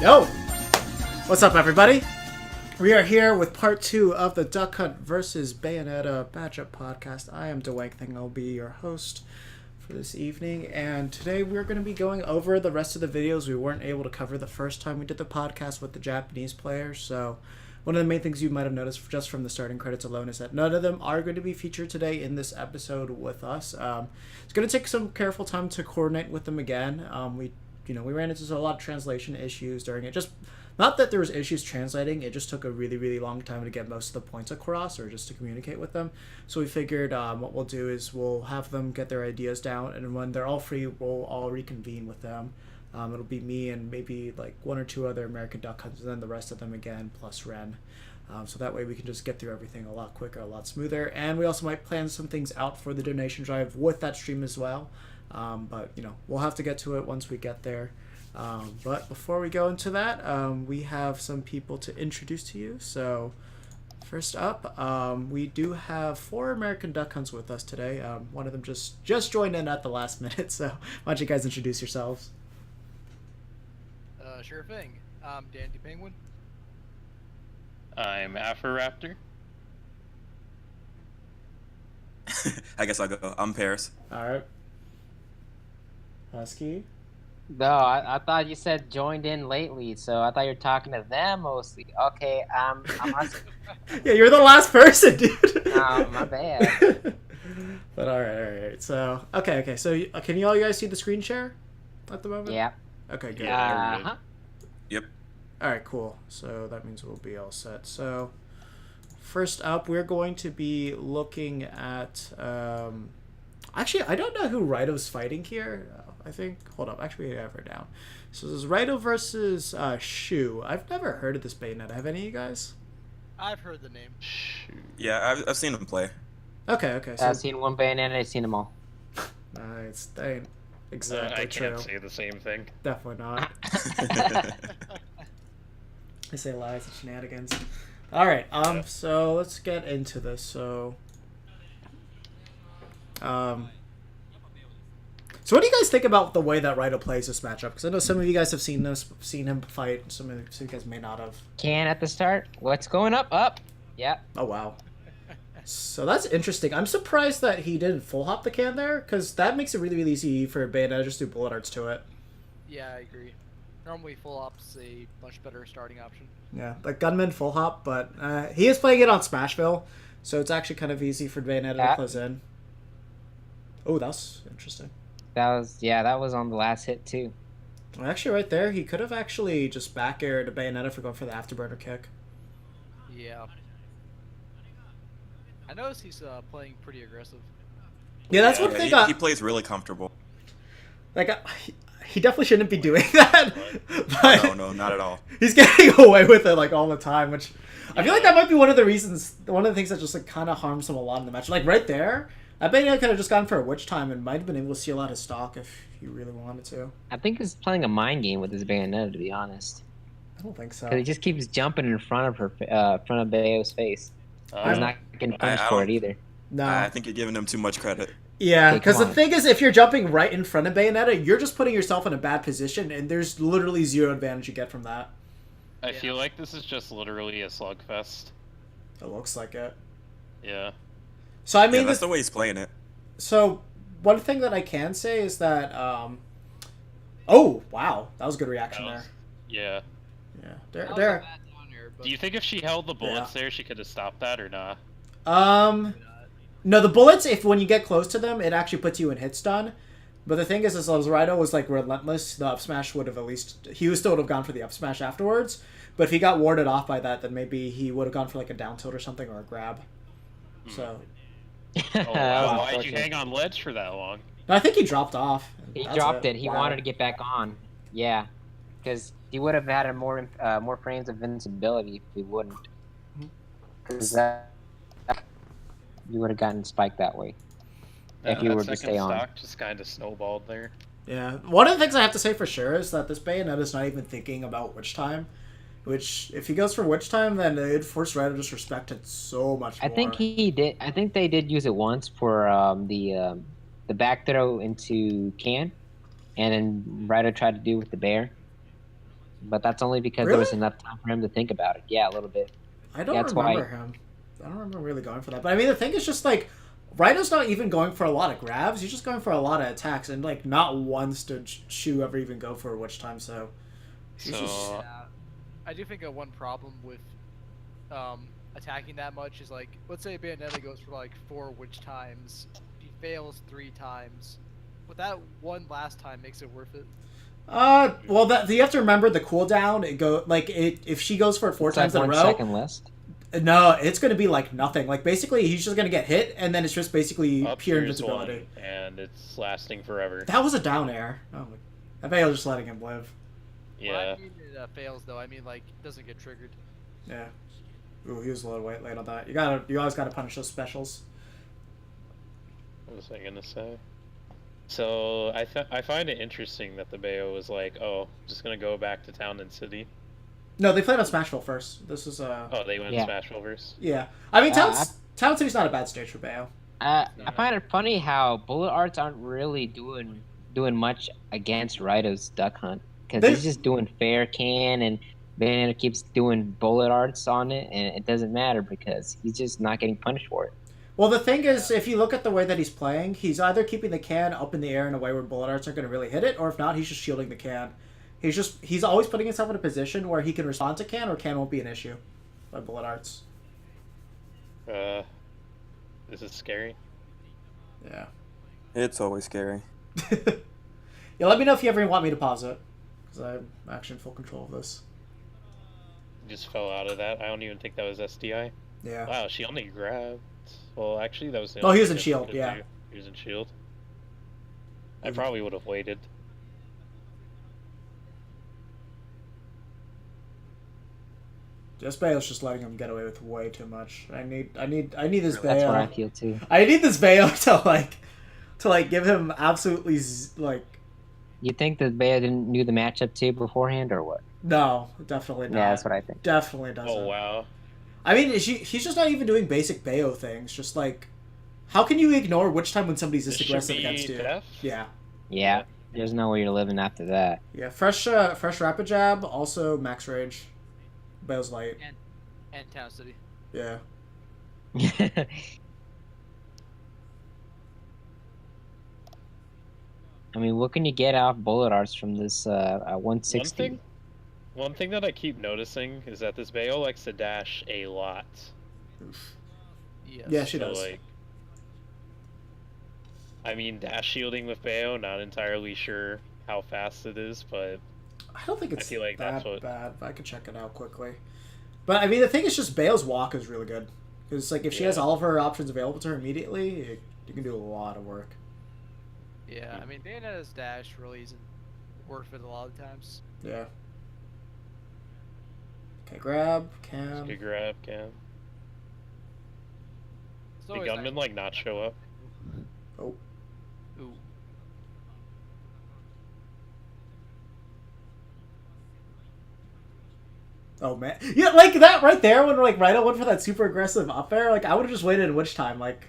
Yo! What's up, everybody? We are here with part 2 of the Duck Hunt vs. Bayonetta matchup podcast. I am Dwayne Thing. I'll be your host for this evening, and today we're going to be going over the rest of the videos we weren't able to cover the first time we did the podcast with the Japanese players. So one of the main things you might have noticed just from the starting credits alone is that none of them are going to be featured today in this episode with us. It's going to take some careful time to coordinate with them again. We ran into a lot of translation issues during it. Just not that there was issues translating, it just took a really, really long time to get most of the points across or just to communicate with them. So we figured what we'll do is we'll have them get their ideas down, and when they're all free, we'll all reconvene with them. It'll be me and maybe like one or two other American Duck Hunters, and then the rest of them again, plus Ren. So that way we can just get through everything a lot quicker, a lot smoother. And we also might plan some things out for the donation drive with that stream as well. But we'll have to get to it once we get there. But before we go into that, we have some people to introduce to you. So first up, we do have 4 American Duck Hunts with us today. One of them just joined in at the last minute. So why don't you guys introduce yourselves? Sure thing. I'm Dandy Penguin. I'm Afroraptor. I guess I'll go. I'm Paris. All right. Husky. No, I thought you said joined in lately, so I thought you were talking to them mostly. Okay, I'm Husky. Yeah, you're the last person, dude. Oh, my bad. But all right. So okay. So can you guys see the screen share at the moment? Yeah. Okay, good. Uh-huh. Yep. All right, cool. So that means we'll be all set. So first up, we're going to be looking at. Actually, I don't know who Raito's fighting here. I think. Hold up. Actually, we have her down. So this is Raito versus Shu. I've never heard of this Bayonetta. Have any of you guys? I've heard the name. Yeah, I've seen him play. Okay. So I've seen one Bayonetta, I've seen them all. nice. That ain't exactly I true. can't say the same thing. Definitely not. I say lies and shenanigans. All right. So let's get into this. So what do you guys think about the way that Raito plays this matchup? Because I know some of you guys have seen him fight. Some of you guys may not have. Can at the start. What's going up? Up. Yeah. Oh wow. So that's interesting. I'm surprised that he didn't full hop the can there, because that makes it really, really easy for Bayonetta to just do bullet arts to it. Yeah, I agree. Normally, full op's a much better starting option. Yeah, like Gunman full hop, but he is playing it on Smashville, so it's actually kind of easy for Bayonetta to close in. Oh, that's interesting. That was on the last hit too. Well, actually, right there, he could have actually just back aired Bayonetta for going for the afterburner kick. Yeah. I noticed he's playing pretty aggressive. Yeah, that's one thing. He plays really comfortable. Like, he definitely shouldn't be doing that. But No, not at all. He's getting away with it like all the time, which I feel like that might be one of the things that just like kind of harms him a lot in the match. Like right there, I bet he could have just gone for a witch time and might have been able to seal out his stock if he really wanted to. I think he's playing a mind game with his Bayonetta, to be honest. I don't think so. Because he just keeps jumping in front of Bayo's face. He's not getting punished for it either. No. I think you're giving him too much credit. Yeah, Okay, because the come on. thing is, if you're jumping right in front of Bayonetta, you're just putting yourself in a bad position, and there's literally zero advantage you get from that. I feel like this is just literally a slugfest. It looks like it. Yeah. So I mean, That's the way he's playing it. So one thing that I can say is that, oh wow, that was a good reaction there. Yeah. Yeah, That was there. a bad downer, but Do you think if she held the bullets there, she could have stopped that or not? No, the bullets, when you get close to them, it actually puts you in hit stun. But the thing is Raito was like relentless. The up smash would have he would have gone for the up smash afterwards. But if he got warded off by that, then maybe he would have gone for like a down tilt or something, or a grab. So Oh, wow. Why'd you hang on ledge for that long? no, I think he dropped off. He That's dropped it. He Wow. wanted to get back on. Yeah, because he would have had more frames of invincibility if he wouldn't. Because you would have gotten spiked that way if you That were to second stay on. stock just kind of snowballed there. Yeah, one of the things I have to say for sure is that this Bayonetta's not even thinking about witch time. Which, if he goes for witch time, then it'd force Raito to just respect it so much more. I think he did. I think they did use it once for the back throw into can, and then Raito tried to do with the bear. but that's only because there was Really? enough time for him to think about it. Yeah, a little bit. I don't That's remember why. him. I don't remember really going for that. But I mean, the thing is just like, Raito's not even going for a lot of grabs. He's just going for a lot of attacks, and like not once did Shu ever even go for a witch time. So he's So just Yeah. I do think one problem with attacking that much is like, let's say Bayonetta goes for like 4 witch times, he fails 3 times, but that one last time makes it worth it. well, that you have to remember the cooldown. It go like it if she goes for it 4 It's times like in a 1 row. second list. No, it's going to be like nothing. Like basically, he's just going to get hit, and then it's just basically up pure here's invincibility. one, and it's lasting forever. That was a down air. Oh my! I bet I was just letting him live. When Yeah. I mean it fails though, I mean like doesn't get triggered. Yeah. Ooh, he was a little late on that. You always gotta punish those specials. What was I gonna say? So I find it interesting that the Bayo was like, oh, I'm just gonna go back to Town and City. No, they played on Smashville first. This is Oh, they went Yeah. Smashville verse. yeah. I mean, Uh, Town City's not a bad stage for Bayo. I find it funny how bullet arts aren't really doing much against Raito's duck hunt because They- he's just doing fair can and Bayonetta keeps doing bullet arts on it and it doesn't matter because he's just not getting punished for it. Well, the thing is, if you look at the way that he's playing, he's either keeping the can up in the air in a way where bullet arts aren't going to really hit it, or if not, he's just shielding the can. He's always putting himself in a position where he can respond to can, or can won't be an issue by bullet arts. This is scary. Yeah. It's always scary. Yeah, let me know if you ever want me to pause it, because I'm actually in full control of this. Just fell out of that. I don't even think that was SDI. Yeah. Wow, she only grabbed. Well, actually, that was the Oh, only he was in thing shield, she could yeah. do. He was in shield. I probably would have waited. Just Bayo's just letting him get away with way too much. I need this That's what I Bayo. feel too. I need this Bayo to give him absolutely You think that Bayo didn't knew the matchup too beforehand or what? no, definitely not. Yeah, that's what I think. Definitely doesn't. Oh wow. I mean, he's just not even doing basic Bayo things. Just like, how can you ignore which time when somebody's this This should aggressive be against you? death? Yeah, Yeah, there's no way you're living after that. yeah. Fresh rapid jab, also max rage. Bayo's light. And Town City. Yeah. I mean, what can you get out of bullet arts from this 160? One thing that I keep noticing is that this Bayo likes to dash a lot. Yes. Yeah, she So, does. like, I mean, dash shielding with Bayo, not entirely sure how fast it is, but I don't think it's feel like that that's what- bad. But I could check it out quickly. But I mean, the thing is, just Bayo's walk is really good because like if she has Yeah. all of her options available to her immediately, you can do a lot of work. Yeah, I mean Bayonetta's dash really isn't worth it a lot of times. Yeah. Okay, grab, it's cam. good grab, can. It's The always gunman nice. like not show up. Oh, Ooh. oh man, yeah, like that right there when like Raito went for that super aggressive up air. Like I would have just waited in witch time. Like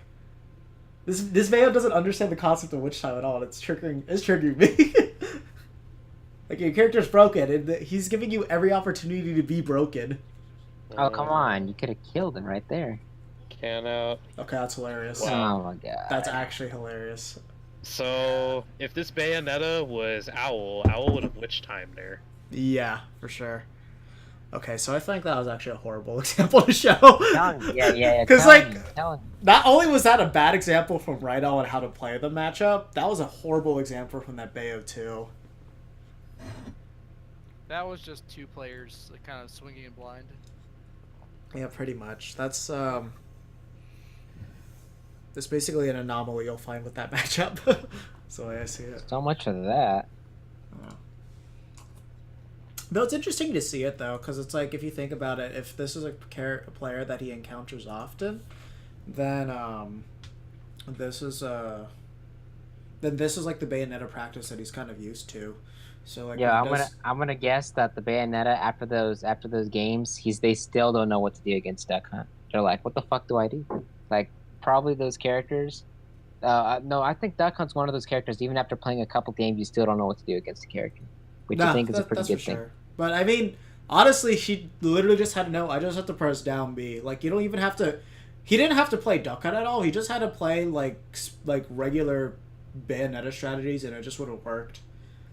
this Bayo doesn't understand the concept of witch time at all. And it's triggering me. Like your character's broken, and he's giving you every opportunity to be broken. Oh, come on. You could have killed him right there. Can out. Okay, that's hilarious. Wow. Oh, my God. That's actually hilarious. So, if this Bayonetta was Owl, Owl would have witch timed her. Yeah, for sure. Okay, so I think that was actually a horrible example to show. Yeah. 'Cause, telling like, you, telling you. Not only was that a bad example from Raito on how to play the matchup, that was a horrible example from that Bayo too. That was just 2 players like, kind of swinging in blind. Yeah, pretty much. That's basically an anomaly you'll find with that matchup. That's the way I see it. So much for that. Though it's interesting to see it though, because it's like if you think about it, if this is a player that he encounters often, then this is like the Bayonetta practice that he's kind of used to. So like Yeah, when he does- I'm gonna guess that the Bayonetta after those games, they still don't know what to do against Duck Hunt. They're like, what the fuck do I do? Like probably those characters. No, I think Duck Hunt's one of those characters. Even after playing a couple games, you still don't know what to do against the character, which I think is a pretty that's good for thing. sure. But I mean, honestly, she literally just had to know. I just have to press down B. Like you don't even have to. He didn't have to play Duck Hunt at all. He just had to play like regular Bayonetta strategies, and it just would have worked.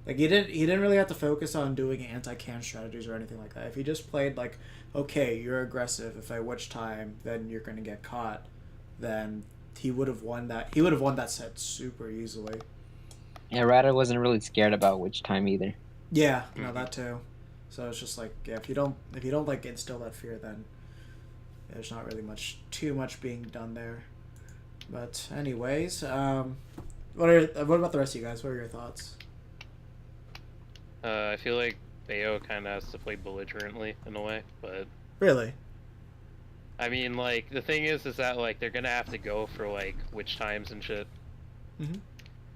Like he didn't really have to focus on doing anti-can strategies or anything like that. If he just played like, okay, you're aggressive. If I witch time, then you're gonna get caught. Then he would have won that. He would have won that set super easily. Yeah, Raito wasn't really scared about witch time either. Yeah, no, that too. So it's just like, yeah, if you don't like instill that fear, then there's not really too much being done there. But anyways, what about the rest of you guys? What are your thoughts? I feel like Bayo kind of has to play belligerently in a way, but Really? I mean, like the thing is that like they're gonna have to go for like witch times and shit. Mhm.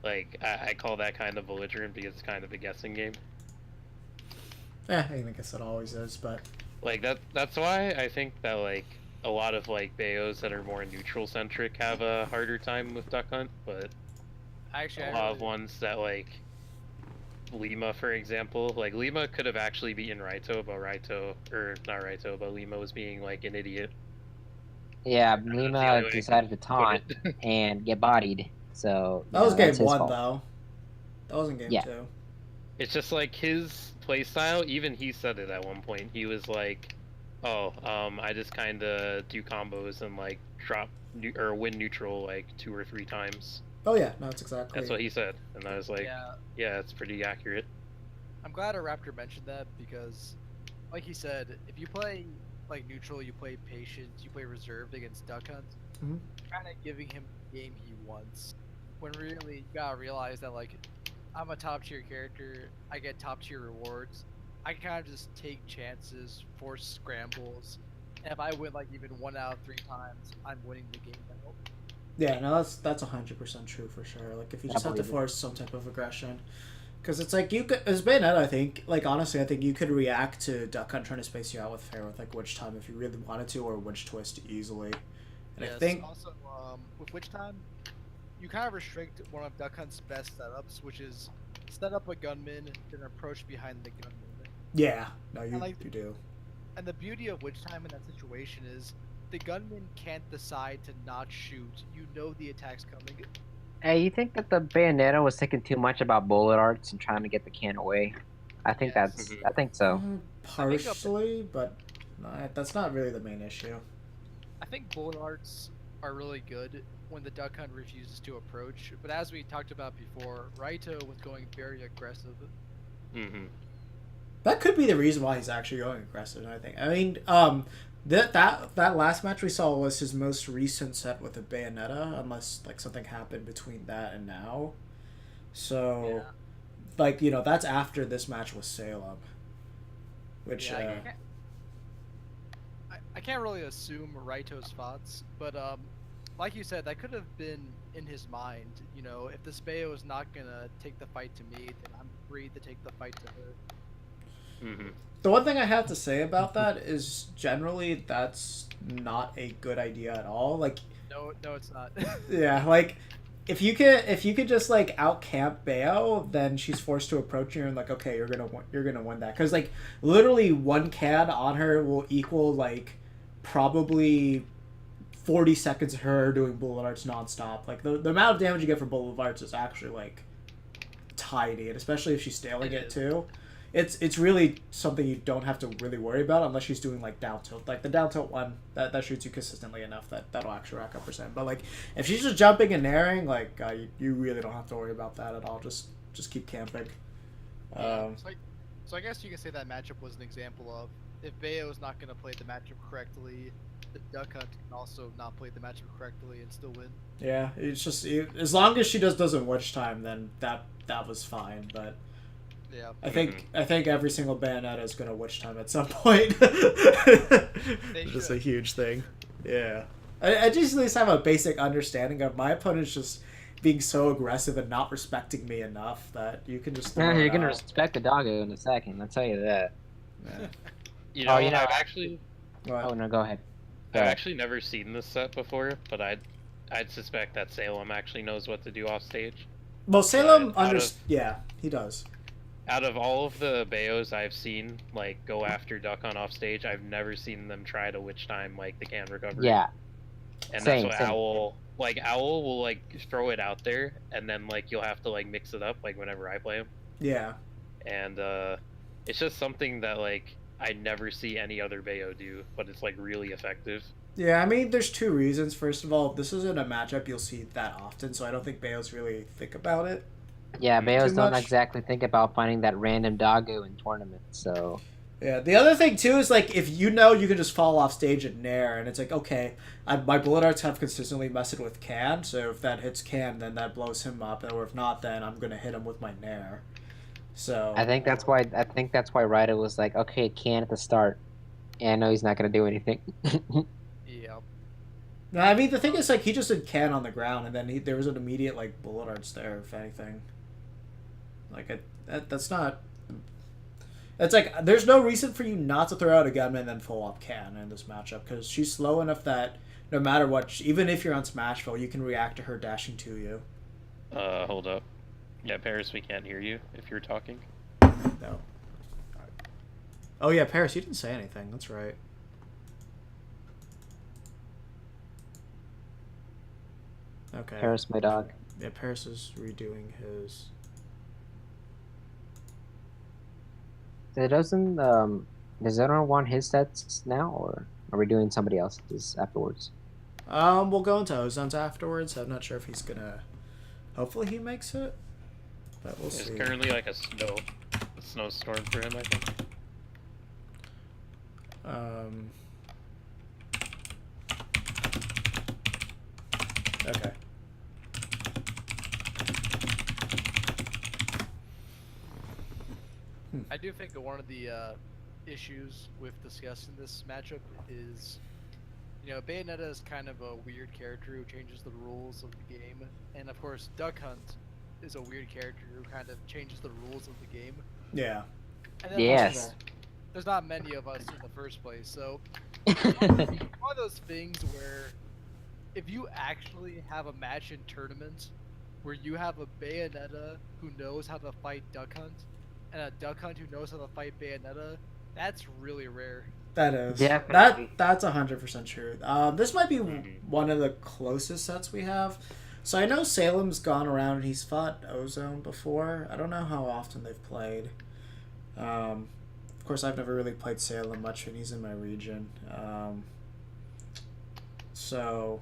Like I call that kind of belligerent because it's kind of a guessing game. Yeah, I guess it always is, but Like that's why I think that like a lot of like Bayos that are more neutral centric have a harder time with Duck Hunt, but Actually, a lot of ones that like Lima, for example, like Lima could have actually beaten Raito, but Lima was being like an idiot. Yeah, That's the Lima only way I decided to can taunt put it. and get bodied. So that was game that's his 1 fault. though. That wasn't game Yeah. 2. It's just like his playstyle, even he said it at one point. He was like, oh, I just kind of do combos and like drop or win neutral like 2 or 3 times. Oh yeah, no, it's exactly. That's what he said. And I was like, yeah, yeah, it's pretty accurate. I'm glad a Raptor mentioned that because, like he said, if you play like neutral, you play patient, you play reserved against Duck Hunt, Mhm. kind of giving him the game he wants. When really you gotta realize that like I'm a top tier character, I get top tier rewards. I can kind of just take chances, force scrambles, and if I win like even 1 out of 3 times, I'm winning the game now. Yeah, no, that's 100% true for sure. Like if you just have to force some type of aggression, because it's like you could, as Bayonetta, I think, like honestly, I think you could react to Duck Hunt trying to space you out with fair with like witch time if you really wanted to, or witch twist easily. And Yes, I think also with Witch Time, you kind of restrict one of Duck Hunt's best setups, which is set up a gunman, then approach behind the gunman. yeah, no, you like- you do. And the beauty of Witch Time in that situation is the gunman can't decide to not shoot. You know the attack's coming. Hey, you think that the Bayonetta was thinking too much about bullet arts and trying to get the can away? I think Yes. I think so. Partially, but no, that's not really the main issue. I think bullet arts are really good when the Duck Hunt refuses to approach, but as we talked about before, Raito was going very aggressive. Mm-hmm. That could be the reason why he's actually going aggressive. I think. I mean, that last match we saw was his most recent set with a Bayonetta, unless like something happened between that and now. So, Yeah. like that's after this match with Salem, which Yeah, I can't really assume Raito's thoughts, but like you said, that could have been in his mind. You know, if the Speo is not gonna take the fight to me, then I'm free to take the fight to her. Mm-hmm. the one thing I have to say about that is generally that's not a good idea at all. Like, No, it's not. yeah, like if you could just like out camp Bayo, then she's forced to approach you and like, okay, you're gonna win that, because like literally one can on her will equal like probably 40 seconds of her doing bullet arts nonstop. Like the amount of damage you get from bullet arts is actually like tiny, and especially if she's staling it too. It's really something you don't have to really worry about unless she's doing like down tilt. Like the down tilt one that shoots you consistently enough that'll actually rack up percent. But like if she's just jumping and naring, like you really don't have to worry about that at all. Just keep camping. So I guess you can say that matchup was an example of if Bayo is not gonna play the matchup correctly, the Duck Hunt can also not play the matchup correctly and still win. Yeah, it's just as long as she doesn't witch time, then that was fine. But Yeah. I think every single Bayonetta is gonna witch time at some point. It's just a should. huge thing. Yeah, I just at least have a basic understanding of my opponent's just being so aggressive and not respecting me enough that you can just. Yeah, throw you're it gonna out. respect the doggo in a second. I'll tell you that. Yeah. You know, you know, I've actually What? Oh no, go ahead. I've actually never seen this set before, but I'd suspect that Salem actually knows what to do off stage. Well, Salem out of- yeah, he does. out of all of the Bayos I've seen, like, go after Duck Hunt off stage, I've never seen them try to witch time, like, the can recovery. Yeah. And Same, that's what same. Owl will, like, throw it out there, and then, like, you'll have to, like, mix it up, like, whenever I play him. Yeah. And, it's just something that, like, I never see any other Bayo do, but it's, like, really effective. Yeah, I mean, there's two reasons. First of all, this isn't a matchup you'll see that often, so I don't think Bayos really think about it. Yeah, Bayos Too don't much. exactly think about finding that random doggo in tournaments, so... Yeah, the other thing, too, is, like, if you know you can just fall off stage at Nair, and it's like, okay, my bullet arts have consistently messed with Can, so if that hits Can, then that blows him up, or if not, then I'm going to hit him with my Nair. So... I think that's why Raito was like, okay, can at the start. And I know he's not gonna do anything. Yeah. No, I mean, the thing is, like, he just did Can on the ground, and then there was an immediate, like, bullet arts there, if anything. Like, that's not... It's like, there's no reason for you not to throw out a gunman and then full up Can in this matchup, because she's slow enough that no matter what, even if you're on Smashville, you can react to her dashing to you. Hold up. Yeah, Paris, we can't hear you if you're talking. No. Oh yeah, Paris, you didn't say anything. That's right. Okay. Paris, my dog. Yeah, Paris is redoing his... Does anyone want his sets now, or are we doing somebody else's afterwards? We'll go into Ozon's afterwards. I'm not sure if he's gonna... Hopefully he makes it. But we'll see. It's currently like a snowstorm for him, I think. Okay. I do think that one of the issues with discussing this matchup is, you know, Bayonetta is kind of a weird character who changes the rules of the game, and of course Duck Hunt is a weird character who kind of changes the rules of the game. Yeah. And then Yes. there's not many of us in the first place, so it's one of those things where if you actually have a match in tournament where you have a Bayonetta who knows how to fight Duck Hunt and a Duck Hunt who knows how to fight Bayonetta, that's really rare. That is. Definitely. That's 100% true. This might be one of the closest sets we have. So I know Salem's gone around and he's fought Ozone before. I don't know how often they've played. Of course, I've never really played Salem much when he's in my region. So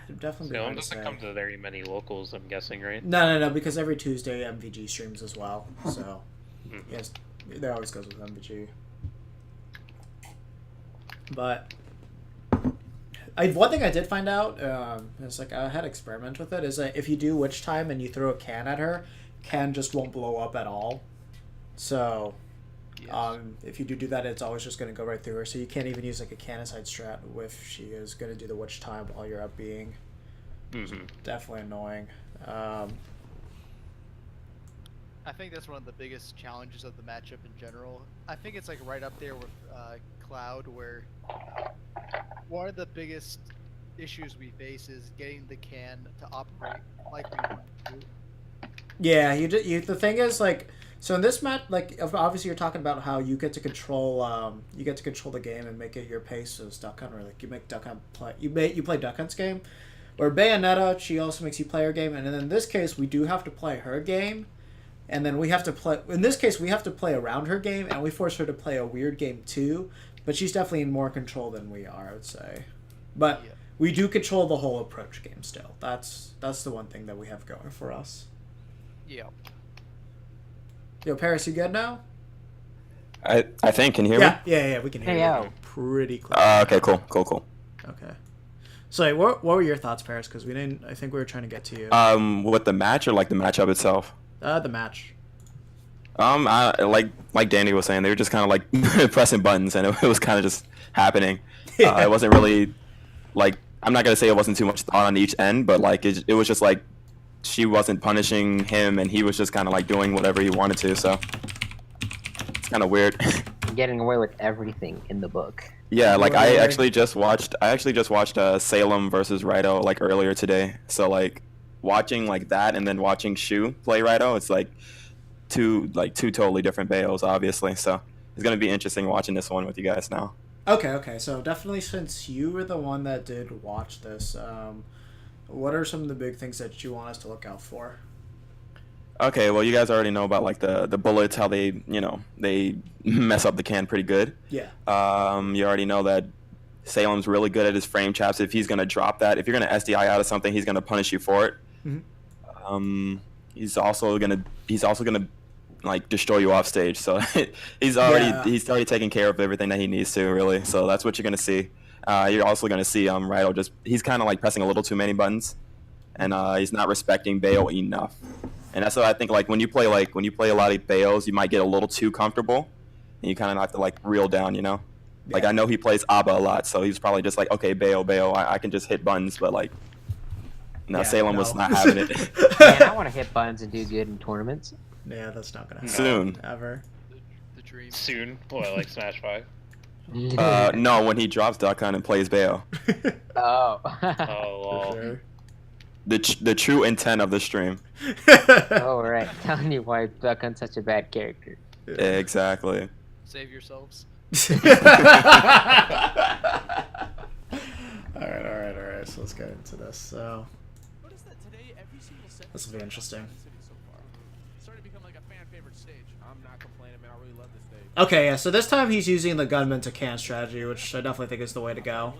I'm definitely Salem hard to doesn't say. come to very many locals, I'm guessing, right? No, because every Tuesday MVG streams as well. So Mhm. yes, that always goes with MVG. But one thing I did find out is, like, I had experiment with it, is that if you do Witch Time and you throw a can at her, can just won't blow up at all. So Yes. if you do that, it's always just going to go right through her. So you can't even use like a canicide strat if she is going to do the Witch Time while you're up being. Definitely annoying. I think that's one of the biggest challenges of the matchup in general. I think it's like right up there with Cloud, where one of the biggest issues we face is getting the can to operate like we want it to. Yeah, the thing is, like, so in this match, like, obviously you're talking about how you get to control the game and make it your pace as Duck Hunt, or like you make Duck Hunt play, you play Duck Hunt's game, or Bayonetta, she also makes you play her game, and then in this case we do have to play her game, and then we have to play, in this case we have to play around her game, and we force her to play a weird game too, but she's definitely in more control than we are, I would say. But Yeah. we do control the whole approach game still. That's the one thing that we have going for us. Yeah. Yo, Paris, you good now? I think. Can you hear me? Yeah, we can hear Hey, you yo. pretty clear. Okay, cool. Okay. So, what were your thoughts, Paris? Because I think we were trying to get to you. With the match or like the matchup itself? The match. I like Danny was saying, they were just kind of like pressing buttons, and it was kind of just happening. It wasn't really like, I'm not gonna say it wasn't too much thought on each end, but like it was just like she wasn't punishing him, and he was just kind of like doing whatever he wanted to. So it's kind of weird. Getting away with everything in the book. Yeah, like I Right. actually just watched Salem versus Raito like earlier today. So like watching like that and then watching Shu play Raito, it's like two totally different Bayos, obviously. So it's gonna be interesting watching this one with you guys now. Okay. So definitely, since you were the one that did watch this, what are some of the big things that you want us to look out for? Okay, well, you guys already know about like the bullets, how they they mess up the can pretty good. Yeah. You already know that Salem's really good at his frame traps. If he's gonna drop that, if you're gonna SDI out of something, he's gonna punish you for it. Mm-hmm. He's also gonna like destroy you off stage. So he's already taking care of everything that he needs to, really. So that's what you're gonna see. You're also gonna see Raito he's kind of like pressing a little too many buttons, and he's not respecting Bayo enough. And that's what I think. Like when you play a lot of Bayos, you might get a little too comfortable, and you kind of have to like reel down, Yeah. Like I know he plays Abba a lot, so he's probably just like, okay, Bayo, I can just hit buttons, but like, Salem was not having it. Man, I want to hit buttons and do good in tournaments. Yeah, that's not gonna happen Soon. ever. The dream. Soon. What, like Smash 5? No, when he drops Duck Hunt and plays Bayo. Oh. Oh, lol. Sure. The true intent of the stream. Oh, right. Telling you why Duck Hunt's such a bad character. Exactly. Save yourselves. All right. So let's get into this. So this will be interesting. Okay, yeah. So this time he's using the gunman to can strategy, which I definitely think is the way to go.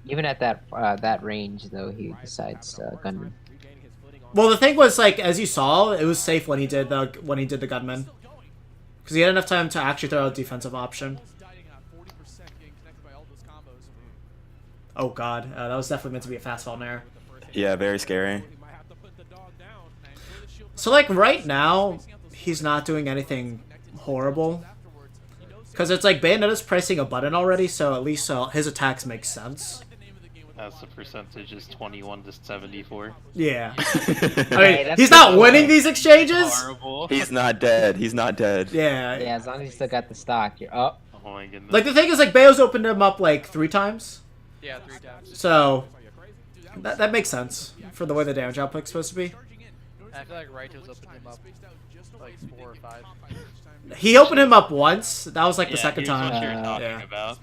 Even at that range, though, he decides gunman. Well, the thing was, like, as you saw, it was safe when he did the gunman, because he had enough time to actually throw a defensive option. Oh god, that was definitely meant to be a fastball nair. Yeah, very scary. So, like, right now, he's not doing anything horrible, because it's like Bayonetta's pressing a button already, so at least his attacks make sense. That's the percentage is 21 to 74. Yeah. I Hey, mean, he's not winning these exchanges. Horrible. He's not dead. Yeah. Yeah, as long as you still got the stock, you're up. Oh my goodness. Like, the thing is, like, Bayo's opened him up, like, 3 times. Yeah, 3 times. So, that makes sense for the way the damage output's supposed to be. I feel like Raito's opened him up like 4 or 5. He opened him up once. That was, like, the second here's what time. you're talking Yeah. about.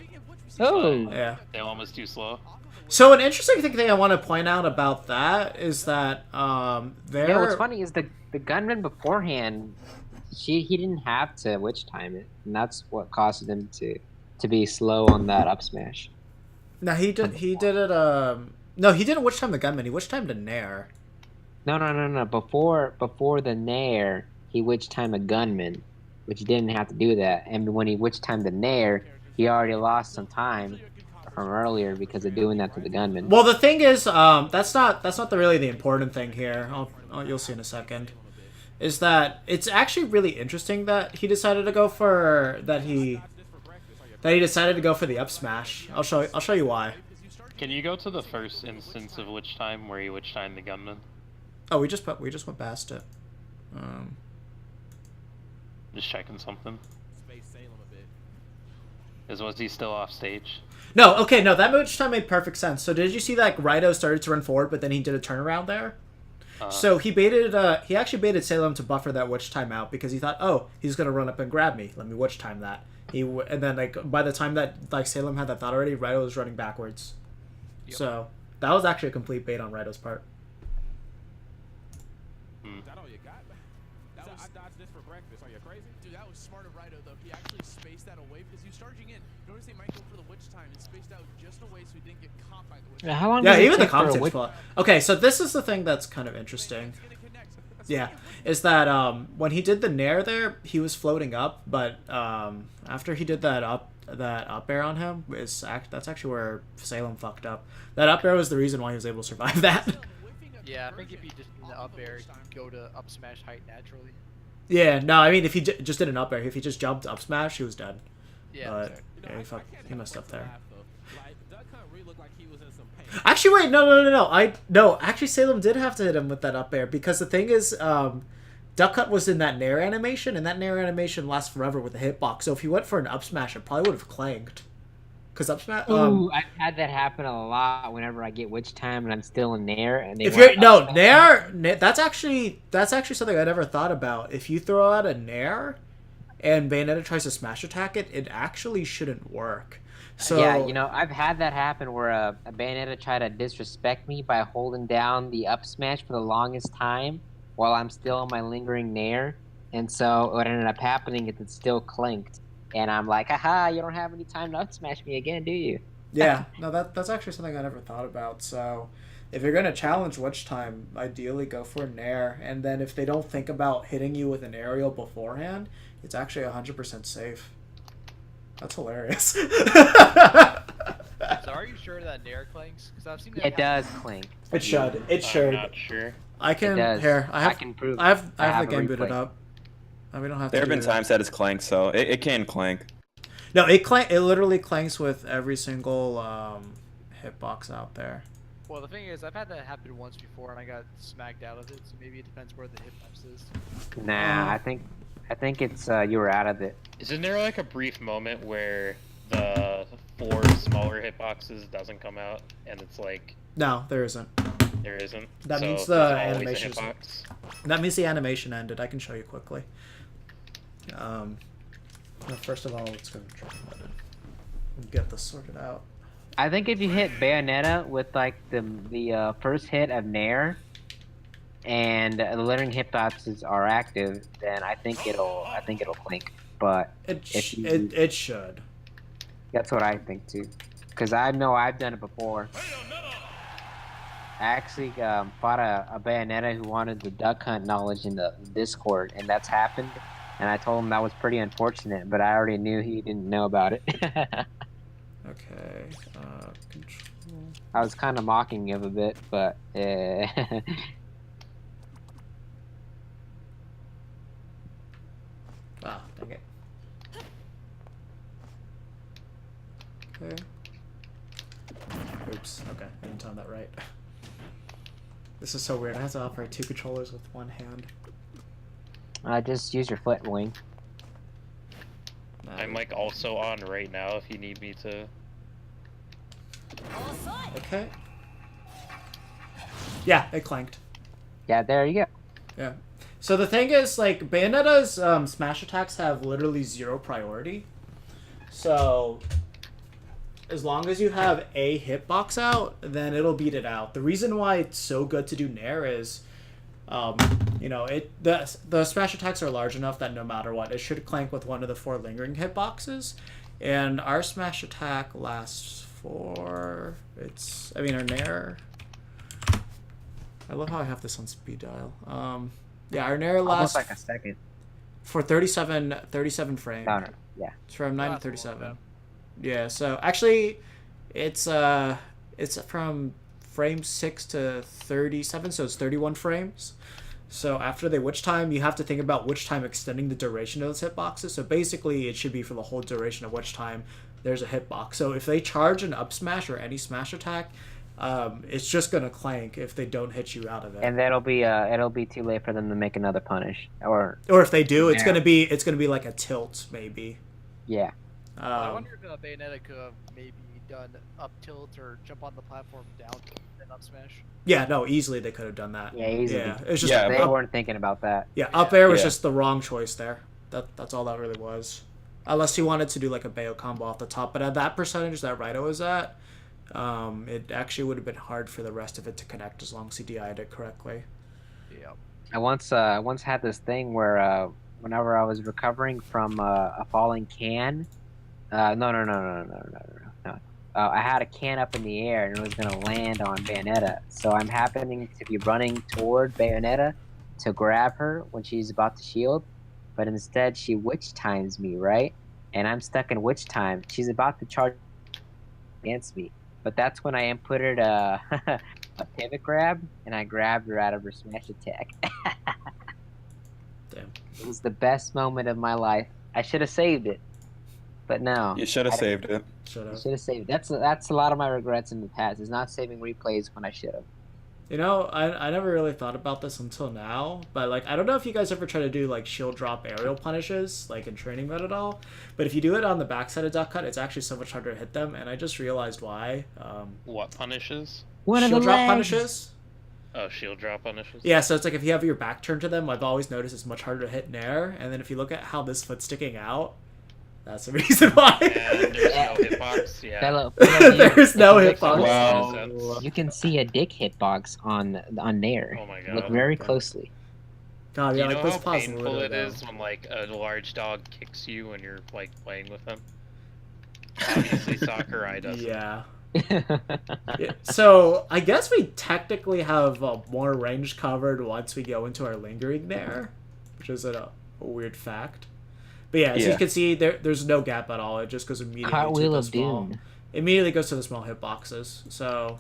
Oh. Yeah. Salem was too slow. So, an interesting thing I want to point out about that is that, Yeah, what's funny is the gunman beforehand, he didn't have to witch time it, and that's what caused him to be slow on that up smash. No, he did it, no, he didn't witch time the gunman. He witch timed a nair. No. Before the nair, he witch timed a gunman, which he didn't have to do that. And when he witch timed the nair, he already lost some time from earlier because of doing that to the gunman. Well, the thing is, that's not really the important thing here. You'll see in a second. Is that it's actually really interesting that he decided to go for the up smash. I'll show you why. Can you go to the first instance of witch time where he witch timed the gunman? Oh, we just went past it. Just checking something. Was he still off stage? No, that witch time made perfect sense. So did you see that Raito started to run forward, but then he did a turnaround there? So he actually baited Salem to buffer that witch time out because he thought, oh, he's gonna run up and grab me. Let me witch time that. And then like by the time that like Salem had that thought already, Raito was running backwards. Yep. So that was actually a complete bait on Raito's part. I dodged this for breakfast. Are you crazy? Dude, that was smart of Raito, though. He actually spaced that away because he was charging in. Notice they might go for the witch time and spaced out just away so he didn't get caught by the witch time. How long? Yeah, does it even the take for a commentator witch- spot. Okay, so this is the thing that's kind of interesting. Yeah, is that when he did the nair there, he was floating up, but after he did that up air on him, that's actually where Salem fucked up. That up air was the reason why he was able to survive that. Yeah, I think if he just in the up air, he'd go to up smash height naturally. Yeah, no, I mean if he just did an up air, if he just jumped up smash, he was dead. Yeah. But yeah, he messed up there. Duck Hunt really looked like he was in some pain. Actually, wait, no. Actually, Salem did have to hit him with that up air because the thing is, Duck Hunt was in that nair animation, and that nair animation lasts forever with the hitbox. So if he went for an up smash, it probably would have clanked. Because up smash. Ooh, I've had that happen a lot whenever I get witch time and I'm still in Nair and they If want you're no up smash. Nair, that's actually something I never thought about. If you throw out a Nair and Bayonetta tries to smash attack it, it actually shouldn't work. So Yeah, I've had that happen where a Bayonetta tried to disrespect me by holding down the up smash for the longest time while I'm still in my lingering Nair. And so what ended up happening is it still clinked. And I'm like, haha, you don't have any time to up smash me again, do you? yeah, no, that's actually something I never thought about. So if you're gonna challenge Witch Time, ideally go for a Nair, and then if they don't think about hitting you with an aerial beforehand, it's actually 100% safe. That's hilarious. So are you sure that Nair clanks? Because I've seen It does clink. It should. It I'm should. not sure. I can. It does. Here, I can prove. have have the a game booted replay. up. We don't have There to have been do that. times that it's clanked, so it can clank. No, it literally clanks with every single hitbox out there. Well, the thing is, I've had that happen once before, and I got smacked out of it. So maybe it depends where the hitbox is. Nah, I think it's you were out of it. Isn't there like a brief moment where the 4 smaller hitboxes doesn't come out, and it's like No, there isn't. there isn't? That So means the there's always a animation's- hitbox? That means the animation ended. I can show you quickly. Well, first of all, let's go to try and get this sorted out. I think if you hit Bayonetta with like the first hit of Nair, and the lingering hitboxes are active, then I think it'll clink. But It If you- it should. that's what I think too, because I know I've done it before. I actually fought a Bayonetta who wanted the duck hunt knowledge in the Discord, and that's happened. And I told him that was pretty unfortunate, but I already knew he didn't know about it. Okay. Control. I was kind of mocking him a bit, but Ah, dang it. Okay. Oops. Okay, I didn't time that right. This is so weird. I have to operate 2 controllers with one hand. just use your foot wing. I'm like also on right now if you need me to. Okay. Yeah, it clanked. Yeah, there you go. Yeah. So the thing is, like, Bayonetta's smash attacks have literally 0 priority. So as long as you have a hitbox out, then it'll beat it out. The reason why it's so good to do Nair is, the smash attacks are large enough that no matter what, it should clank with one of the 4 lingering hitboxes. And our smash attack lasts for our Nair. I love how I have this on speed dial. Yeah, our Nair Almost lasts like a second. for 37 frames. No, yeah. It's from 9 to Lasts a little 37. Yeah, so actually it's from frame 6 to 37, so it's 31 frames. So after they witch time, you have to think about witch time extending the duration of those hitboxes. So basically it should be for the whole duration of witch time there's a hitbox. So if they charge an up smash or any smash attack, it's just gonna clank if they don't hit you out of it. And that'll be it'll be too late for them to make another punish. Or Or if they do, it's Yeah. gonna be like a tilt maybe. yeah. I wonder if Bayonetta could have maybe done up tilt or jump on the platform down and up smash. Yeah, no, easily they could have done that. Yeah, easily. Yeah, it's just Yeah, They up, weren't thinking about that. up air was Yeah. just the wrong choice there. That's all that really was. Unless you wanted to do like a Bayo combo off the top, but at that percentage that Raito was at, it actually would have been hard for the rest of it to connect as long as he DI'd it correctly. Yeah. I once had this thing where whenever I was recovering from a falling can, no. I had a can up in the air and it was gonna land on Bayonetta. So I'm happening to be running toward Bayonetta to grab her when she's about to shield, but instead she witch times me, right? And I'm stuck in witch time. She's about to charge against me, but that's when I inputted a pivot grab and I grabbed her out of her smash attack. Damn. It was the best moment of my life. I should have saved it, but no. You should have I saved it. Should I have. should have saved it. That's a lot of my regrets in the past. Is not saving replays when I should have. You know, I never really thought about this until now, but like I don't know if you guys ever try to do like shield drop aerial punishes like in training mode at all, but if you do it on the backside of duck cut, it's actually so much harder to hit them, and I just realized why. What punishes? One of the Shield drop legs. punishes. Oh, shield drop punishes? Yeah, so it's like if you have your back turned to them, I've always noticed it's much harder to hit in air, and then if you look at how this foot's sticking out, that's the reason why. And there's no hitbox, yeah. Fellow, There's no if you hitbox. look- Wow. You can see a dick hitbox on there. Oh my god. Look very Okay. closely. God, Do yeah, you like know this how pause painful it is when like a large dog kicks you when you're like playing with them? Obviously Sakurai doesn't. Yeah. Yeah, so I guess we technically have more range covered once we go into our lingering there, which is a weird fact. But yeah, as you Yeah. can see, there's no gap at all. It just goes immediately Cartwheel to the of small. Doom. Immediately goes to the small hitboxes. So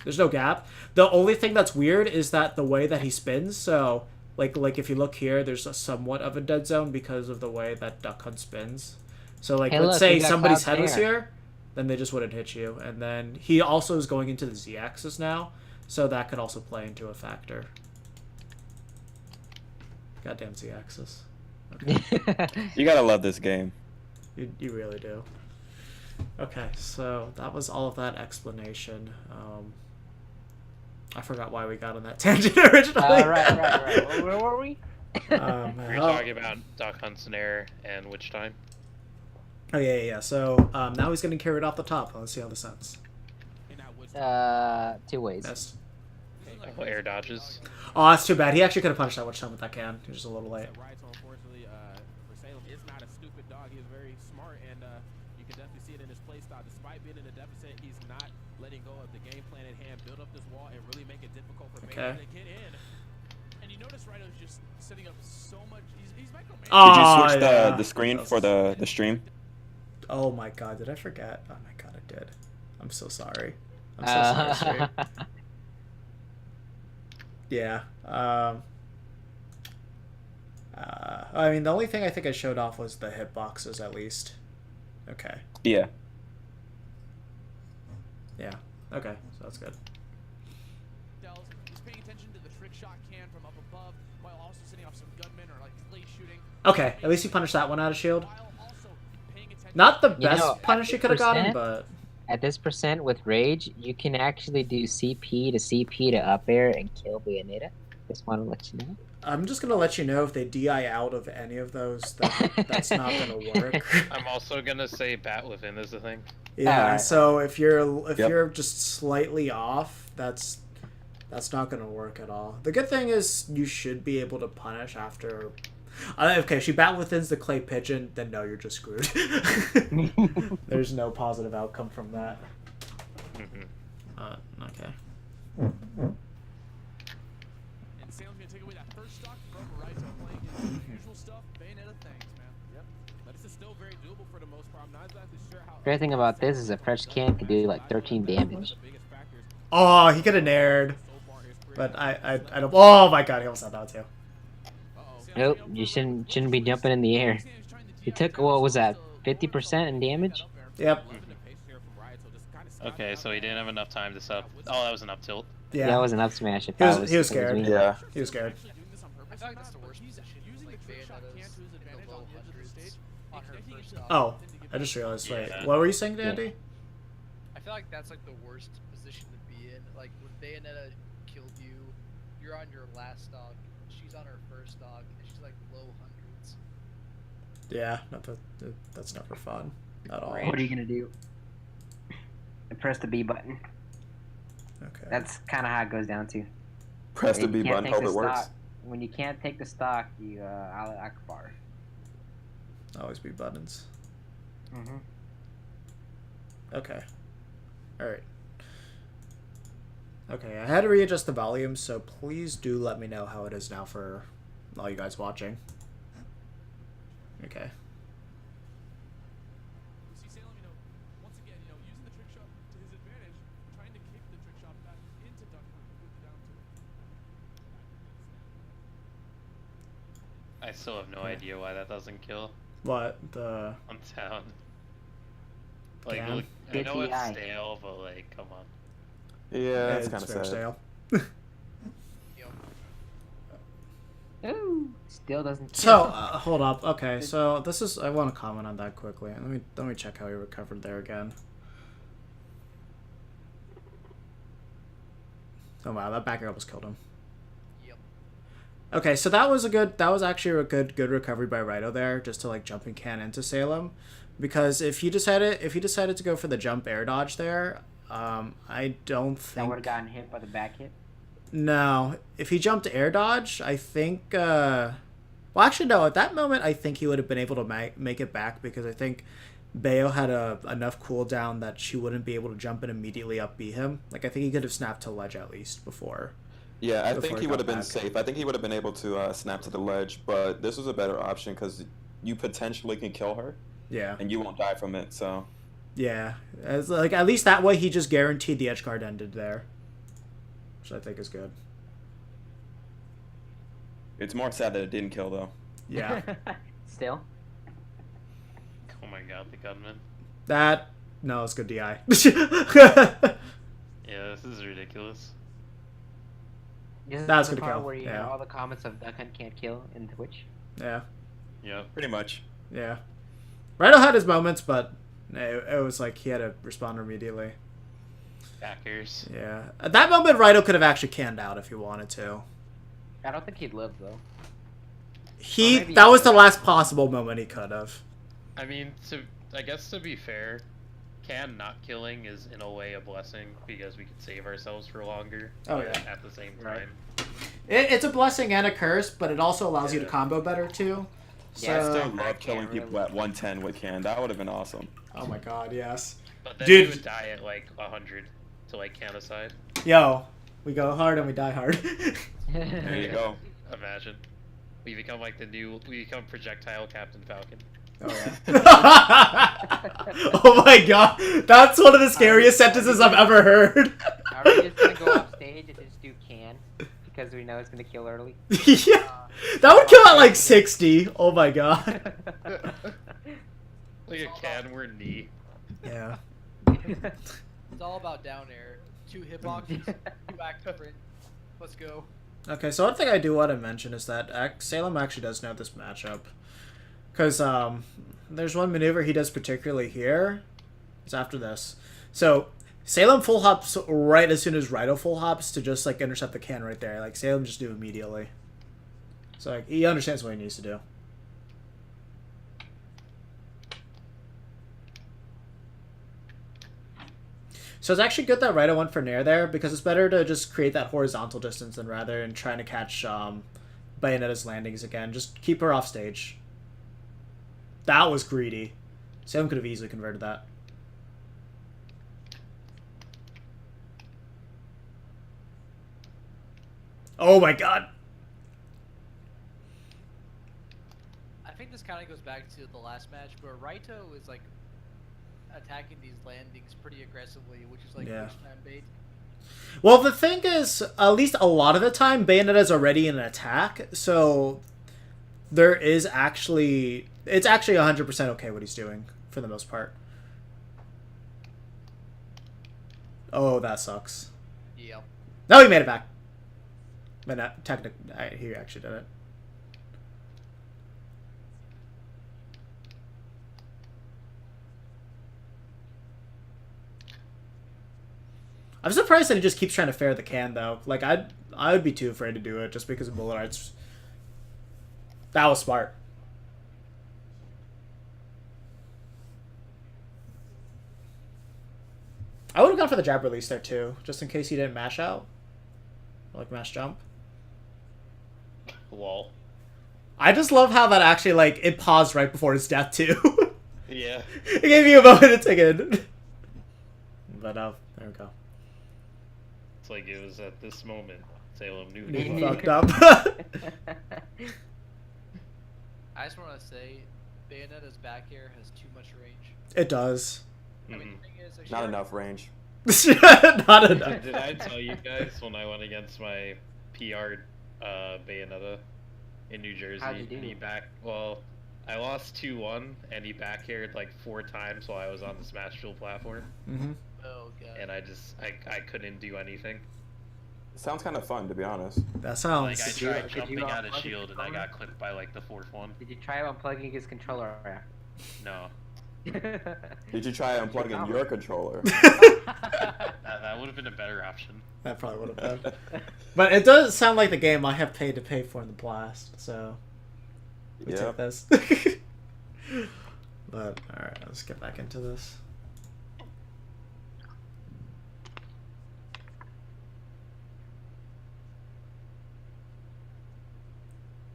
there's no gap. The only thing that's weird is that the way that he spins. So like if you look here, there's a somewhat of a dead zone because of the way that Duck Hunt spins. So like Hey, let's look, say we got somebody's Cloud head was there. here, then they just wouldn't hit you. And then he also is going into the Z-axis now, so that could also play into a factor. Goddamn Z-axis. Okay. You gotta love this game. You really do. Okay, so that was all of that explanation. I forgot why we got on that tangent originally. right. Where were we? We're talking about Duck Hunt's and Air and Witch Time. Oh yeah. So now he's getting carried off the top. Let's see how this ends. And that was 2 ways. Missed. Oh, air dodges. Oh, that's too bad. He actually could have punished that much time with that can. He was just a little late. Raito, unfortunately, for Salem, is not a stupid dog. He's very smart, and you can definitely see it in his play style. Despite being in a deficit, he's not letting go of the game plan at hand, build up this wall, and really make it difficult for Okay. Bayonetta to get in. And you notice Raito's just setting up so much. He's micromanaging. Oh, Did you switch yeah. the screen for the stream? Oh my god, did I forget? Oh my god, I did. I'm so sorry. I'm so sorry. Sri. Yeah. I mean, the only thing I think I showed off was the hitboxes, at least. Okay. Yeah. Yeah. Okay, so that's good. He's paying attention to the trick shot can from up above, while also setting off some gunmen or like late shooting. Okay, at least you punished that one out of shield. While also paying attention. Not the You best know, punish you could have gotten, 50%? but At this percent with Rage, you can actually do CP to CP to up air and kill Bayonetta. Just want to let you know. I'm just gonna let you know if they DI out of any of those, that's not gonna work. I'm also gonna say Bat Within is the thing. Yeah, Alright. so if you're Yep. you're just slightly off, that's not gonna work at all. The good thing is you should be able to punish after. Okay, if she bat withins the clay pigeon, then no, you're just screwed. There's no positive outcome from that. Okay. And Salem's gonna take away that first stock from Raito, playing his usual stuff. Bayonetta thanks, man. Yep. But this is still very doable for the most part. I'm not exactly sure how. Great thing about this is a fresh can can do like 13 damage. Oh, he could have nared, but I don't. Oh my god, he almost had that too. Nope, you shouldn't be jumping in the air. He took, what was that, 50% in damage? Yep. Okay, so he didn't have enough time to sub. Oh, that was an up tilt. Yeah. That was an up smash. If He was- that he was if it scared. me. Yeah. He was scared. I feel like that's the worst position. Like Bayonetta's in the low hundreds on her first stock. Oh, I just realized. Wait, Yeah. what were you saying, Dandy? I feel like that's like the worst position to be in. Like when Bayonetta killed you, you're on your last stock. She's on her first stock, and she's like low hundreds. Yeah, that's never fun at all. What are you gonna do? Press the B button. Okay. That's kind of how it goes down to. Press the You B can't button, take hope the it works. stock. When you can't take the stock, you Allah Akbar. Always be buttons. Mm-hmm. Okay. Alright. Okay, I had to readjust the volume, so please do let me know how it is now for all you guys watching. Okay. See Salem, once again, using the trick shot to his advantage, trying to kick the trick shot back into Duck Hunt, moving down to I still have no idea why that doesn't kill What? The... on town. Like, Yeah. look, I know Get the eye. it's stale, but like, come on. Yeah, it's that's kind of very sad. stale. Ooh, still doesn't. So kill. hold up. Okay, so this is. I want to comment on that quickly. Let me check how he recovered there again. Oh wow, that back air almost killed him. Yep. Okay, so that was actually a good recovery by Raito there, just to like jumping can into Salem, because if he decided to go for the jump air dodge there, I don't That think would have gotten hit by the back hit. no. If he jumped air dodge, I think. Well, actually, no. At that moment, I think he would have been able to make it back because I think Bayo had enough cooldown that she wouldn't be able to jump and immediately up B him. Like I think he could have snapped to ledge at least before. Yeah, I Before think he he got would have been back. safe. I think he would have been able to snap to the ledge, but this was a better option because you potentially can kill her Yeah. and you won't die from it. So Yeah, as like at least that way he just guaranteed the edge guard ended there, which I think is good. it's more sad that it didn't kill though. Yeah, Still. Oh my god, the gunman. that no, it's good DI. Yeah, this is ridiculous. This is That's the gonna part kill, where you yeah. hear all the comments of Duck Hunt can't kill in Twitch. Yeah, Yep. Pretty much. yeah. Raito had his moments, but it was like he had to respond immediately. Backers. Yeah, at that moment, Raito could have actually canned out if he wanted to. I don't think he'd live though. He maybe that he was the would. last possible moment he could have. I mean, I guess to be fair, can not killing is in a way a blessing because we could save ourselves for longer. Oh, but yeah. At the same Right. time. It's a blessing and a curse, but it also allows you to Yeah. combo better too. Yeah, I So, still I love can't killing people really- at 110 with can. That would have been awesome. oh my god, yes. But then Dude. you would die at like 100 to like can aside. Yo, we go hard and we die hard. There you go. Imagine. We become projectile Captain Falcon. Oh yeah. Oh my god, that's one of the scariest sentences I've ever heard. Are we just gonna go off stage and just do can because we know it's gonna kill early? Yeah, that would kill at like 60. Oh my god. Like a can where knee. Yeah. It's all about down air. 2 hitboxes, 2 active sprint. Let's go. Okay, so one thing I do want to mention is that Salem actually does know this matchup. Because there's one maneuver he does particularly here. It's after this. So Salem full hops right as soon as Raito full hops to just like intercept the can right there. Like Salem just do immediately. So like he understands what he needs to do. So it's actually good that Raito went for Nair there because it's better to just create that horizontal distance than rather than trying to catch Bayonetta's landings again. Just keep her off stage. That was greedy. Salem could have easily converted that. Oh my god. I think this kind of goes back to the last match, but Raito is like attacking these landings pretty aggressively, which is like Yeah. push time bait. Well, the thing is, at least a lot of the time, Bayonetta's already in an attack, so there is actually... It's actually 100% okay what he's doing, for the most part. Oh, that sucks. Yep. No, he made it back. But not technically, he actually did it. I'm surprised that he just keeps trying to fair the can though. Like I would be too afraid to do it just because of bullet arts. That was smart. I would have gone for the jab release there too, just in case he didn't mash out. Or like mash jump. Lol. I just love how that actually like it paused right before his death too. Yeah. It gave you a moment to take it. But there we go. It's like it was at this moment Salem knew He he fucked fucked. up. I just want to say, Bayonetta's back air has too much range. It does. I mean, Mhm. the thing is, like, Not sure, enough range. Not enough. Did I tell you guys when I went against my PR Bayonetta in New Jersey? How'd you do? And he I lost 2-1 and he back aired like 4 times while I was on the Smashville platform. Mm-hmm. Oh god. And I couldn't do anything. Sounds kind of fun, to be honest. That sounds. Like I tried Did jumping you out of unplug his shield and I controller? got clipped by like the 4th one. Did you try unplugging his controller? No, Did you try unplugging your controller? that would have been a better option. That probably would have been. But it does sound like the game I have paid to pay for in the blast, so we Yeah. take this. But alright, let's get back into this.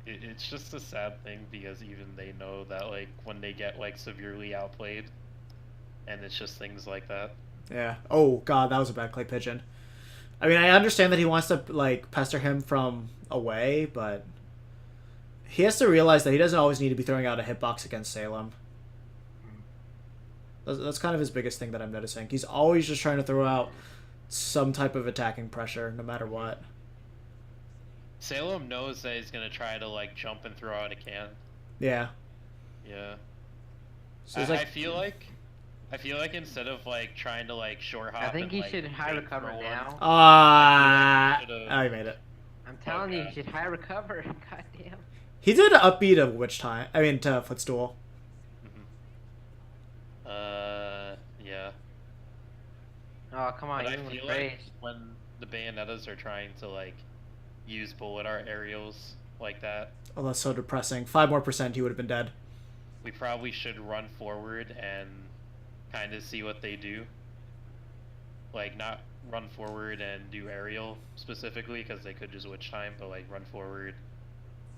It's just a sad thing because even they know that like when they get like severely outplayed, and it's just things like that. Yeah. Oh god, that was a bad clay pigeon. I mean, I understand that he wants to like pester him from away, but he has to realize that he doesn't always need to be throwing out a hitbox against Salem. That's kind of his biggest thing that I'm noticing. He's always just trying to throw out some type of attacking pressure, no matter what. Salem knows that he's gonna try to like jump and throw out a can. Yeah. Yeah. So he's I feel like instead of like trying to like short hop, I think and, he like, should high fake recover throw one- now. I made it. I'm telling you, Okay. you should high recover. Goddamn. He did an upbeat of Witch Time. I mean, to Footstool. Yeah. Oh, come on, But I you feel went like when the Bayonettas are trying to like use bullet art aerials like that, Oh, that's so depressing. 5% more, he would have been dead. we probably should run forward and kind of see what they do. Like not run forward and do aerial specifically because they could just witch time, but like run forward,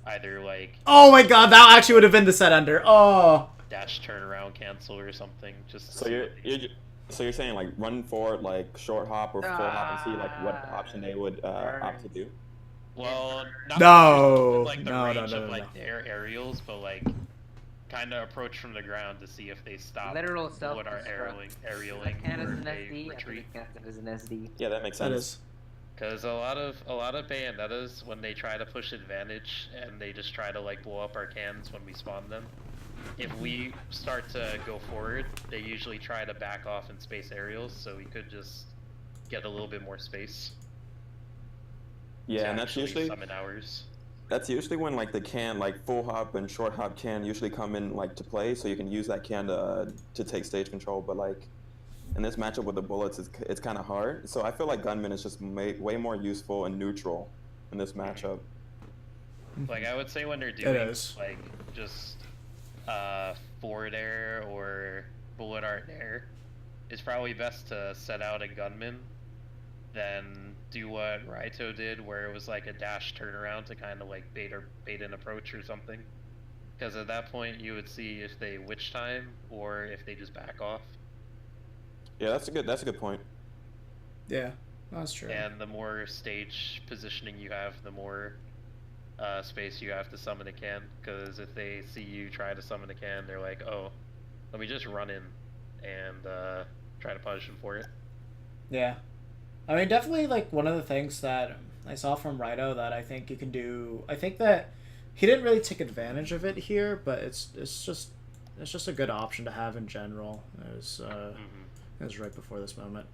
either like Oh my god, that actually would have been the set under. Oh. dash turnaround cancel or something. Just to So see you're, what they you're so you're saying like run forward, like short hop or full hop, and see like what option they would opt to do. Well, not No. like the No, range no, no, of no, like no. their aerials, but like kind of approach from the ground to see if they stop. Literal what are self-destruct. aerialing That count as or an they SD? I think retreat. it counts as an SD. Yeah, that makes That sense. is. Because a lot of Bayonettas, when they try to push advantage and they just try to like blow up our cannons when we spawn them, if we start to go forward, they usually try to back off and space aerials, so we could just get a little bit more space. Yeah, to and that's actually usually summon ours. That's usually when like the can, like full hop and short hop can usually come in like to play, so you can use that can to take stage control. But like in this matchup with the bullets, it's kind of hard. So I feel like gunman is just way more useful and neutral in this matchup. Like I would say when they're It doing is. like just forward air or bullet art air, it's probably best to set out a gunman than do what Raito did, where it was like a dash turnaround to kind of like bait an approach or something. Because at that point you would see if they witch time or if they just back off. Yeah, that's a good point. Yeah, that's true. And the more stage positioning you have, the more space you have to summon a can. Because if they see you try to summon a can, they're like, oh, let me just run in and try to punish him for it. Yeah. I mean, definitely, like, one of the things that I saw from Raito that I think you can do... I think that he didn't really take advantage of it here, but it's just a good option to have in general. It was right before this moment.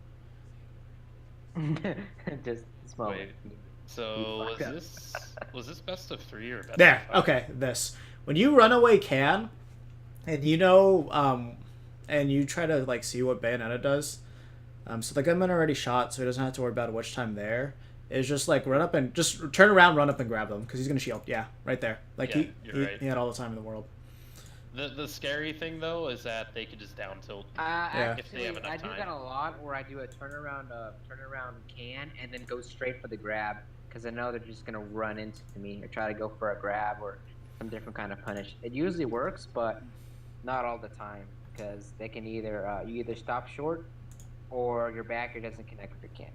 Just this moment. Wait, so was this best of 3 or best There, of 5? okay, this. When you run away can, and you know, and you try to, like, see what Bayonetta does... so the gunman already shot, so he doesn't have to worry about which time there. It's just like run up and just turn around, run up and grab them because he's gonna shield. Yeah, right there. Like Yeah, you're right. he had all the time in the world. The scary thing though is that they could just down tilt. Yeah. If they have Actually, enough I do time. that a lot where I do a turnaround can and then go straight for the grab because I know they're just gonna run into me or try to go for a grab or some different kind of punish. It usually works, but not all the time because they can either you either stop short or your backer doesn't connect with your can.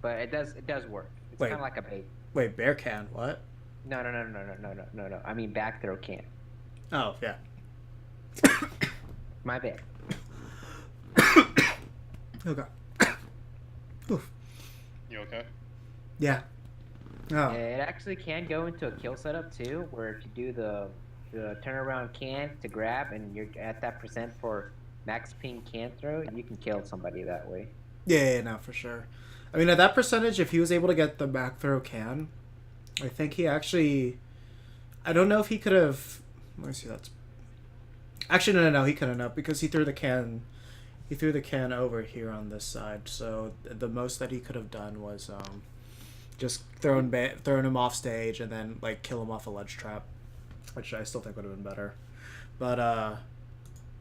But it does work. It's Wait. kind of like a bait. Wait, bear can? What? No. I mean back throw can. Oh yeah. My bad. Okay. Oof. You okay? Yeah. Oh. It actually can go into a kill setup too, where if you do the turnaround can to grab and you're at that % for max ping can throw, you can kill somebody that way. Yeah, no, for sure. I mean, at that percentage, if he was able to get the back throw can, I think he actually... I don't know if he could have... Let me see, that's... Actually, no, he couldn't have, because he threw the can... He threw the can over here on this side, so the most that he could have done was just throwing him off stage and then like kill him off a ledge trap, which I still think would have been better. But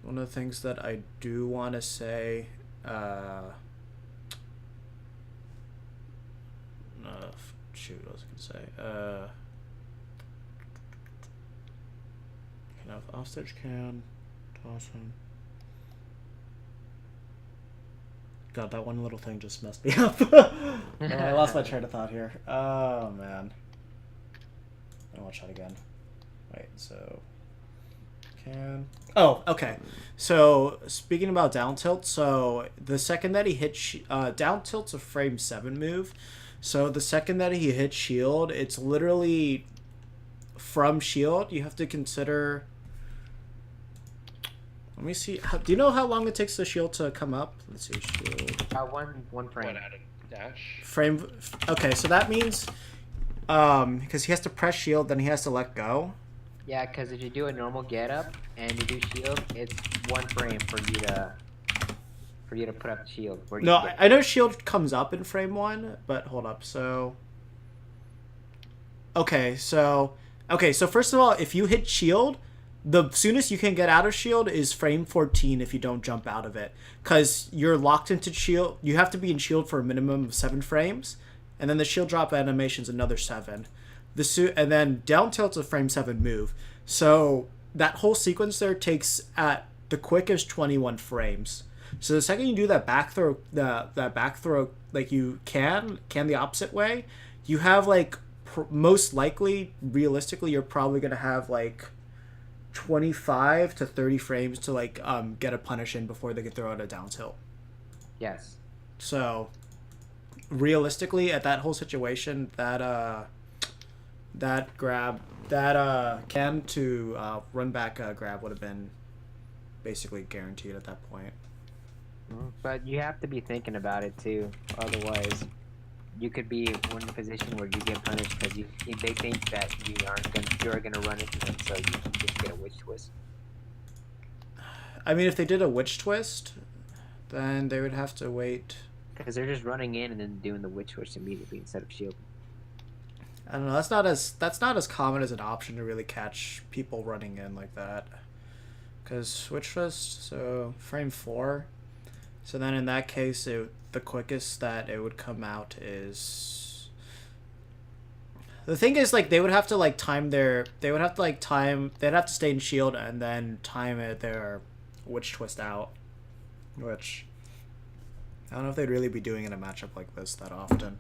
one of the things that I do want to say, shoot, what was I gonna say? Can have offstage can, toss him. God, that one little thing just messed me up. I lost my train of thought here. Oh man. I want to try it again. Wait, so can. Oh, okay. So speaking about down tilt, so the second that he hit down tilt's a frame 7 move. So the second that he hits shield, it's literally from shield. You have to consider. Let me see. Do you know how long it takes the shield to come up? Let's see. Shield. One frame. What, out of dash? Frame. Okay, so that means because he has to press shield, then he has to let go. Yeah, because if you do a normal get up and you do shield, it's 1 frame for you to put up the shield. No, I know shield comes up in frame 1, but hold up. So so first of all, if you hit shield, the soonest you can get out of shield is frame 14 if you don't jump out of it, because you're locked into shield. You have to be in shield for a minimum of 7 frames, and then the shield drop animation is another 7. And then down tilt's a frame 7 move, so that whole sequence there takes at the quickest 21 frames. So the second you do that back throw, that back throw like you can the opposite way, you have like most likely, realistically, you're probably gonna have like 25 to 30 frames to like get a punish in before they could throw out a down tilt. Yes. So realistically, at that whole situation, that grab, that can to run back grab would have been basically guaranteed at that point. But you have to be thinking about it too, otherwise you could be in a position where you get punished because they think that you're gonna run into them, so you can just get a witch twist. I mean, if they did a witch twist, then they would have to wait. Because they're just running in and then doing the witch twist immediately instead of shielding. I don't know. That's not as common as an option to really catch people running in like that. Because witch twist, so frame 4. So then in that case, the quickest that it would come out is... The thing is, like, they would have to, like, time their... They'd have to stay in shield and then time their witch twist out. Which... I don't know if they'd really be doing in a matchup like this that often.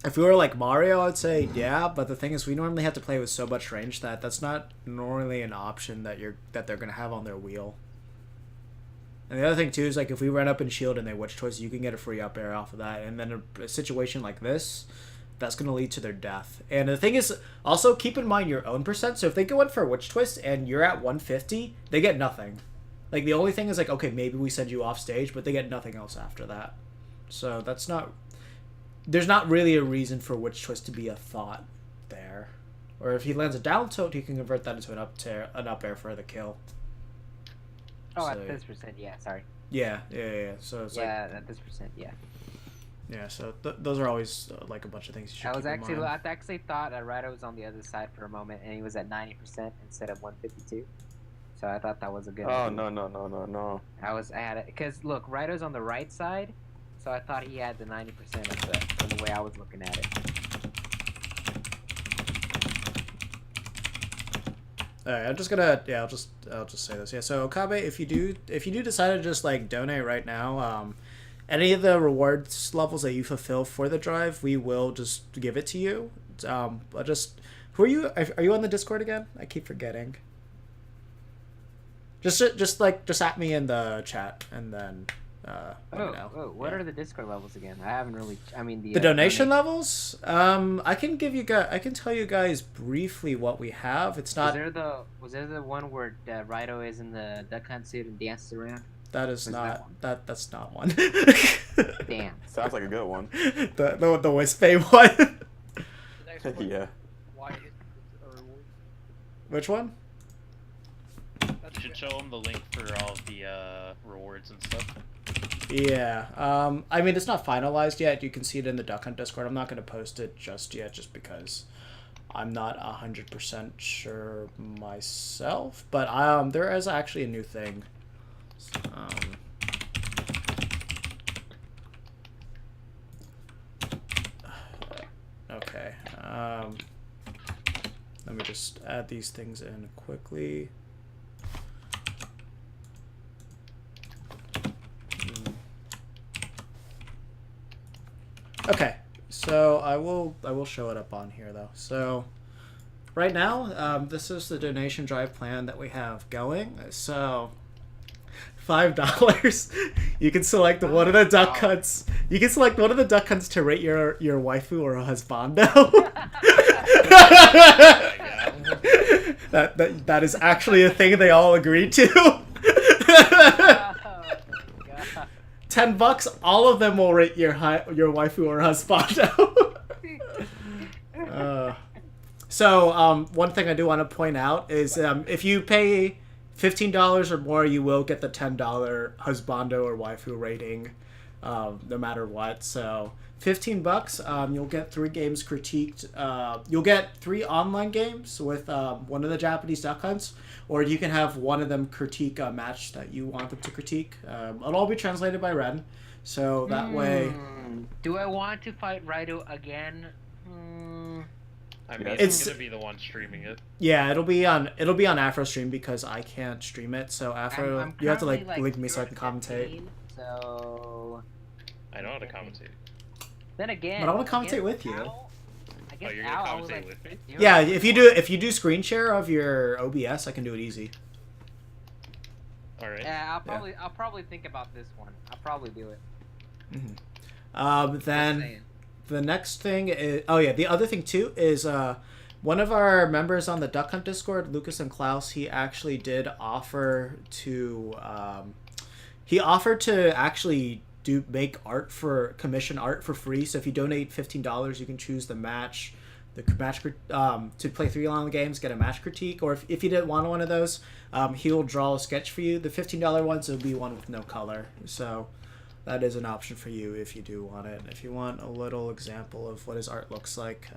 If we were like Mario, I'd say yeah, but the thing is we normally have to play with so much range that that's not normally an option that they're going to have on their wheel. And the other thing too is like if we run up in shield and they witch twist, you can get a free up air off of that. And then a situation like this, that's going to lead to their death. And the thing is, also keep in mind your own percent. So if they go in for a witch twist and you're at 150, they get nothing. Like the only thing is like, okay, maybe we send you off stage, but they get nothing else after that. So that's not... There's not really a reason for witch twist to be a thought there. Or if he lands a down tilt, he can convert that into an up air for the kill. Oh, So, at this percent, yeah, sorry. Yeah. So it's at this percent, yeah. Yeah, so those are always like a bunch of things you should keep in mind. I actually thought that Raito was on the other side for a moment, and he was at 90% instead of 152. So I thought that was a good. Oh no. I had it because look, Raito's on the right side, so I thought he had the 90% of the way I was looking at it. Alright, I'll just say this. Yeah, so Okabe, if you do decide to just like donate right now, any of the rewards levels that you fulfill for the drive, we will just give it to you. Who are you? Are you on the Discord again? I keep forgetting. Just at me in the chat, and then What are the Discord levels again? I haven't really. I mean the donation levels. I can tell you guys briefly what we have. It's not. Was there the one where Raito is in the duck hunt suit and dances around? That is Was not that's not one. Damn. Sounds like a good one. the Wispe one. The next one, Yeah. why hit a reward? Which one? That's You should good. show them the link for all of the rewards and stuff. Yeah. I mean, it's not finalized yet. You can see it in the Duck Hunt Discord. I'm not going to post it just yet, just because I'm not 100% sure myself. But there is actually a new thing. Okay. Let me just add these things in quickly. Okay, so I will show it up on here though. So right now, this is the donation drive plan that we have going. So $5. You can select one of the duck hunts. You can select one of the duck hunts to rate your waifu or husbando. that is actually a thing they all agreed to. $10, all of them will rate your waifu or husbando. So one thing I do want to point out is if you pay $15 or more, you will get the $10 husbando or waifu rating, no matter what. So $15, you'll get 3 games critiqued. You'll get 3 online games with one of the Japanese duck hunts, or you can have one of them critique a match that you want them to critique. It'll all be translated by Ren, so that way. Do I want to fight Raito again? I mean, It's- it's gonna be the one streaming it. Yeah, it'll be on Afro stream because I can't stream it. So Afro, I'm you have to currently, link me so I can commentate. 15, so I know how to commentate. then again, But I want to commentate guess with you. Al- I guess Oh, you're Al, gonna I was commentate like, with me? Yeah, if you do screen share of your OBS, I can do it easy. All right. Yeah, I'll probably think about this one. I'll probably do it. Just Then saying. the next thing is the other thing too is one of our members on the Duck Hunt Discord, Lucas and Klaus, he actually did offer to actually commission art for free. So if you donate $15, you can choose the match to play 3 long games, get a match critique, or if you didn't want one of those, he'll draw a sketch for you. The $15 ones will be one with no color. So that is an option for you if you do want it. If you want a little example of what his art looks like,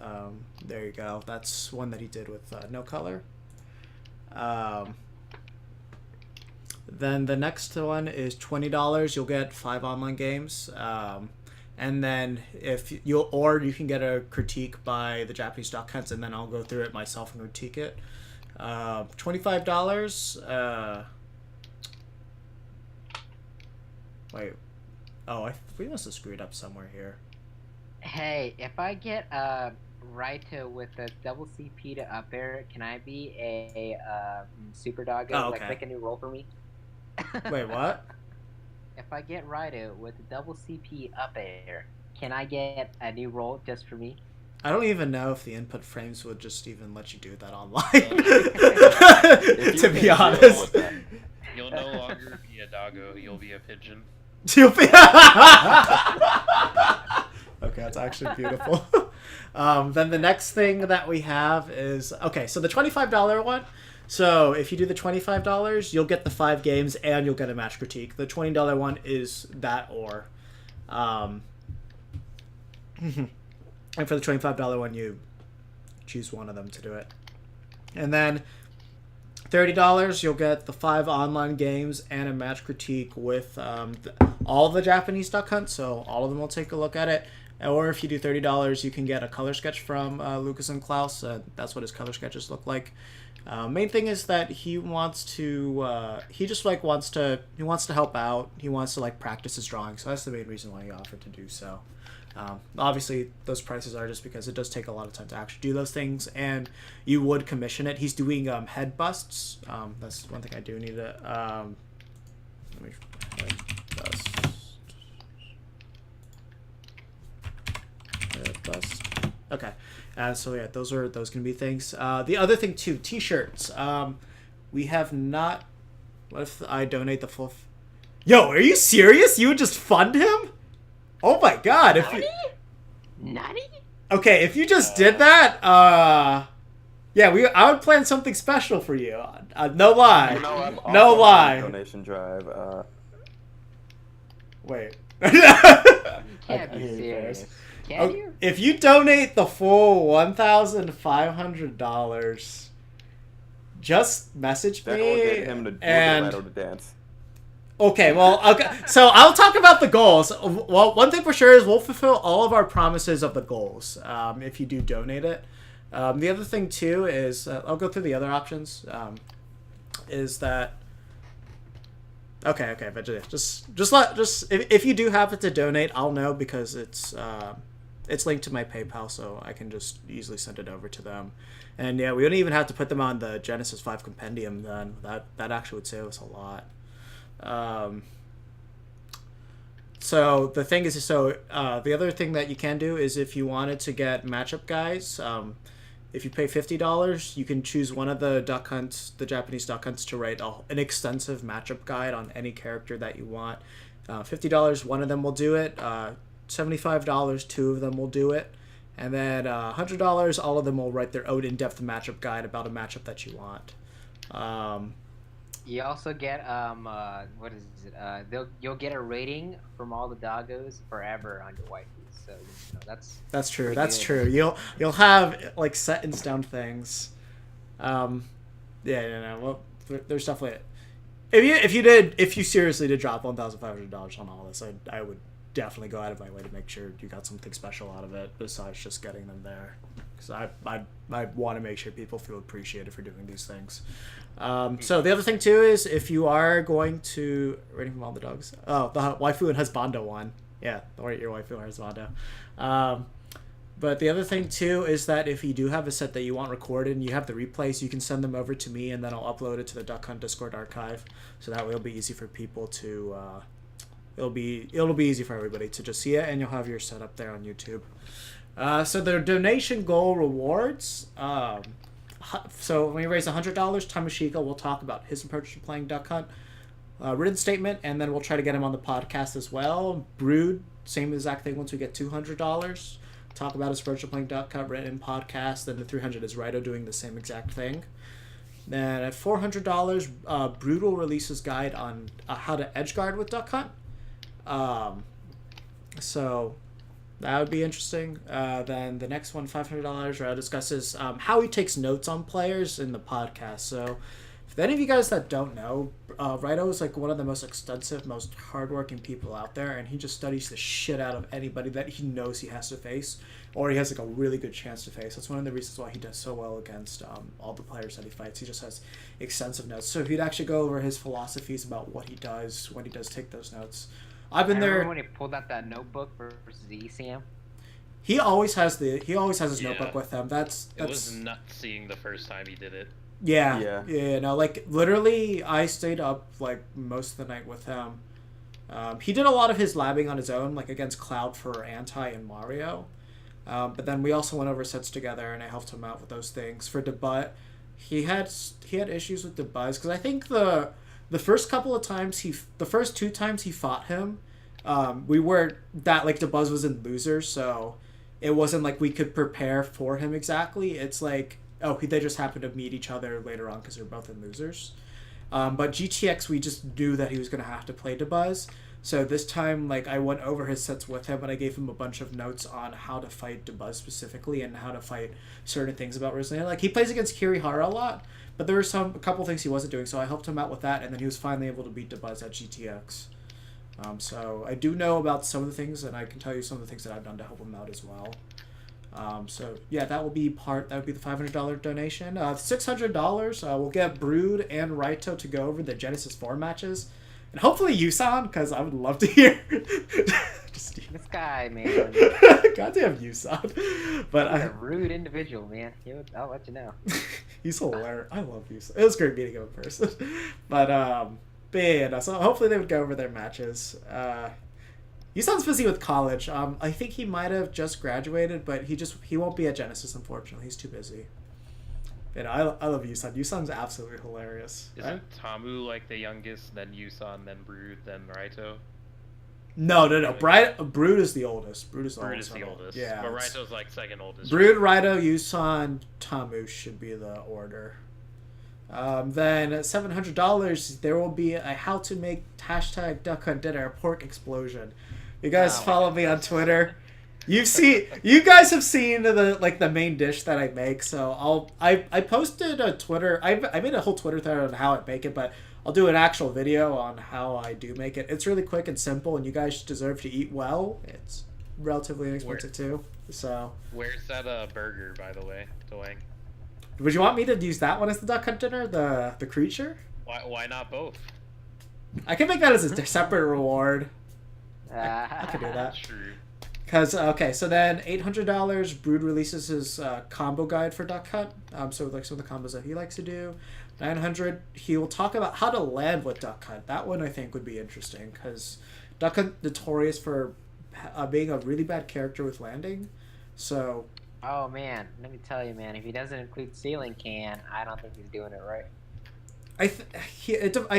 there you go. That's one that he did with no color. Then the next one is $20. You'll get 5 online games. And then you can get a critique by the Japanese duck hunts, and then I'll go through it myself and critique it. $25. Wait. Oh, we must have screwed up somewhere here. Hey, if I get Raito with a double CP to up air, can I be a super doggo? Oh, Like okay. make a new role for me? Wait, what? If I get Raito with a double CP up air, can I get a new role just for me? I don't even know if the input frames would just even let you do that online. If you To can be deal honest. with that. You'll no longer be a doggo. You'll be a pigeon. You'll be- Okay, that's actually beautiful. Then the next thing that we have is so the $25 one. So if you do the $25, you'll get the 5 games and you'll get a match critique. The $20 one is that or. And for the $25 one, you choose one of them to do it. And then $30, you'll get the 5 online games and a match critique with all the Japanese duck hunts. So all of them will take a look at it. Or if you do $30, you can get a color sketch from Lucas and Klaus. That's what his color sketches look like. Main thing is that he wants to wants to help out. He wants to practice his drawing. So that's the main reason why he offered to do so. Obviously, those prices are just because it does take a lot of time to actually do those things, and you would commission it. He's doing head busts. That's one thing I do need to. Let me head bust. Head bust. Okay. So yeah, those can be things. The other thing too, t-shirts. We have not. What if I donate the full? Yo, are you serious? You would just fund him? Oh my god! If you... Nutty? Okay, if you just did that, yeah, I would plan something special for you. No lie. I'm No also lie. on a donation drive. Wait. Can't be hear you, serious. Ferris. Can you? If you donate the full $1,500, just message That me. will get him to and Raito to dance. okay, well, okay. So I'll talk about the goals. Well, one thing for sure is we'll fulfill all of our promises of the goals. If you do donate it. The other thing too is I'll go through the other options. Is that okay? But just if you do happen to donate, I'll know because it's linked to my PayPal, so I can just easily send it over to them. And yeah, we don't even have to put them on the Genesis 5 Compendium. Then that actually would save us a lot. So the thing is, the other thing that you can do is if you wanted to get matchup guys, if you pay $50, you can choose one of the duck hunts, the Japanese duck hunts, to write an extensive matchup guide on any character that you want. $50, one of them will do it. $75, two of them will do it. And then $100, all of them will write their own in-depth matchup guide about a matchup that you want. You also get what is it? You'll get a rating from all the doggos forever on your waifus. So that's true. That's true. You'll have like set in stone things. Well, there's definitely if you seriously did drop $1,500 on all this, I would definitely go out of my way to make sure you got something special out of it besides just getting them there, because I want to make sure people feel appreciated for doing these things. So the other thing too is if you are going to rating from all the dogs, the waifu and husbando one, don't rate your waifu or husbando. But the other thing too is that if you do have a set that you want recorded and you have the replays, you can send them over to me and then I'll upload it to the Duck Hunt Discord archive, so that way it'll be easy for people to it'll be easy for everybody to just see it, and you'll have your set up there on YouTube. So the donation goal rewards. So when we raise $100, Tamushika will talk about his approach to playing Duck Hunt, written statement, and then we'll try to get him on the podcast as well. Brood, same exact thing. Once we get $200, talk about his approach to playing Duck Hunt, written podcast. Then the $300 is Raito doing the same exact thing. Then at $400, Brood will release his guide on how to edgeguard with Duck Hunt. So that would be interesting. Then the next one, $500, Raito discusses how he takes notes on players in the podcast. So if any of you guys that don't know, Raito is like one of the most extensive, most hardworking people out there, and he just studies the shit out of anybody that he knows he has to face, or he has like a really good chance to face. That's one of the reasons why he does so well against all the players that he fights. He just has extensive notes. So if you'd actually go over his philosophies about what he does when he does take those notes. I've been there when he pulled out that notebook versus the ECM. He always has his notebook with him. That's It was nuts seeing the first time he did it. Yeah. No, like literally, I stayed up like most of the night with him. He did a lot of his labbing on his own, like against Cloud for Anti and Mario. But then we also went over sets together, and I helped him out with those things. For debut, he had issues with Debuzz because I think the first couple of times the first two times he fought him, we were that like Debuzz was in losers, so it wasn't like we could prepare for him exactly. It's like they just happened to meet each other later on because they're both in losers. But GTX, we just knew that he was gonna have to play Debuzz. So this time, like, I went over his sets with him, and I gave him a bunch of notes on how to fight Debuzz specifically and how to fight certain things about Rosalina. Like, he plays against Kirihara a lot, but there were a couple things he wasn't doing, so I helped him out with that, and then he was finally able to beat Debuzz at GTX. So I do know about some of the things, and I can tell you some of the things that I've done to help him out as well. So yeah, that would be the $500 donation. $600, we'll get Brood and Raito to go over the Genesis 4 matches. And hopefully Yusan, because I would love to hear. This guy, man. Goddamn Yusan. But He's a rude individual, man. I'll let you know. He's hilarious. I love Yusan. It was great meeting him in person. But yeah, so hopefully they would go over their matches. Yusan's busy with college. I think he might have just graduated, but he won't be at Genesis, unfortunately. He's too busy. And I love Yusan. Yusan's absolutely hilarious. Isn't Tamu like the youngest, then Yusan, then Brood, then Raito? No. Brood is the oldest. Brood is the Brood oldest. is the oldest. Yeah. But Raito's like second oldest. Brood, Raito, Yusan, Tamu should be the order. Then at $700, there will be a how to make hashtag Duck Hunt Dinner pork explosion. You guys follow me on Twitter. You guys have seen the main dish that I make. So I posted a Twitter. I made a whole Twitter thread on how I make it, but I'll do an actual video on how I do make it. It's really quick and simple, and you guys deserve to eat well. It's relatively inexpensive too. So where's that burger, by the way, Dwayne? Would you want me to use that one as the Duck Hunt Dinner, the creature? Why not both? I can make that as a separate reward. I could do that. True. Because so then $800, Brood releases his combo guide for Duck Hunt. So like some of the combos that he likes to do. $900, he will talk about how to land with Duck Hunt. That one I think would be interesting because Duck Hunt notorious for being a really bad character with landing. So. Oh man, let me tell you, man. If he doesn't include ceiling can, I don't think he's doing it right. I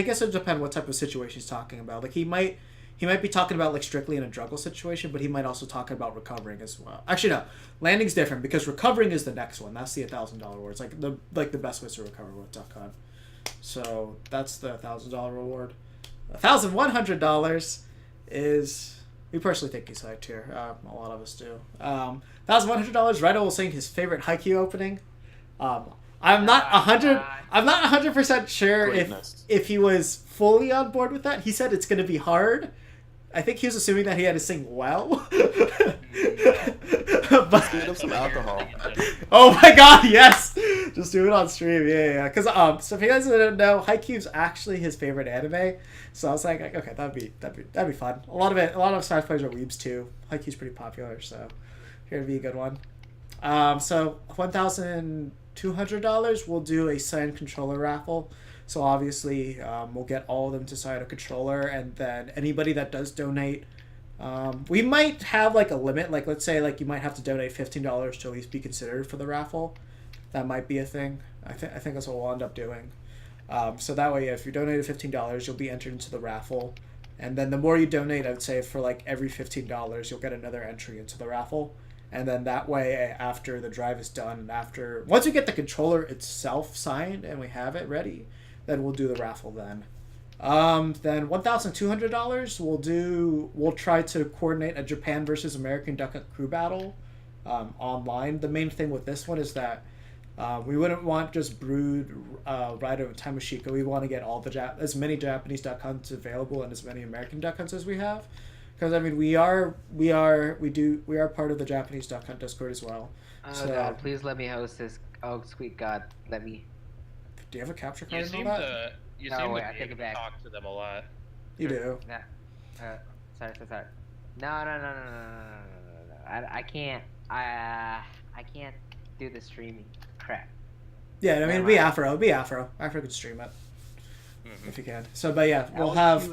guess it depends what type of situation he's talking about. Like he might be talking about like strictly in a juggle situation, but he might also talk about recovering as well. Actually, no, landing's different because recovering is the next one. That's the $1,000 reward. It's like the best ways to recover with Duck Hunt. So that's the $1,000 reward. $1,100 is. We personally think he's high tier. A lot of us do. $1,100. Raito will sing his favorite Haikyuu opening. I'm not 100% sure if he was fully on board with that. He said it's going to be hard. I think he was assuming that he had to sing well. But, Get him some alcohol. oh my god, yes! Just do it on stream, yeah. Because so if you guys didn't know, Haikyuu's actually his favorite anime. So I was like, okay, that'd be fun. A lot of Smash players are weebs too. Haikyuu's pretty popular, so here to be a good one. So $1,200, we'll do a signed controller raffle. So obviously, we'll get all of them to sign a controller, and then anybody that does donate, we might have like a limit. Like let's say like you might have to donate $15 to at least be considered for the raffle. That might be a thing. I think that's what we'll end up doing. So that way, if you donated $15, you'll be entered into the raffle, and then the more you donate, I would say for like every $15, you'll get another entry into the raffle. And then that way, after the drive is done, once we get the controller itself signed and we have it ready, then we'll do the raffle then. Then $1,200, we'll try to coordinate a Japan versus American Duck Hunt crew battle online. The main thing with this one is that we wouldn't want just Brood, Raito, and Tamushika. We want to get as many Japanese Duck Hunts available and as many American Duck Hunts as we have. Because I mean, we are part of the Japanese Duck Hunt Discord as well. Oh so, God, please let me host this. Oh sweet God, let me. Do you have a capture card? You seem that? to be able to talk to them a lot. You do. Sorry. No. I can't. I can't do the streaming crap. Yeah, I mean, it'll be Afro. Afro can stream it if you can. So, but yeah, we'll have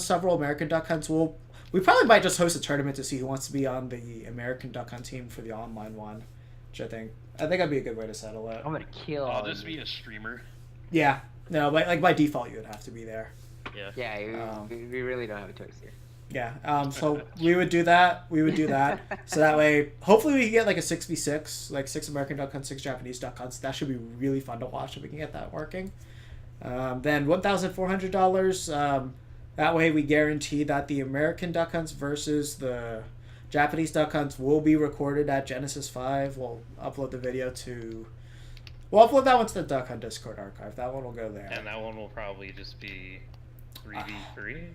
several American Duck Hunts. We probably might just host a tournament to see who wants to be on the American Duck Hunt team for the online one, which I think that'd be a good way to settle it. I'm gonna kill. I'll just be a streamer. Yeah, no, but like by default, you would have to be there. Yeah. Yeah, we really don't have a choice here. Yeah. So we would do that. So that way, hopefully, we can get like a 6v6, like 6 American Duck Hunts, 6 Japanese Duck Hunts. That should be really fun to watch if we can get that working. Then $1,400. That way, we guarantee that the American Duck Hunts versus the Japanese Duck Hunts will be recorded at Genesis 5. We'll upload the video We'll upload that one to the Duck Hunt Discord archive. That one will go there. And that one will probably just be 3v3.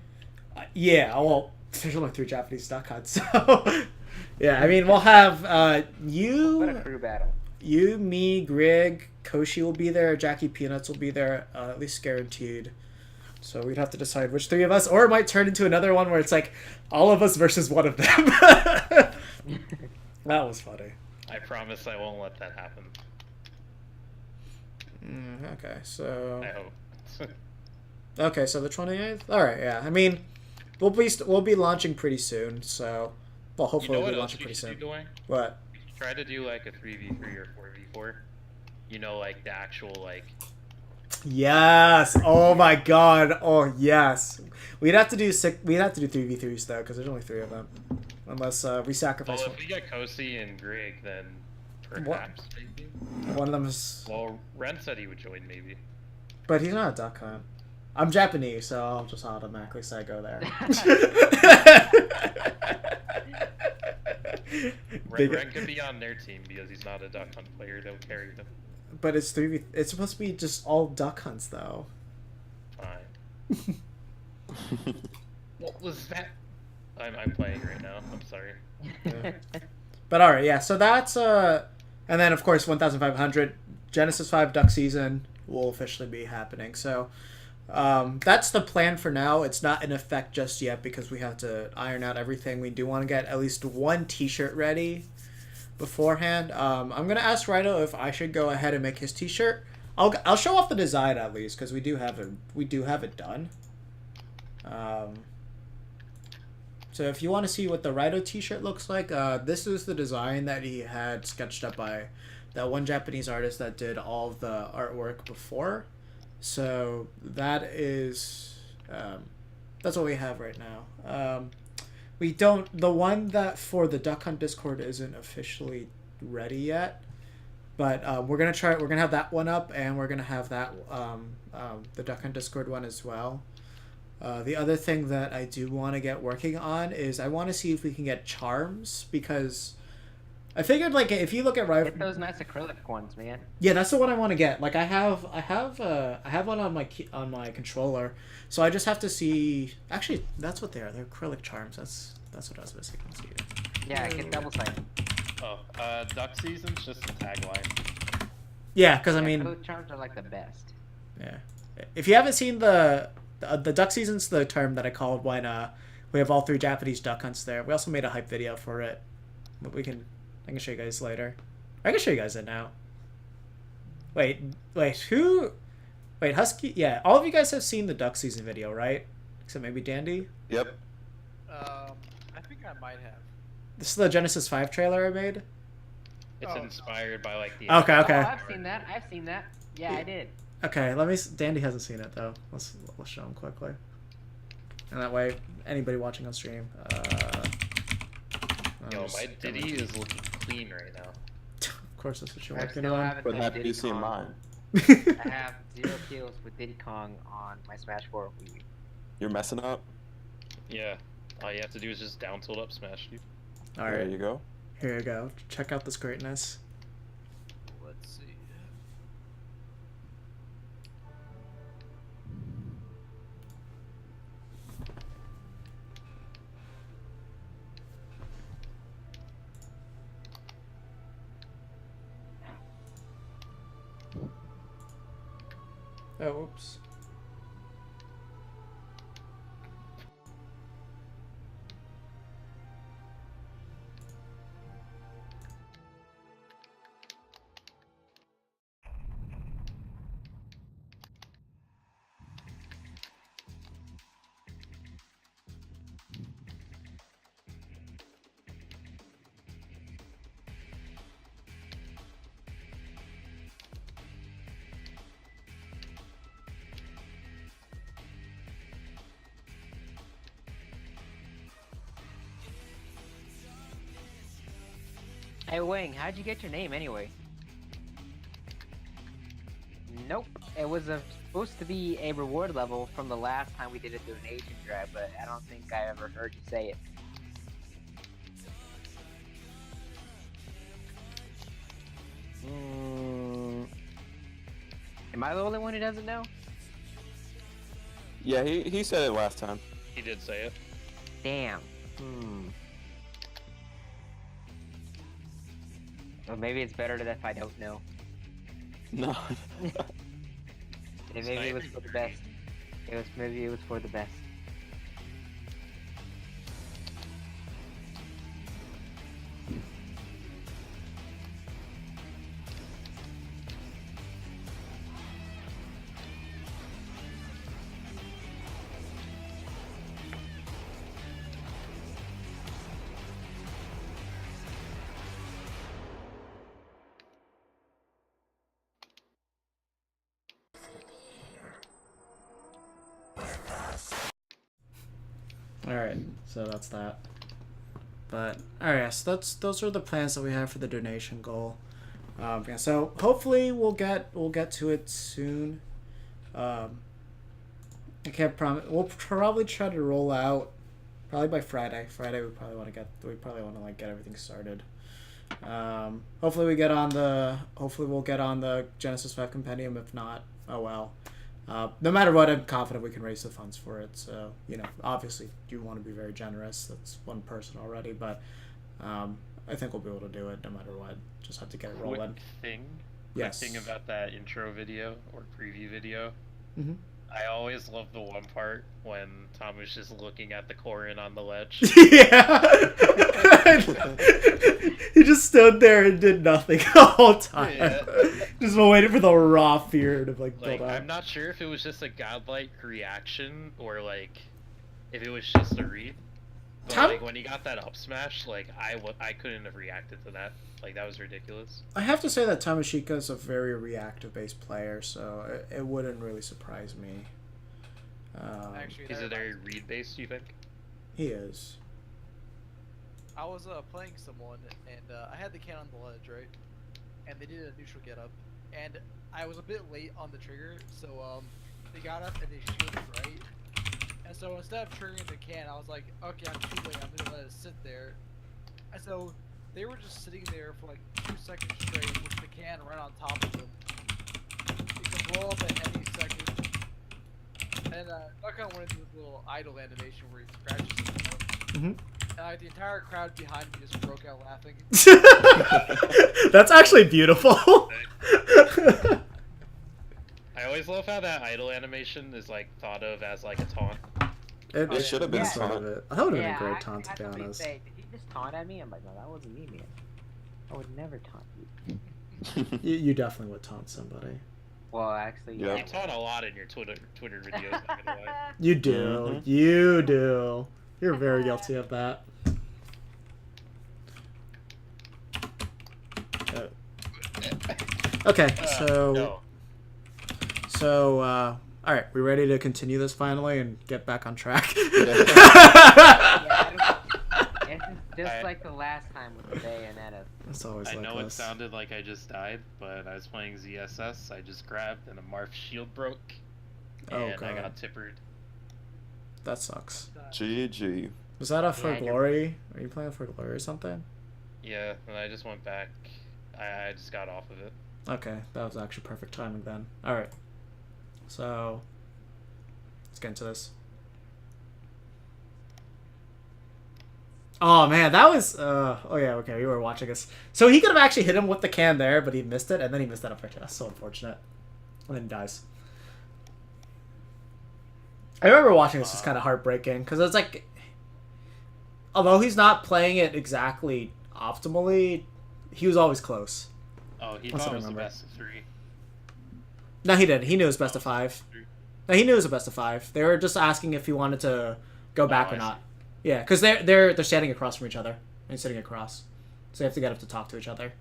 Yeah, well, there's only 3 Japanese Duck Hunts, so yeah. I mean, we'll have you. What a crew battle. You, me, Grig, Koshi will be there. Jackie Peanuts will be there, at least guaranteed. So we'd have to decide which 3 of us, or it might turn into another one where it's like all of us versus one of them. That was funny. I promise I won't let that happen. Okay, so. I hope. Okay, so the 28th. All right, yeah. I mean, we'll be launching pretty soon, so hopefully we'll be launching pretty soon. What? Try to do like a 3v3 or 4v4. You know, like the actual like. Yes. Oh my God. Oh yes. We'd have to do 3v3s though, because there's only 3 of them, unless we sacrifice Well, one. if we get Kosi and Grig, then perhaps maybe. One of them is. Well, Ren said he would join maybe. But he's not a duck hunt. I'm Japanese, so I'll just automatically say go there. Ren could be on their team because he's not a duck hunt player. They'll carry him. But it's 3v. It's supposed to be just all duck hunts though. Fine. What was that? I'm playing right now. I'm sorry. Yeah. But alright, yeah. So that's and then of course 1,500 Genesis 5 duck season will officially be happening. So that's the plan for now. It's not in effect just yet because we have to iron out everything. We do want to get at least one T-shirt ready beforehand. I'm gonna ask Raito if I should go ahead and make his T-shirt. I'll show off the design at least because we do have it done. So if you want to see what the Raito T-shirt looks like, this is the design that he had sketched up by that one Japanese artist that did all of the artwork before. So that is that's what we have right now. We don't. The one that for the Duck Hunt Discord isn't officially ready yet, but we're gonna try. We're gonna have that one up, and we're gonna have that the Duck Hunt Discord one as well. The other thing that I do want to get working on is I want to see if we can get charms because I figured like if you look at Get those nice acrylic ones, man. yeah, that's the one I want to get. Like I have one on my controller, so I just have to see. Actually, that's what they are. They're acrylic charms. That's what I was missing. Let's see. Yeah, get double sided. Oh, duck season's just a tagline. Yeah, because I mean, acrylic charms are like the best. yeah. If you haven't seen the duck season's the term that I called when we have all 3 Japanese duck hunts there. We also made a hype video for it, but I can show you guys later. I can show you guys it now. Wait, who? Wait, Husky? Yeah, all of you guys have seen the duck season video, right? Except maybe Dandy. Yep. I think I might have. This is the Genesis 5 trailer I made. It's Oh. inspired by like the. Okay. Oh, I've seen that. Yeah, I did. Okay, let me. Dandy hasn't seen it though. Let's show him quickly, and that way anybody watching on stream. Yo, my Diddy is looking clean right now. Of course, that's what you're I working still on. haven't But played happy Diddy you seen Kong. mine. I have 0 kills with Diddy Kong on my Smash 4 Wii. You're messing up. Yeah. All you have to do is just down tilt up smash, dude. All There right, you go. here you go. Check out this greatness. Let's see. Oh, whoops. Hey Wing, how'd you get your name anyway? Nope. It was supposed to be a reward level from the last time we did a donation drive, but I don't think I ever heard you say it. Am I the only one who doesn't know? Yeah, he said it last time. He did say it. Damn. Well, maybe it's better that if I don't know. No. Maybe it was for the best. Maybe it was for the best. All right, so that's that. But all right, so those are the plans that we have for the donation goal. Yeah, so hopefully we'll get to it soon. I can't promise. We'll probably try to roll out probably by Friday. Friday we probably want to like get everything started. Hopefully we'll get on the Genesis 5 Compendium. If not, oh well. No matter what, I'm confident we can raise the funds for it. So, obviously you want to be very generous. That's one person already, but I think we'll be able to do it no matter what. Just have to get it rolling. Quick thing about that intro video or preview video. Mm-hmm. I always love the one part when Tom was just looking at the Korin on the ledge. Yeah. He just stood there and did nothing the whole time. Yeah. Just waiting for the raw fear to build up. I'm not sure if it was just a godlike reaction or if it was just a read. But when he got that up smash, I couldn't have reacted to that. That was ridiculous. I have to say that Tamushika is a very reactive-based player, so it wouldn't really surprise me. Is it very read-based, you think? He is. I was playing someone, and I had the can on the ledge, right? And they did a neutral get up, and I was a bit late on the trigger, so they got up and they shielded right. And so instead of triggering the can, I was like, okay, I'm too late, I'm gonna let it sit there. And so they were just sitting there for 2 seconds straight with the can right on top of them. It could blow up at any second. And Duckhunter went into this little idle animation where he scratches himself. Mm-hmm. And the entire crowd behind me just broke out laughing. That's actually beautiful. I always love how that idle animation is thought of as a taunt. It should have been a taunt. That would have been a great taunt, to be I honest. say, did he just taunt at me? I'm like, no, that wasn't me, man. I would never taunt you. You definitely would taunt somebody. Well, actually, Yeah. You taunt a lot in your Twitter videos, not gonna lie. You do. Mhm. You do. You're very guilty of that. Okay, so... No. So, alright, we ready to continue this finally and get back on track? It's just like the last time with the Bayonetta. It's always I like know it this. sounded like I just died, but I was playing ZSS, I just grabbed and a Marth shield broke, and Oh, I God. got tippered. That sucks. GG. Was that a For Yeah, Glory? Are you playing For Glory or something? Yeah, and I just went back, I just got off of it. Okay, that was actually perfect timing then. Alright. So, let's get into this. Oh man, that was, oh yeah, okay, we were watching this. So he could have actually hit him with the can there, but he missed it, and then he missed that up right. That's so unfortunate. And then he dies. I remember watching this, it's kind of heartbreaking, because it's although he's not playing it exactly optimally, he was always close. Oh, he That's thought what I it was the remember. best of 3. No, he didn't. He knew it was best of 5. No, he knew it was a best of 5. They were just asking if he wanted to go back Oh, or I not. see. Yeah, because they're standing across from each other and sitting across, so they have to get up to talk to each other.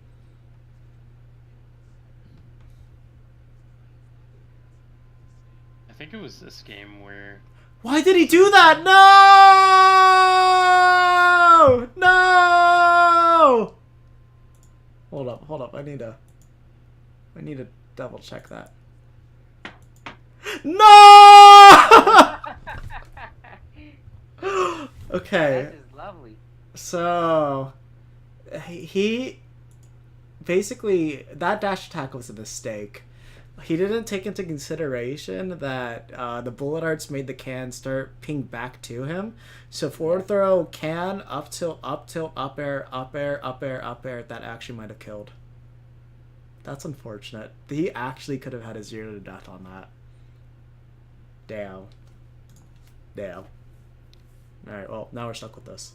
I think it was this game where... Why did he do that? No! No! Hold up. I need to double check that. No! Okay. That is lovely. So, he basically, that dash attack was a mistake. He didn't take into consideration that the bullet arts made the can start ping back to him. So forward throw, can, up tilt, up air, up air, up air, up air. That actually might have killed. That's unfortunate. He actually could have had a 0 to death on that. Damn. Alright, well, now we're stuck with this.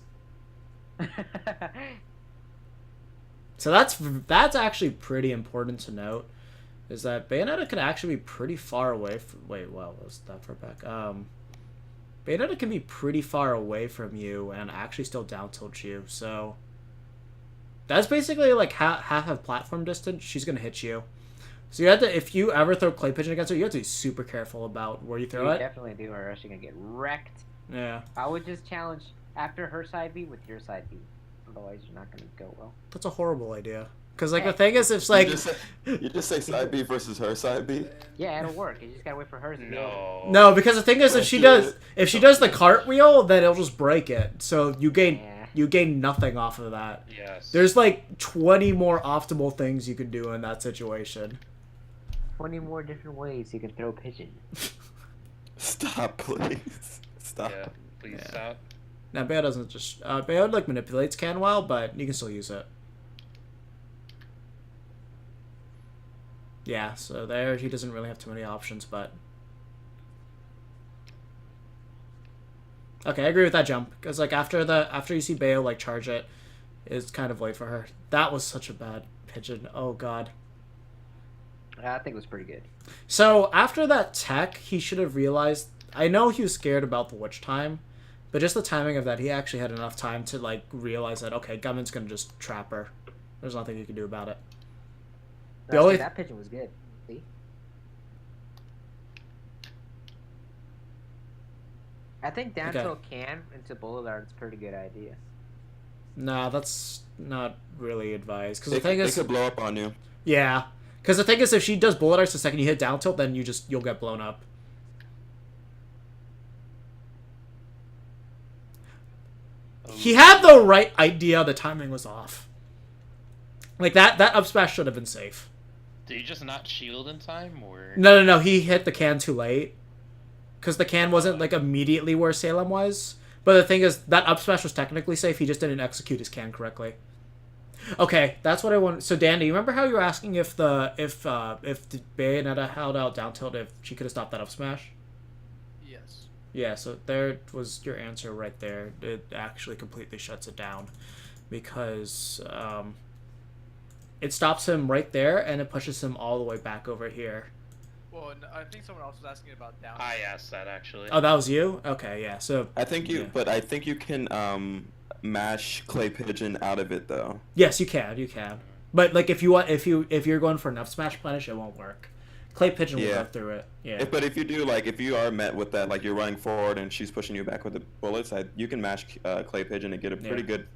So that's actually pretty important to note, is that Bayonetta can actually be pretty far away from... Wait, wow, was that far back? Bayonetta can be pretty far away from you and actually still down tilt you, so... That's basically half of platform distance, she's gonna hit you. So you have to, if you ever throw clay pigeon against her, you have to be super careful about where you throw You it. definitely do, or else you're gonna get wrecked. Yeah. I would just challenge after her side B with your side B. Otherwise, you're not gonna go well. That's a horrible idea. Because, like, the thing is, it's like... You just say side B versus her side B? Yeah, it'll work. You just gotta wait for hers to be over. No, because the thing is, if she does the cartwheel, then it'll just break it. So you gain nothing off of that. Yes. There's like 20 more optimal things you could do in that situation. 20 more different ways you can throw pigeon. Stop, please. Stop. Yeah, please stop. Now, Bayo doesn't just... Bayo, like, manipulates can well, but you can still use it. Yeah, so there, he doesn't really have too many options, but... Okay, I agree with that jump, because, like, after you see Bayo, like, charge it, it's kind of late for her. That was such a bad pigeon. Oh, God. I think it was pretty good. So, after that tech, he should have realized... I know he was scared about the witch time, but just the timing of that, he actually had enough time to, like, realize that, okay, Gummin's gonna just trap her. There's nothing you can do about it. That pigeon was good. See? I think down throw can into bullet art's a pretty good idea. Nah, that's not really advised. Because the It thing is... could blow up on you. Yeah. Because the thing is, if she does bullet arts the second you hit down tilt, then you'll get blown up. He had the right idea, the timing was off. Like, that up smash should have been safe. Did he just not shield in time, or...? No, he hit the can too late. Because the can wasn't, like, immediately where Salem was. But the thing is, that up smash was technically safe, he just didn't execute his can correctly. Okay, that's what I want. So, Danny, you remember how you were asking if the Bayonetta held out down tilt, if she could have stopped that up smash? Yes. Yeah, so there was your answer right there. It actually completely shuts it down. Because it stops him right there, and it pushes him all the way back over here. Well, I think someone else was asking about down. I asked that, actually. Oh, that was you? Okay, yeah. So I think you can mash clay pigeon out of it though. yes, you can. But like if you're going for enough smash punish, it won't work. Clay pigeon will go through it. Yeah. But if you do, like, if you are met with that, like, you're running forward and she's pushing you back with the bullets, you can mash clay pigeon and get a pretty good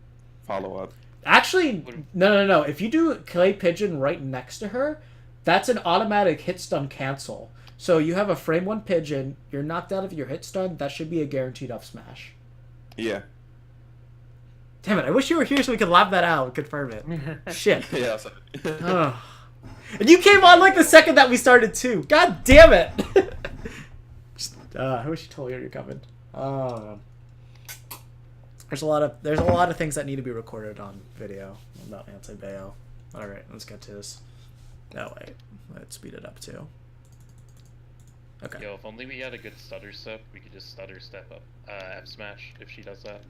follow up. Actually, no. If you do clay pigeon right next to her, that's an automatic hit stun cancel. So you have a frame 1 pigeon, you're knocked out of your hit stun, that should be a guaranteed up smash. Yeah. Damn it, I wish you were here so we could lab that out and confirm it. Shit. Yeah. So. Ugh. And you came on like the second that we started too. God damn it! I wish you told me you're coming. There's a lot of things that need to be recorded on video about anti-Bayo. All right, let's get to this. Oh wait, let's speed it up too. Okay. Yo, if only we had a good stutter step, we could just stutter step up F smash if she does that.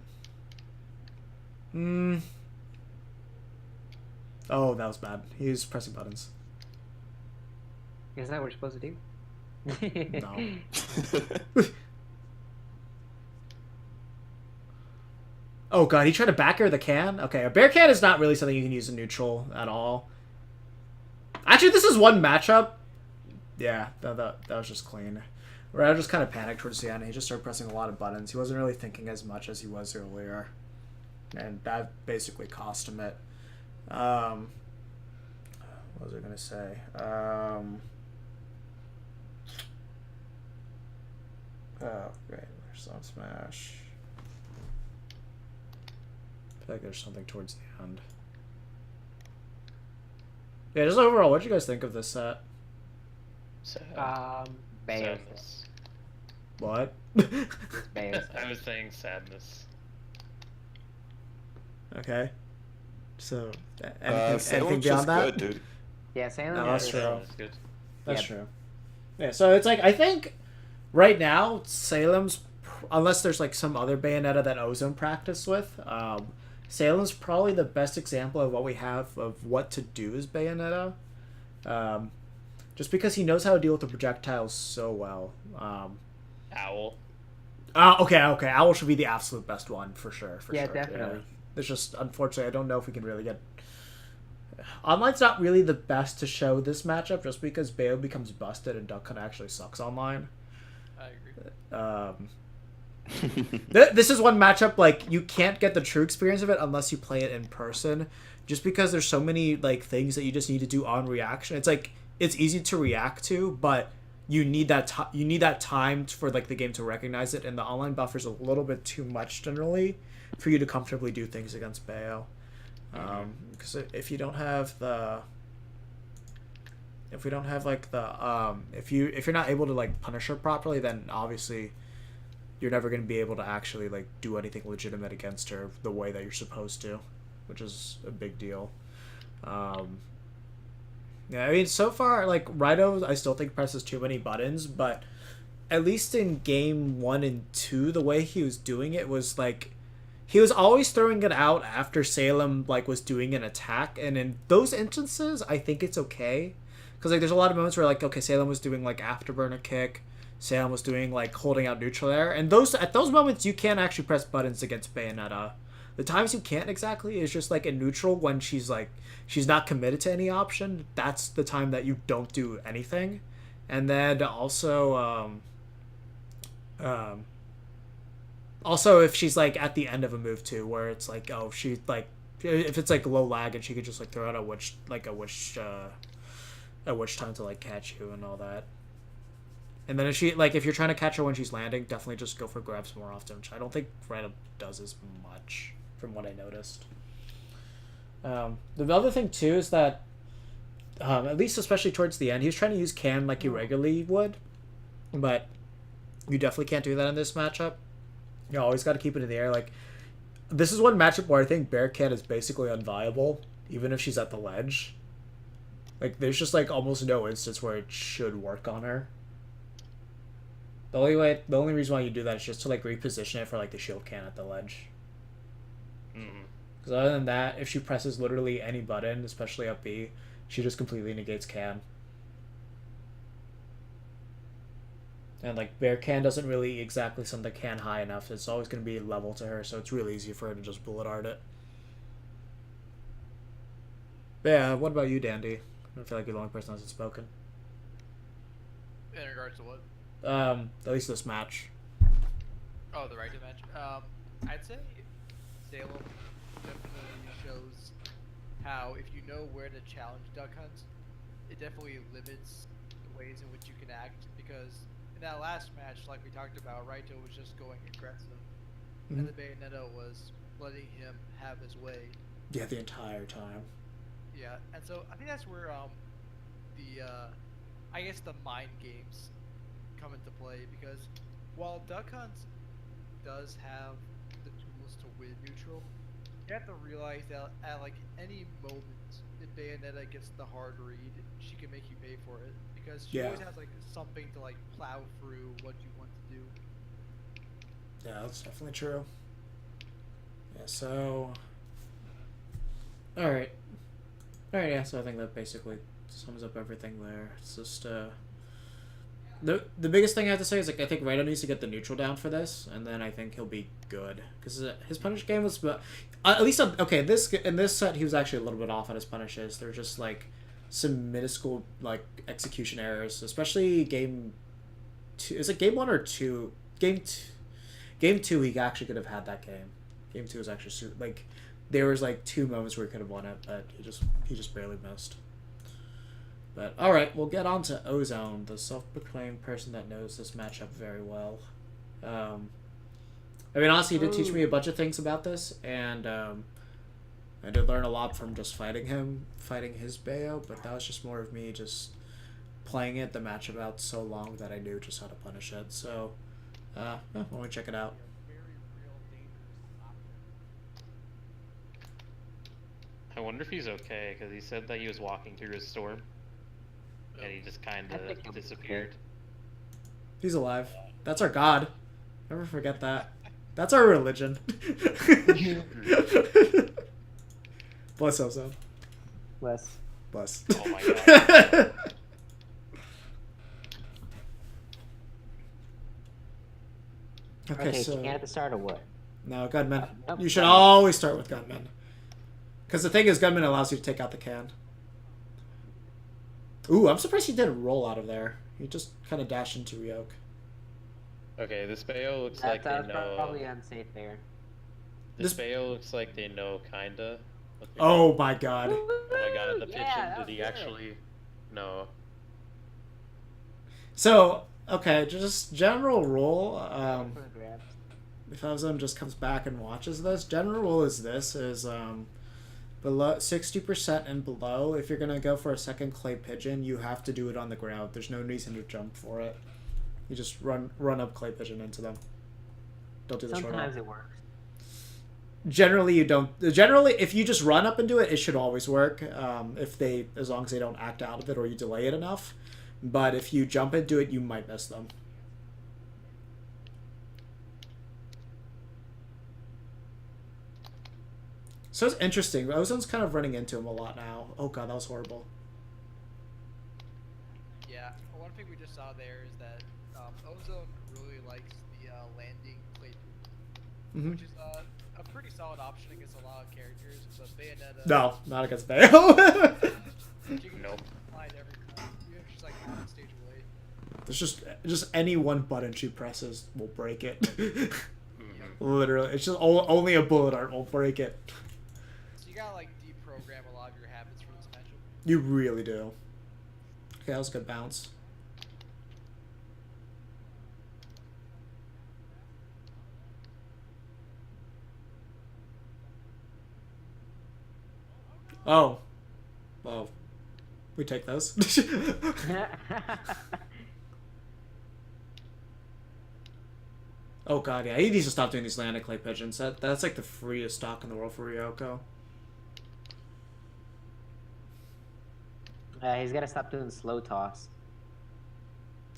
Oh, that was bad. He was pressing buttons. Is that what we're supposed to do? No. Oh god, he tried to back air the can? Okay, a bear can is not really something you can use in neutral at all. Actually, this is one matchup. Yeah, that was just clean. Where I just kind of panicked towards the end. He just started pressing a lot of buttons. He wasn't really thinking as much as he was earlier. And that basically cost him it. What was I going to say? Oh, great. There's some smash. I feel like there's something towards the end. Yeah, just overall, what did you guys think of this set? Bayo. Sadness. What? Bayo. I was saying sadness. Okay. So, Salem's anything just beyond that? good, dude. Yeah, Salem. No, that's true. That's good. That's true. Yeah, so it's like, I think right now, Salem's, unless there's like some other Bayonetta that Ozone practiced with, Salem's probably the best example of what we have of what to do as Bayonetta. Just because he knows how to deal with the projectiles so well. Owl. Okay. Owl should be the absolute best one, for sure. Yeah, definitely. Yeah. It's just, unfortunately, I don't know if we can really get... Online's not really the best to show this matchup, just because Bayo becomes busted and Duck Hunt actually sucks online. I agree. This is one matchup, like, you can't get the true experience of it unless you play it in person, just because there's so many, like, things that you just need to do on reaction. It's like, it's easy to react to, but you need that time for, like, the game to recognize it, and the online buffer's a little bit too much generally for you to comfortably do things against Bayo. Because if you don't have the... If we don't have, like, the... if you're not able to, like, punish her properly, then obviously you're never going to be able to actually, like, do anything legitimate against her the way that you're supposed to, which is a big deal. Yeah, I mean, so far, like, Raito, I still think presses too many buttons, but at least in game 1 and 2, the way he was doing it was, like, he was always throwing it out after Salem, like, was doing an attack, and in those instances, I think it's okay. Because, like, there's a lot of moments where, like, okay, Salem was doing, like, afterburner kick, Salem was doing, like, holding out neutral air, and at those moments, you can actually press buttons against Bayonetta. The times you can't exactly is just, like, in neutral when she's, like, she's not committed to any option. That's the time that you don't do anything. And then also, also if she's, like, at the end of a move, too, where it's, like, oh, she, like, if it's, like, low lag and she could just, like, throw out a witch time to, like, catch you and all that. And then if you're trying to catch her when she's landing, definitely just go for grabs more often, which I don't think Raito does as much from what I noticed. The other thing, too, is that, at least especially towards the end, he was trying to use Can like he regularly would, but you definitely can't do that in this matchup. You always got to keep it in the air. Like, this is one matchup where I think Bear Can is basically unviable, even if she's at the ledge. Like, there's just, like, almost no instance where it should work on her. The only reason why you do that is just to, like, reposition it for, like, the shield can at the ledge. Because other than that, if she presses literally any button, especially up B, she just completely negates can. And, like, Bear Can doesn't really exactly send the can high enough. It's always going to be level to her, so it's really easy for her to just bullet art it. But yeah, what about you, Dandy? I don't feel like you're the only person that hasn't spoken. In regards to what? At least this match. Oh, the Raito match. I'd say Salem definitely shows how if you know where to challenge Duck Hunt, it definitely limits the ways in which you can act. Because in that last match, like we talked about, Raito was just going aggressive, and the Bayonetta was letting him have his way. Yeah, the entire time. Yeah, and so I think that's where I guess the mind games come into play, because while Duck Hunt does have the tools to win neutral, you have to realize that at like any moment if Bayonetta gets the hard read, she can make you pay for it, because she always has like something to like plow through what you want to do. Yeah, that's definitely true. Yeah, so Alright, yeah, so I think that basically sums up everything there. It's just the biggest thing I have to say is, like, I think Raito needs to get the neutral down for this, and then I think he'll be good. Because his punish game was... at least, okay, in this set, he was actually a little bit off on his punishes. There were just, like, some minuscule, like, execution errors. Especially game 2... Is it game 1 or 2? Game 2, he actually could have had that game. Game 2 was actually... Like, there was, like, 2 moments where he could have won it, but he just barely missed. But, alright, we'll get on to Ozone, the self-proclaimed person that knows this matchup very well. I mean, honestly, he did teach me a bunch of things about this, and I did learn a lot from just fighting his Bayo, but that was just more of me just playing the matchup out so long that I knew just how to punish it. So, why don't we check it out? I wonder if he's okay, because he said that he was walking through his storm. And he just kind of disappeared. He's alive. That's our god. Never forget that. That's our religion. Bless Ozone. Bless. Oh my god. Okay, so... Can at the start or what? No, Gunman. Nope. You should always start with Gunman. Because the thing is, Gunman allows you to take out the can. Ooh, I'm surprised he didn't roll out of there. He just kind of dashed into Ryok. Okay, this Bayo looks That like they was know. probably unsafe there. This Bayo looks like they know kinda. what they're Oh doing. my god. Oh my god, the Yeah, pigeon, that did was he good. actually? No. So, okay, just general rule. For the grabs. If Ozone just comes back and watches this, general rule is below 60% and below. If you're gonna go for a second clay pigeon, you have to do it on the ground. There's no reason to jump for it. You just run up clay pigeon into them. Don't do the short Sometimes hop. it works. Generally, you don't. Generally, if you just run up and do it, it should always work. As long as they don't act out of it or you delay it enough. But if you jump into it, you might miss them. So it's interesting. Ozone's kind of running into him a lot now. Oh god, that was horrible. Yeah, one thing we just saw there is that Ozone really likes the landing clay poop, Mm-hmm. which is a pretty solid option against a lot of characters. But Bayonetta. No, not against Bayo. She can Nope. fly at every point, even if she's like one stage away. There's just any one button she presses will break it. Mhm. Literally, it's just only a bullet art will break it. So you gotta like deprogram a lot of your habits for this matchup. You really do. Okay, that was a good bounce. Oh. Well, we take those. Oh god, yeah, he needs to stop doing these landing clay pigeons. That's like the freest stock in the world for Ryoko. He's got to stop doing slow toss.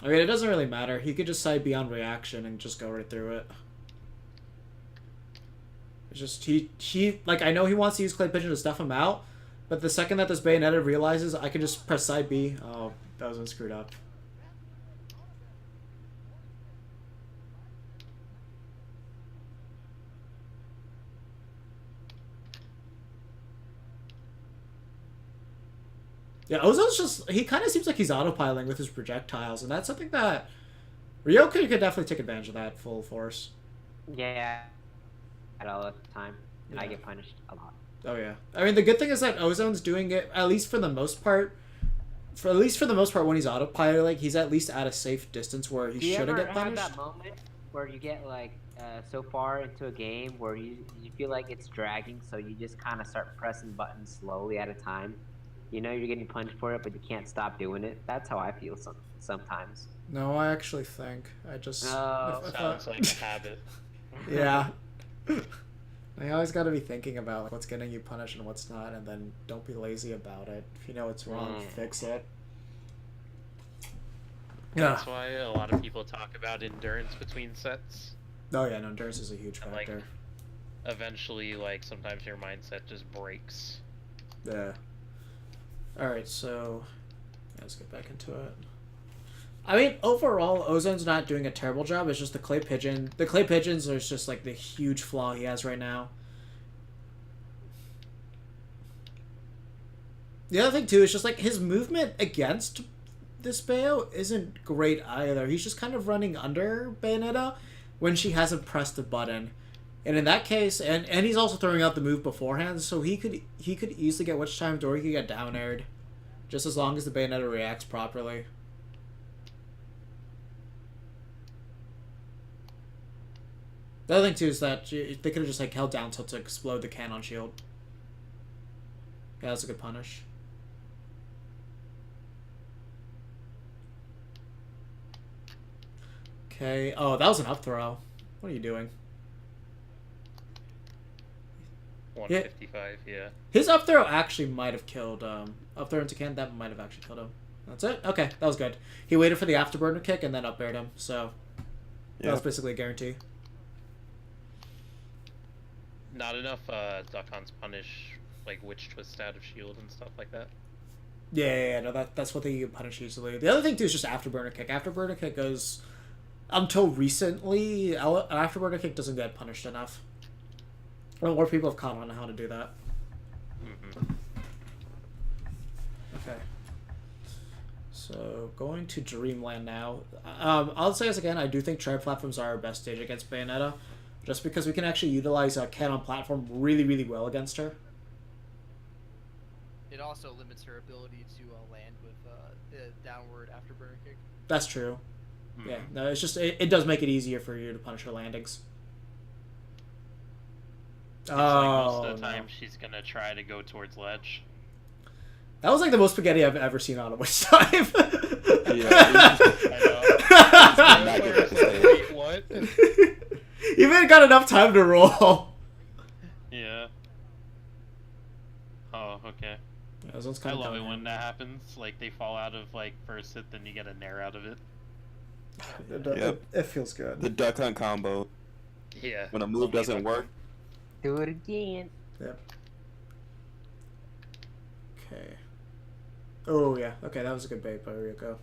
I mean, it doesn't really matter. He could just side beyond reaction and just go right through it. It's just, he like, I know he wants to use clay pigeon to stuff him out, but the second that this Bayonetta realizes I can just press side B, oh, that was screwed up. Yeah, Ozo's just, he kind of seems like he's autopiloting with his projectiles, and that's something that Ryoko could definitely take advantage of that full force. Yeah. At all the time. And I Yeah. get punished a lot. Oh yeah. I mean, the good thing is that Ozone's doing it, at least for the most part, when he's autopiloting, he's at least at a safe distance where he Do you shouldn't ever get have punished. that moment where you get like so far into a game where you feel like it's dragging, so you just kind of start pressing buttons slowly at a time? You know you're getting punished for it, but you can't stop doing it. That's how I feel sometimes. No, I actually think I just. No. if Sounds like a habit. Yeah. I always got to be thinking about like, what's getting you punished and what's not, and then don't be lazy about it. If you know it's wrong, fix it. Yeah. That's why a lot of people talk about endurance between sets. Oh yeah, no, endurance is a huge And, like, factor. Eventually, like, sometimes your mindset just breaks. Yeah. Alright, so let's get back into it. I mean, overall, Ozone's not doing a terrible job. It's just the clay pigeon. The clay pigeons are just like the huge flaw he has right now. The other thing too is just like his movement against this Bayo isn't great either. He's just kind of running under Bayonetta when she hasn't pressed the button. And in that case, and he's also throwing out the move beforehand, so he could easily get witch timed or he could get down aired, just as long as the Bayonetta reacts properly. The other thing too is that they could have just like held down tilt to explode the cannon shield. Yeah, that's a good punish. Okay. Oh, that was an up throw. What are you doing? 155, yeah. His up throw actually might have killed up throw into can. That might have actually killed him. That's it. Okay, that was good. He waited for the afterburner kick and then up aired him. So that was basically a guarantee. Not enough Duck Hunts punish, like, witch twist out of shield and stuff like that. Yeah, no, that's what they punish easily. The other thing too is just afterburner kick. Afterburner kick goes until recently. Afterburner kick doesn't get punished enough. Well, more people have caught on how to do that. Mm-hmm. Okay. So So going to Dreamland now. I'll say this again. I do think tri-platforms are our best stage against Bayonetta, just because we can actually utilize Ken on platform really, really well against her. It also limits her ability to land with downward afterburner kick. That's true. Yeah, no, it's just it does make it easier for you to punish her landings. It's like most of the time she's gonna try to go towards ledge. That was like the most spaghetti I've ever seen on a witch time. I know. Wait, what? You even got enough time to roll. Yeah. Oh, okay. Yeah, this one's I kind of love it when that happens. Like they fall out of like first hit, then you get a nair out of it. It feels good. The duck hunt combo. Yeah. When a move doesn't work. Do it again. Yep. Okay. Oh yeah. Okay, that was a good bait by Ryoko.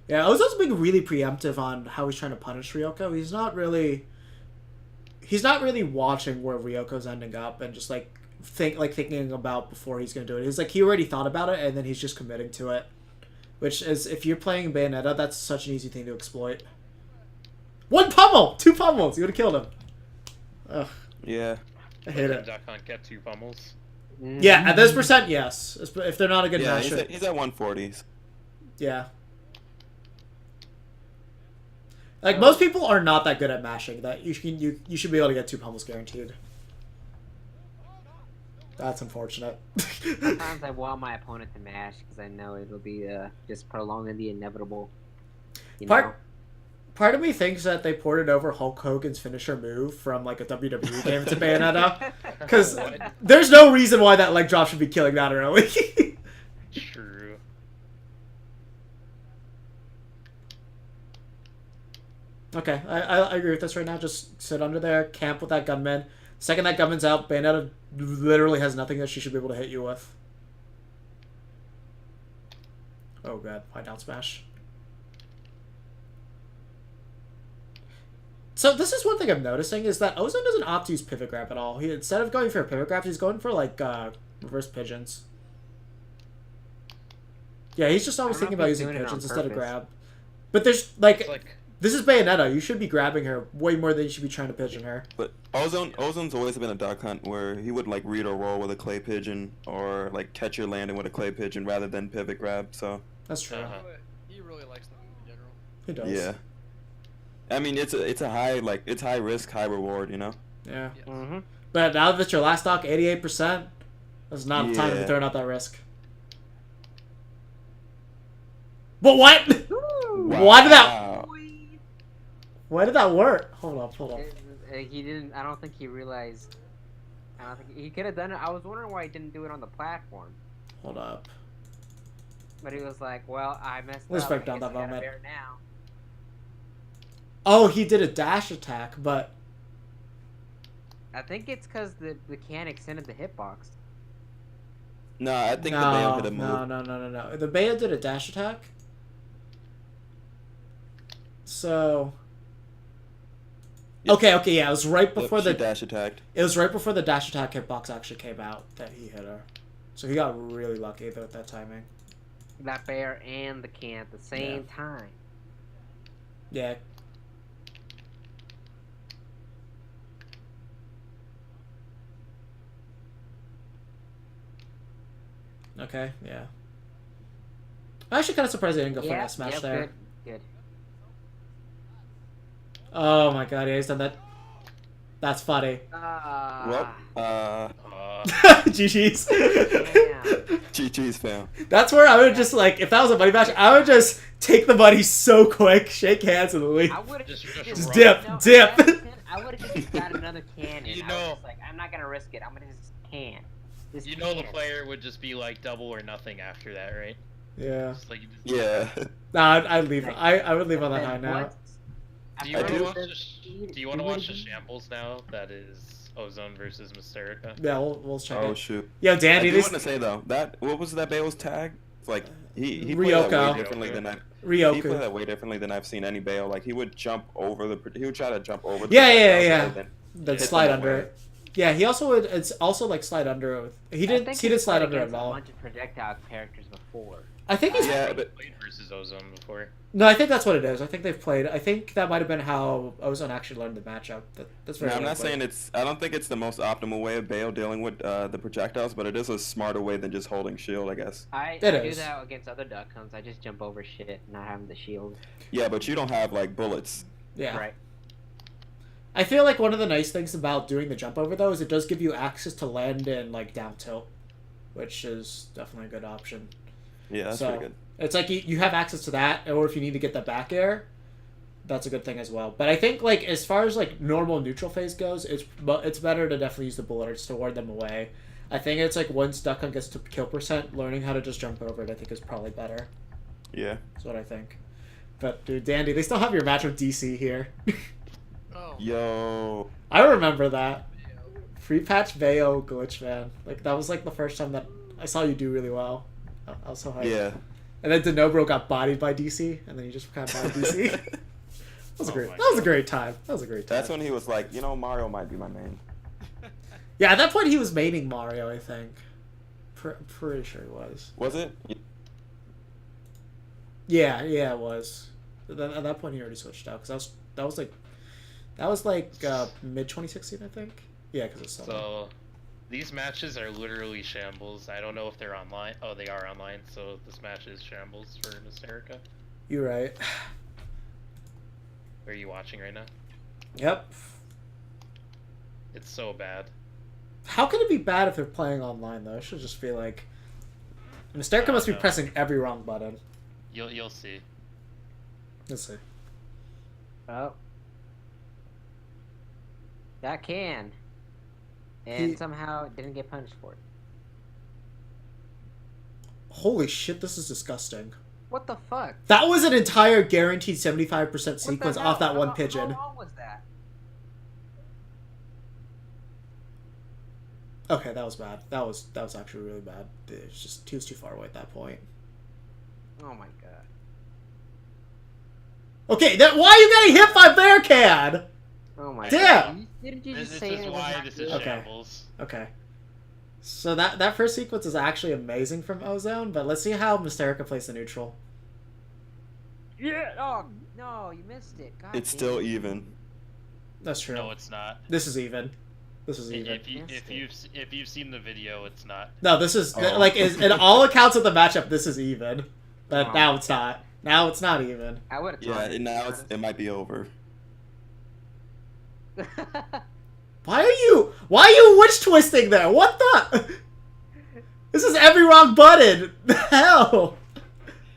Yeah, Ozo's being really preemptive on how he's trying to punish Ryoko. He's not really watching where Ryoko's ending up and just thinking about before he's gonna do it. He's like he already thought about it and then he's just committing to it. Which is, if you're playing Bayonetta, that's such an easy thing to exploit. One pummel! 2 pummels! You would have killed him. Ugh. Yeah. I hate it. Duck Hunt get 2 pummels. Yeah, at this percent, yes. If they're not a good Yeah, masher. he's at 140s. Yeah. Like, most people are not that good at mashing. That you should be able to get 2 pummels guaranteed. That's unfortunate. Sometimes I want my opponent to mash because I know it'll be just prolonging the inevitable. Part of me thinks that they ported over Hulk Hogan's finisher move from like a WWE game to Bayonetta, because there's no reason why that leg drop should be killing that early. True. Okay, I agree with this right now. Just sit under there, camp with that gunman. Second that gunman's out, Bayonetta literally has nothing that she should be able to hit you with. Oh god, why down smash? So this is one thing I'm noticing is that Ozone doesn't opt to use pivot grab at all. Instead of going for pivot grabs, he's going for like reverse pigeons. Yeah, he's just always thinking about using pigeons instead of grab. But there's like this is Bayonetta. You should be grabbing her way more than you should be trying to pigeon her. But Ozone's always been a duck hunt where he would like read or roll with a clay pigeon or like catch your landing with a clay pigeon rather than pivot grab. So that's true. He really likes the move in general. He does. Yeah. I mean, it's high risk, high reward, you know. Yeah. Yes. Mm-hmm. But now that your last stock 88%, that's not the time to be throwing out that risk. But what? Wow. Why did that work? Hold up. He didn't. I don't think he realized. I don't think he could have done it. I was wondering why he didn't do it on the platform. Hold up. But he was like, "Well, I messed Let's up. break I down guess that I gotta moment. bear it now." Oh, he did a dash attack, but I think it's because the can extended the hitbox. No, I think the Bayo could have moved. No. The Bayo did a dash attack. So. Yep. Okay, yeah, it was right before She dash attacked. It was right before the dash attack hitbox actually came out that he hit her. So he got really lucky with that timing. That bear and the can at the same time. Yeah. Okay, yeah. I'm actually kind of surprised they didn't go for an S smash there. Good. Oh my god, yeah, he's done that. That's funny. GG's. GG's fam. That's where I would just like, if that was a money match, I would just take the money so quick, shake hands, and leave. I would Just dip. I would have just got another can. And I was just like, I'm not gonna risk it. I'm gonna just can. You know the player would just be like double or nothing after that, right? Yeah. Just like, Yeah. Nah, I'd leave. I would leave on that high note. Do you want to watch the shambles now? That is Ozone versus Mysterica. Yeah, we'll check it. Oh shoot. Yo, Dan, I do want to say though that what was that Bayo's tag? It's like he played that Ryoko. way differently than he Ryoku. played that way differently than I've seen any Bayo. Like he would jump over he would try to jump over. Yeah. then Hit slide them under away. it. Yeah, he also would. It's also like slide under. He did slide under at A all. bunch of projectile characters before. I think he's. Yeah, but Played versus Ozone before. No, I think that's what it is. I think they've played. I think that might have been how Ozone actually learned the matchup. That's very. no, I'm not likely. saying it's. I don't think it's the most optimal way of Bayo dealing with the projectiles, but it is a smarter way than just holding shield, I guess. I It do is. that against other duck hunts. I just jump over shit, not having the shield. Yeah, but you don't have like bullets. Yeah. Right. I feel like one of the nice things about doing the jump over though is it does give you access to land in like down tilt, which is definitely a good option. Yeah, that's So, pretty good. It's like you have access to that, or if you need to get the back air, that's a good thing as well. But I think like as far as like normal neutral phase goes, it's better to definitely use the bullets to ward them away. I think it's like once Duck Hunt gets to kill percent, learning how to just jump over it I think is probably better. Yeah. That's what I think. But dude, Dandy, they still have your match with DC here. Oh. Yo. I remember that. Free patch Bayo glitch, man. Like that was like the first time that I saw you do really well. I was so hyped. Yeah. And then Denobro got bodied by DC, and then he just kind of bodied DC. That was a Oh great. my That was a God. great time. That was a great time. That's when he was like, Mario might be my main. Yeah, at that point he was maining Mario, I think. I'm pretty sure he was. Was it? Yeah, it was. At that point he already switched out because that was like mid 2016, I think. Yeah, because it's summer. So, these matches are literally shambles. I don't know if they're online. Oh, they are online. So this match is shambles for Mysterica. You're right. Are you watching right now? Yep. It's so bad. How can it be bad if they're playing online though? It should just be like. Mysterica must be know. pressing every wrong button. You'll see. Let's see. Oh. That can. And somehow didn't get punished for it. Holy shit, this is disgusting. What the fuck? That was an entire guaranteed 75% What the sequence hell? off that one How pigeon. long was that? Okay, that was bad. That was actually really bad. It was just he was too far away at that point. Oh my god. Okay, why are you getting hit by Bearcat? Oh my Damn! god. Didn't you This just say is it was why not this is good? Okay. shambles. Okay. So that first sequence is actually amazing from Ozone, but let's see how Mysterica plays the neutral. Yeah. Oh no, you missed it. God It's damn. still even. That's true. No, it's not. This is even. This is even. If you've seen the video, it's not. No, this is Oh. like in all accounts of the matchup. This is even, but Oh. now it's not. Now it's not even. I would have. Yeah, and now it might be over. Why are you witch twisting there? What the? This is every wrong button. The hell?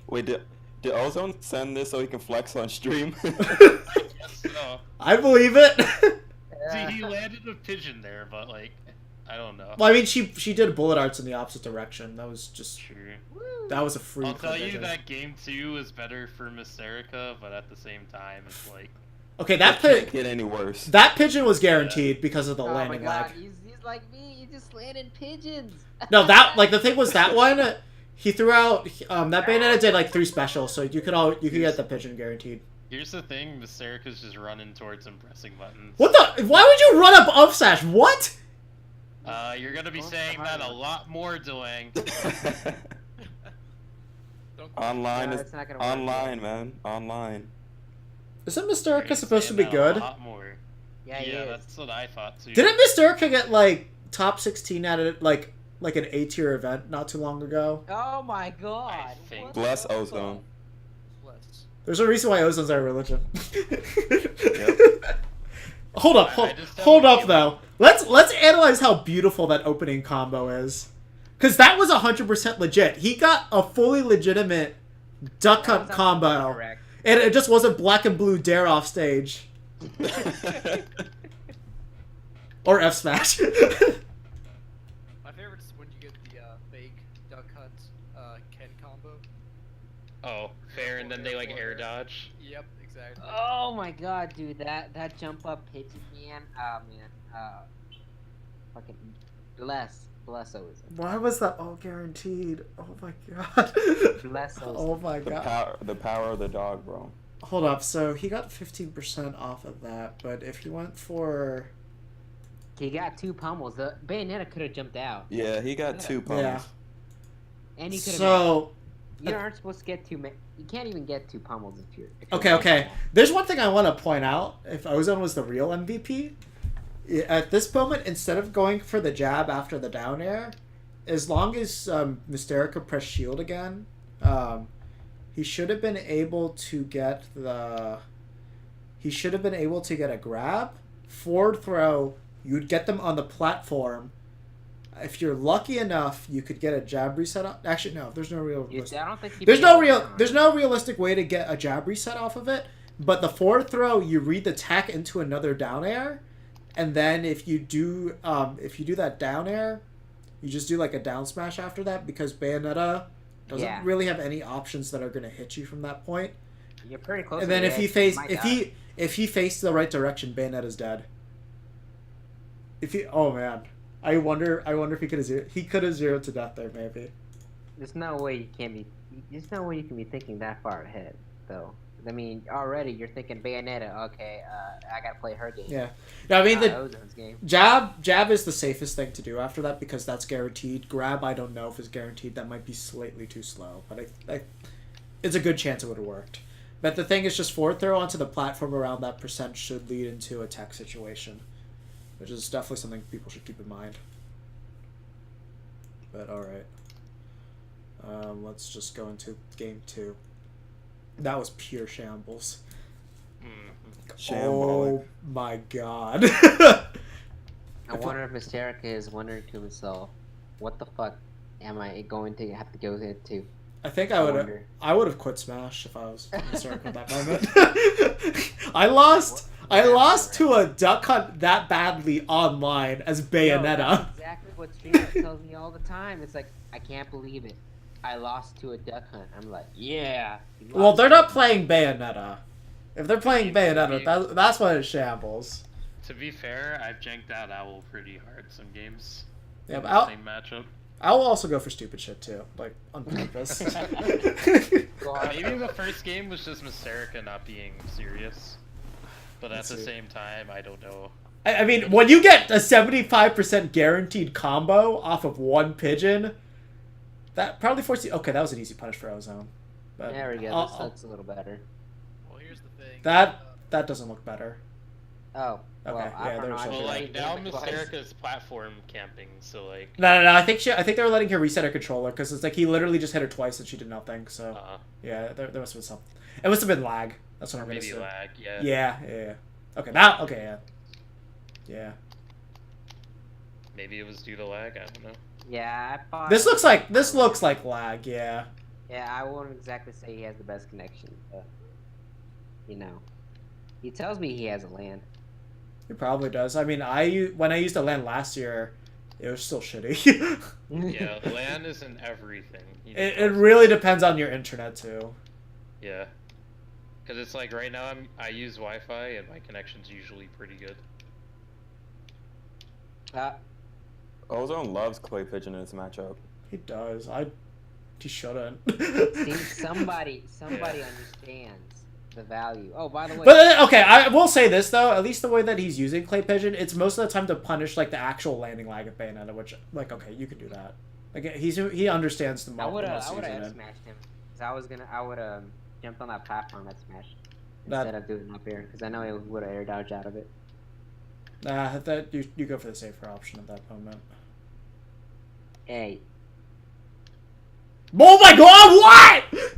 Wait, did Ozone send this so he can flex on stream? So, I believe it. see, he landed a pigeon there, but like, I don't know. Well, I mean, she did bullet arts in the opposite direction. That was just True. that was a free. I'll tell you collision. that game 2 is better for Mysterica, but at the same time, it's like, Okay, It that can't get any worse. that pigeon was guaranteed because of the Oh my landing god, lag. he's like me. He just landed pigeons. No, that like the thing was that one. He threw out that Bayonetta did like 3 specials, so you could get the pigeon guaranteed. here's the thing: Mysterica's just running towards and pressing buttons. What the? Why would you run up sash? What? You're gonna be Don't saying try that a it. lot more, Dwayne. Don't Online No, is it's not gonna work. online, man. Online. Isn't You're Mysterica supposed to be saying that good? A lot more. Yeah, he is. That's what I thought too. Didn't Mysterica get like top 16 at it like an A-tier event not too long ago? Oh my god. I think- What Bless the Ozone. Bless. There's a reason why Ozone's our religion. Yep. Hold up, I just have hold a up feeling- though. Let's analyze how beautiful that opening combo is. Cause that was 100% legit. He got a fully legitimate duck fuck? hunt That was combo. correct. And it just wasn't black and blue dare off stage. Or F smash. My favorite is when you get the fake duck hunt Ken combo. Oh, fair, and then they like air dodge. Yep, exactly. Oh my god, dude, that jump up pigeon man. Oh man. Fucking bless Ozone. Why was that all guaranteed? Oh my god. Bless Ozone. Oh my the god. power of the dog, bro. Hold up, so he got 15% off of that, but if he went for He got 2 pummels. The Bayonetta could have jumped out. Yeah, he got 2 pummels. Yeah. And he could have. So You aren't supposed to get 2. You can't even get 2 pummels if you're. okay. There's one thing I want to point out. If Ozone was the real MVP, at this moment, instead of going for the jab after the down air, as long as Mysterica pressed shield again, he should have been able to get the. He should have been able to get a grab, forward throw. You'd get them on the platform. If you're lucky enough, you could get a jab reset. Actually, no. There's no real. I don't think There's no realistic way to get a jab reset off of it. But the forward throw, you read the tech into another down air, and then if you do that down air, you just do like a down smash after that because Bayonetta doesn't really have any options that are going to hit you from that point. You're pretty close. And then if he faced the right direction, Bayonetta's dead. I wonder if he could have zeroed to death there maybe. There's no way you can be thinking that far ahead though. I mean, already you're thinking Bayonetta. Okay, I gotta play her game. Yeah, no, I mean Ozone's game. Jab is the safest thing to do after that because that's guaranteed. Grab, I don't know if it's guaranteed. That might be slightly too slow, but it's a good chance it would have worked. But the thing is, just forward throw onto the platform around that percent should lead into a tech situation, which is definitely something people should keep in mind. But alright. Let's just go into game 2. That was pure shambles. Shambolic. Oh my god. I wonder if Mysterica is wondering to himself, what the fuck am I going to have to go into? I think I would have quit Smash if I was Mysterica at that moment. I lost to a duck hunt that badly online as Bayonetta. That's exactly what Streamer tells me all the time. It's like, I can't believe it. I lost to a duck hunt. I'm like, yeah. Well, they're not playing Bayonetta. If they're playing Bayonetta, that's why it shambles. To be fair, I've janked out Owl pretty hard some games. Yeah, but same matchup. I'll also go for stupid shit too, like on purpose. Maybe the first game was just Mysterica not being serious, but at the same time, I don't know. I mean, when you get a 75% guaranteed combo off of one pigeon, that probably forced you. Okay, that was an easy punish for Ozone. But there we go. That's a little better. Well, here's the thing. That doesn't look better. Oh. Okay, well, yeah, there's I well, like now Mysterica's platform camping, so like. No. I think they were letting her reset her controller because it's like he literally just hit her twice and she did nothing. So yeah, there must have been something. It must have been lag. That's what I'm gonna say. Maybe lag. Yeah. Yeah. Okay. Yeah. Maybe it was due to lag. I don't know. Yeah, I thought. This looks like lag. Yeah. Yeah, I wouldn't exactly say he has the best connection, but he tells me he has a LAN. He probably does. I mean, when I used a LAN last year, it was still shitty. Yeah, LAN isn't everything. It really depends on your internet too. Yeah, because it's like right now I use Wi-Fi and my connection's usually pretty good. Ozone loves Clay Pigeon in this matchup. He does. He shouldn't. See, somebody understands the value. Oh, by the way. But okay, I will say this though. At least the way that he's using Clay Pigeon, it's most of the time to punish like the actual landing lag of Bayonetta, which like okay, you can do that. Like he understands the. I would have smashed him. Cause I would have jumped on that platform and smashed instead of doing it up here, because I know he would have air dodged out of it. Nah, you go for the safer option at that moment. Hey. Oh my god! What?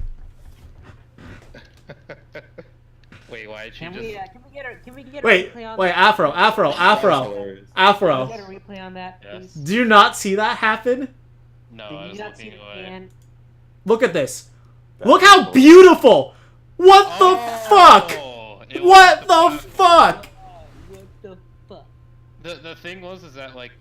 Wait, why did she Can we get a wait, replay on wait, that? Afro. Can we get a replay on that, please? Yes. Do you not see that happen? No, Did I you was not see looking the away. fan? Look at this. Look how beautiful! What the fuck? What the fuck? What the fuck? The thing was is that like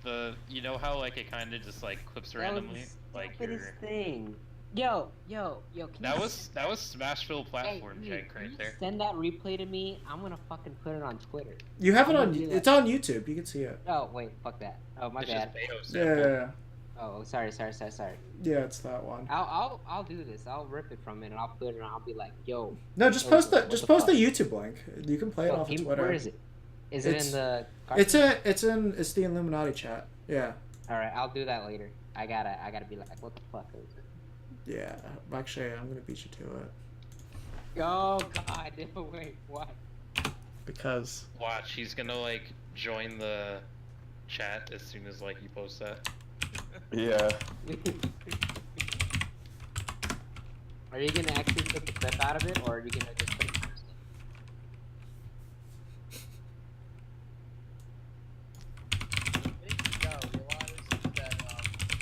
you know how like it kind of just like clips randomly like your thing. Yo, that was Smashville platform jank right there. Send that replay to me. I'm gonna fucking put it on Twitter. You have it on. It's on YouTube. You can see it. Oh wait, fuck that. Oh my It's bad. just Yeah. Oh, sorry. Yeah, it's that one. I'll do this. I'll rip it from it and I'll put it and I'll be like, yo. No, just post the what the post the fuck? YouTube link. You can play it off of Twitter. Where is it? Is it in the? It's the Illuminati chat. Yeah. All right, I'll do that later. I gotta be like, what the fuck is it? Yeah. Actually, I'm gonna beat you to it Oh God! No, wait, what? because Watch, he's gonna like join the chat as soon as like you post that. Yeah. Are you gonna actually take the clip out of it, or are you gonna just put it first? Realize that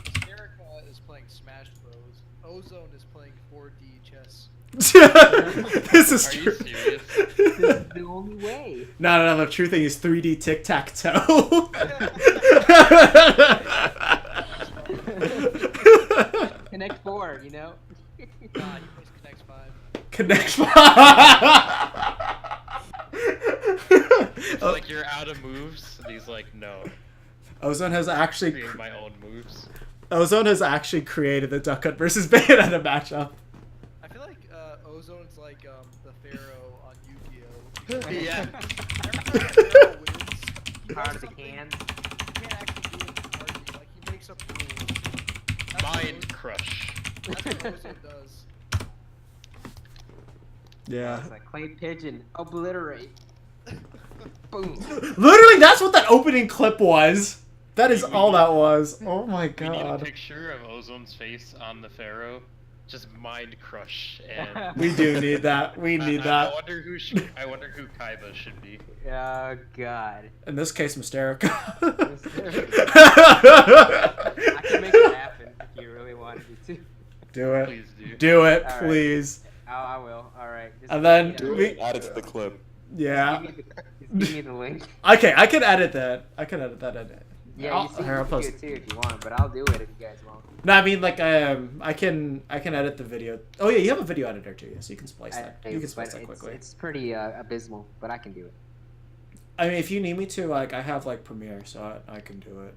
Hysterica is playing Smash Bros. Ozone is playing 4D chess. this is Are you true. serious? This is the only way. No. The true thing is 3D tic tac toe. Connect 4, you know. He plays Connect 5. Connect. It's like you're out of moves, and he's like, no, Ozone has actually create my own moves. Ozone has actually created the Duck Hunt versus Bayonetta matchup. I feel like Ozone's like the Pharaoh on Yu-Gi-Oh! Yeah. Every time Pharaoh wins, he Part does of the something cans. you can't actually do in the party. Like he makes up rules. That's what Mind crush. That's what Ozone does. Yeah. It's like clay pigeon, obliterate. Boom. Literally, that's what that opening clip was. That is We all need- that was. Oh my We need a god. picture of Ozone's face on the Pharaoh. Just mind crush, and We do need that. We need I that. wonder who Kaiba should be. Oh God. In this case, Mysterica. I can make it happen if you really wanted me to. Do it. Please do. Do it, All right. please. Oh, I will. All right. Just And then give me we- Add it to the clip. Yeah. just give me the link. Okay, I can edit that. I can edit that in it. Yeah, I'll- you see, here, I'll you can do post. it too if you want, but I'll do it if you guys won't. No, I mean like I can edit the video. Oh yeah, you have a video editor too, so you can splice that. You can splice that quickly. It's pretty abysmal, but I can do it. I mean, if you need me to, like, I have like Premiere, so I can do it.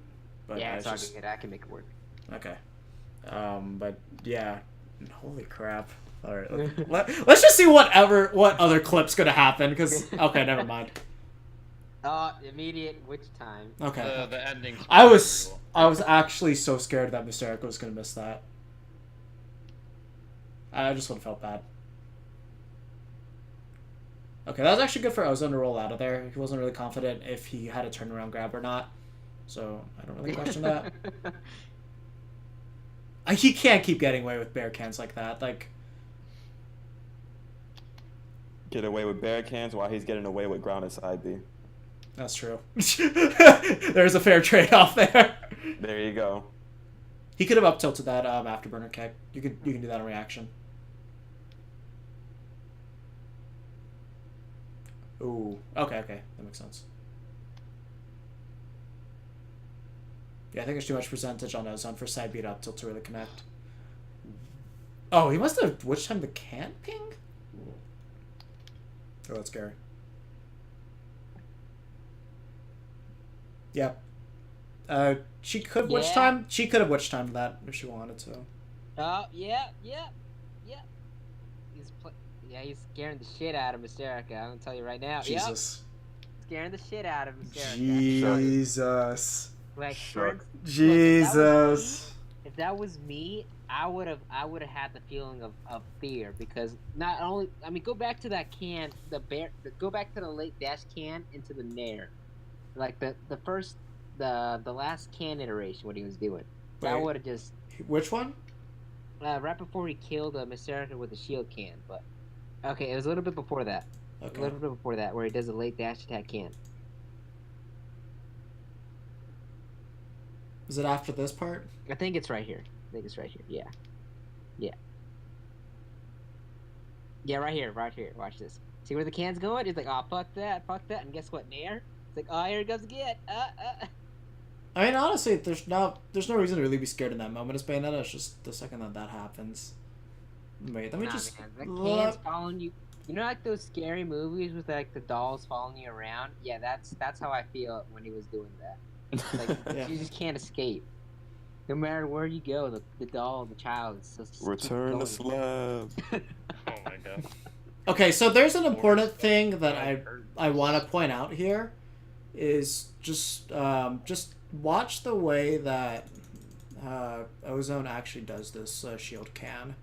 But Yeah, I it's all just good. I can make it work. okay. But yeah, holy crap. All right, let's just see what other clip's gonna happen. Because okay, never mind. Immediate witch time. Okay. The ending's I pretty was brutal. I was actually so scared that Mysterica was gonna miss that. I just would have felt bad. Okay, that was actually good for Ozone to roll out of there. He wasn't really confident if he had a turnaround grab or not, so I don't really question that. He can't keep getting away with bear cans like that. Like, Get away with bear cans while he's getting away with grounded side B. that's true. There's a fair trade-off there. There you go. He could have up tilted that afterburner kick. You can do that on reaction. Ooh. Okay. That makes sense. Yeah, I think there's too much percentage on Ozone for side beat up tilt to really connect. Oh, he must have which time the can ping? Oh, that's scary. Yeah. She could witch Yeah. time. She could have witch timed that if she wanted to. Yeah. He's scaring the shit out of Mysterica. I'm gonna tell you right now. Jesus. Yep, scaring the shit out of Mysterica. Jesus. Like, Shook. Jesus. if that was me, I would have had the feeling of fear, because not only, I mean, go back to that can, go back to the late dash can into the Nair, like the last can iteration, what he was doing. That Wait. would have just Which one? right before he killed Mysterica with the shield can, but okay, it was a little bit before that. A Okay. little bit before that, where he does a late dash attack can. Is it after this part? I think it's right here. Yeah. Yeah, right here. Watch this. See where the can's going? It's like, oh, fuck that. And guess what, Nair? It's like, oh, here it goes again. I mean, honestly, there's no reason to really be scared in that moment. It's Bayonetta. It's just the second that happens. Wait, let me Nah, just. man, that can's following you. You know, like those scary movies with like the dolls following you around? Yeah, that's how I feel when he was doing that. Like, Yeah. you just can't escape. No matter where you go, the doll, the child, is just keep Return going. to slab. Oh my god. Okay, so there's an important thing that God, hurt. I want to point out here. is just watch the way that Ozone actually does this shield can.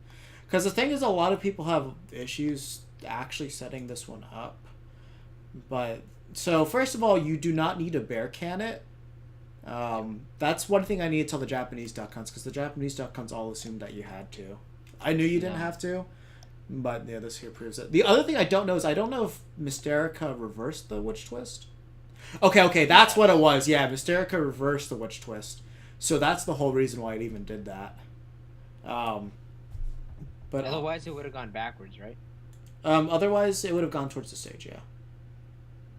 Because the thing is, a lot of people have issues actually setting this one up. But, so first of all, you do not need to bear can it. That's one thing I need to tell the Japanese duck hunts, because the Japanese duck hunts all assumed that you had to. I knew you didn't have to, but yeah, this here proves it. The other thing I don't know is, I don't know if Mysterica reversed the witch twist. Okay, that's what it was. Yeah, Mysterica reversed the witch twist. So that's the whole reason why it even did that. But otherwise, it would have gone backwards, right? Otherwise, it would have gone towards the stage, yeah.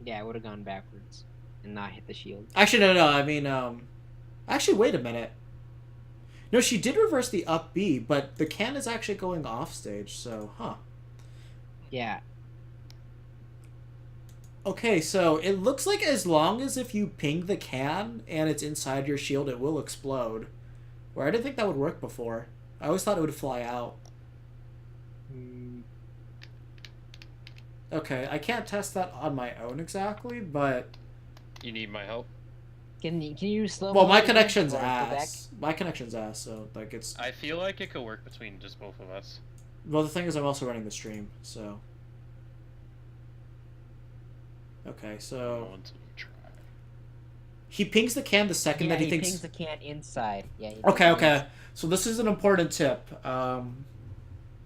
Yeah, it would have gone backwards and not hit the shield. Actually, no. I mean, actually, wait a minute. No, she did reverse the up B, but the can is actually going off stage, so, huh. Yeah. Okay, so it looks like as long as if you ping the can and it's inside your shield, it will explode. Where I didn't think that would work before. I always thought it would fly out. Okay, I can't test that on my own exactly, but... You need my help? Can you slow? Well, my connection's ass. My connection's ass, so, like, it's... I feel like it could work between just both of us. Well, the thing is, I'm also running the stream, so... Okay, so... He pings the can the second that he thinks... pings the can inside. Yeah. Okay. So this is an important tip.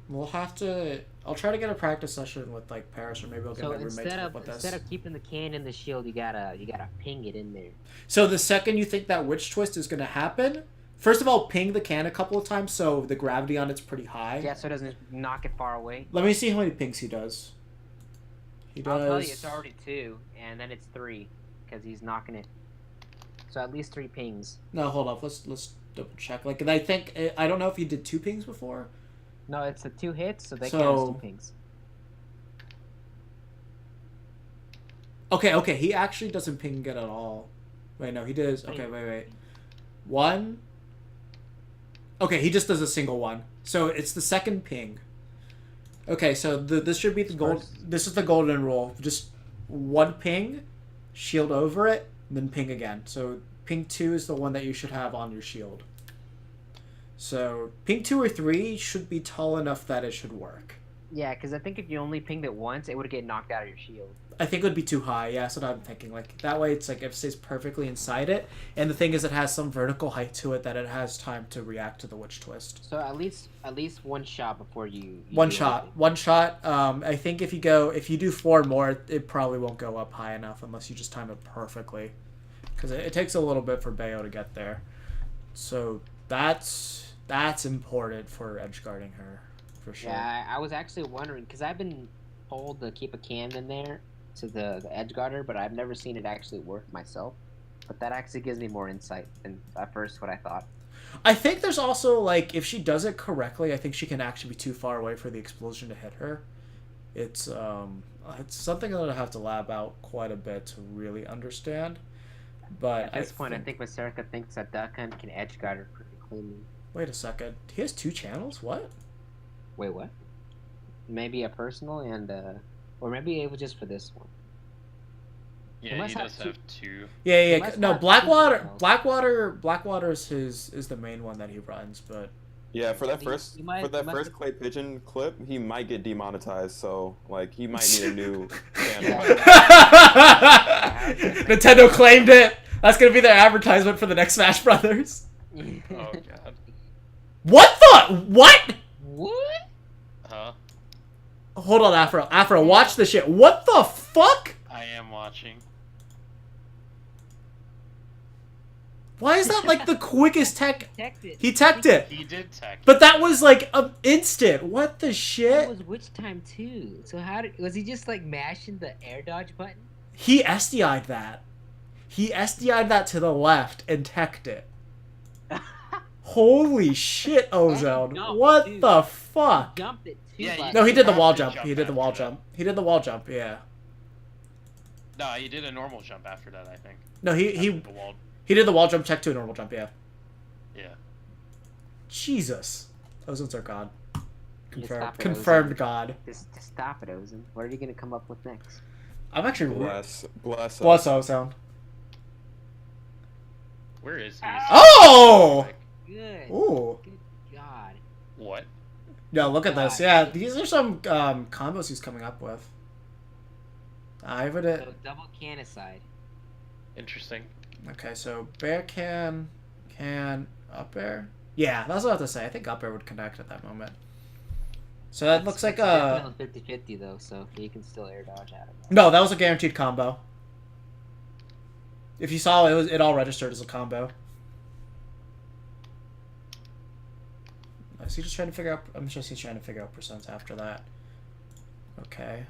We'll have to... I'll try to get a practice session with, like, Paris, or maybe I'll get my roommate to help with this. Instead of keeping the can in the shield, you gotta ping it in there. So the second you think that witch twist is gonna happen, first of all, ping the can a couple of times so the gravity on it's pretty high. Yeah, so it doesn't knock it far away. Let me see how many pings he does. I'll tell you, it's already 2, and then it's 3, because he's knocking it. So at least 3 pings. No, hold up. Let's double check. Like, I think... I don't know if he did 2 pings before. No, it's the 2 hits, so they count as 2 pings. Okay. He actually doesn't ping it at all. Wait, no, he does... Okay, wait. 1. Okay, he just does a single one. So it's the second ping. Okay, so this should be the gold... This is the golden rule. Just 1 ping, shield over it, then ping again. So ping 2 is the one that you should have on your shield. So ping 2 or 3 should be tall enough that it should work. Yeah, because I think if you only pinged it once, it would get knocked out of your shield. I think it would be too high. Yeah, that's what I'm thinking. Like, that way it's like it stays perfectly inside it. And the thing is, it has some vertical height to it that it has time to react to the witch twist. So at least 1 shot before you one shot. I think if you do 4 more, it probably won't go up high enough unless you just time it perfectly. Because it takes a little bit for Bayo to get there. So that's important for edge guarding her, for sure. Yeah, I was actually wondering, because I've been told to keep a can in there to the edge guarder, but I've never seen it actually work myself. But that actually gives me more insight than at first what I thought. I think there's also, like, if she does it correctly, I think she can actually be too far away for the explosion to hit her. It's something that I have to lab out quite a bit to really understand. But at this point, I think Maserica thinks that Duck Hunt can edge guard her pretty cleanly. Wait a second. He has 2 channels? What? Wait, what? Maybe a personal and or maybe it was just for this one. Yeah, he does have 2. Yeah. No, Blackwater is the main one that he runs, but yeah, for that first clay pigeon clip, he might get demonetized, so like he might need a new channel. Nintendo claimed it. That's gonna be their advertisement for the next Smash Brothers. Oh god. What? What? Huh? Hold on, Afro, watch the shit. What the fuck? I am watching. Why is that like the quickest tech? He teched it. He did tech. But that was like an instant. What the shit? That was witch time too. So was he just like mashing the air dodge button? He SDI'd that. He SDI'd that to the left and teched it. Holy shit, Ozone. What the fuck? He jumped it too. Yeah, no, he did the wall jump. He did the wall jump. He did the wall jump, yeah. No, he did a normal jump after that, I think. No, he did the wall jump tech to a normal jump, yeah. Yeah. Jesus. Ozone's our god. Confirmed Confirmed god. Just stop it, Ozone. What are you gonna come up with next? I'm actually bless Ozone. Where is he? Oh! Good. Ooh. Good God. What? No, look at this. God. Yeah, these are some combos he's coming up with. I would. So double can aside. Interesting. Okay, so bear can, up air. Yeah, that's what I have to say. I think up air would connect at that moment. So that looks like a. Definitely 50-50 though, so you can still air dodge out of that. No, that was a guaranteed combo. If you saw it all registered as a combo. Is he just trying to figure out? I'm sure he's trying to figure out percents after that. Okay.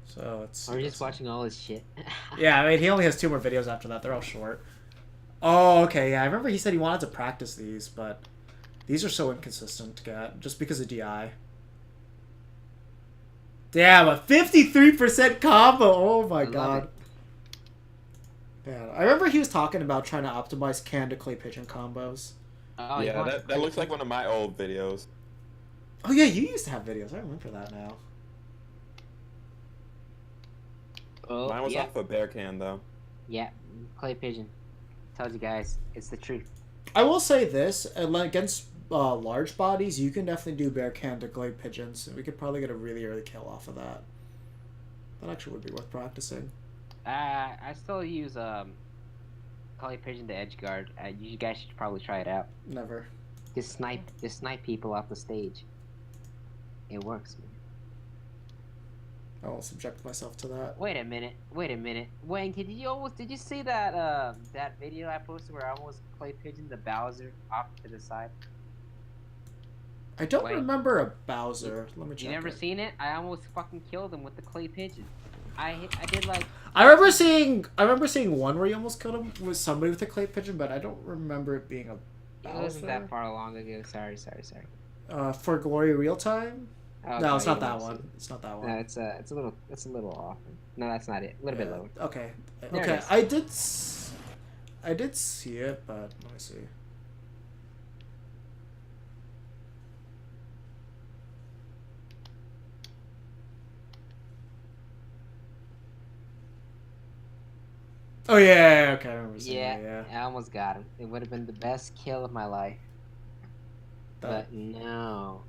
So it's. Are you just watching all this shit? Yeah, I mean he only has 2 more videos after that. They're all short. Oh, okay. Yeah, I remember he said he wanted to practice these, but these are so inconsistent to get just because of DI. Damn, a 53% combo. Oh my god. Yeah, I remember he was talking about trying to optimize can to clay pigeon combos. Oh, Yeah, that looks like one of my old videos. Oh yeah, you used to have videos. I remember that now. Oh, Mine was yeah. off a bear can though. Yeah, clay pigeon. Told you guys, it's the truth. I will say this, against large bodies, you can definitely do bear can to clay pigeons. We could probably get a really early kill off of that. That actually would be worth practicing. I still use clay pigeon to edge guard. You guys should probably try it out. Never. Just snipe people off the stage. It works, man. I won't subject myself to that. Wait a minute. Wayne, did you see that that video I posted where I almost clay pigeon the Bowser off to the side? I don't Wait. remember a Bowser. Let me check. You never seen it? I almost fucking killed him with the clay pigeon. I did like. I remember seeing one where you almost killed him with somebody with a clay pigeon, but I don't remember it being a Bowser. It wasn't that far long ago. Sorry. For Glory Real Time? Oh, No, it's not you that don't see one. it. It's not that one. No, it's a little off. No, that's not it. A little bit lower. Okay. There it Okay. is. I did see it, but let me see. Oh yeah, okay, I remember seeing Yeah, that, yeah. I almost got him. It would have been the best kill of my life. That- But no.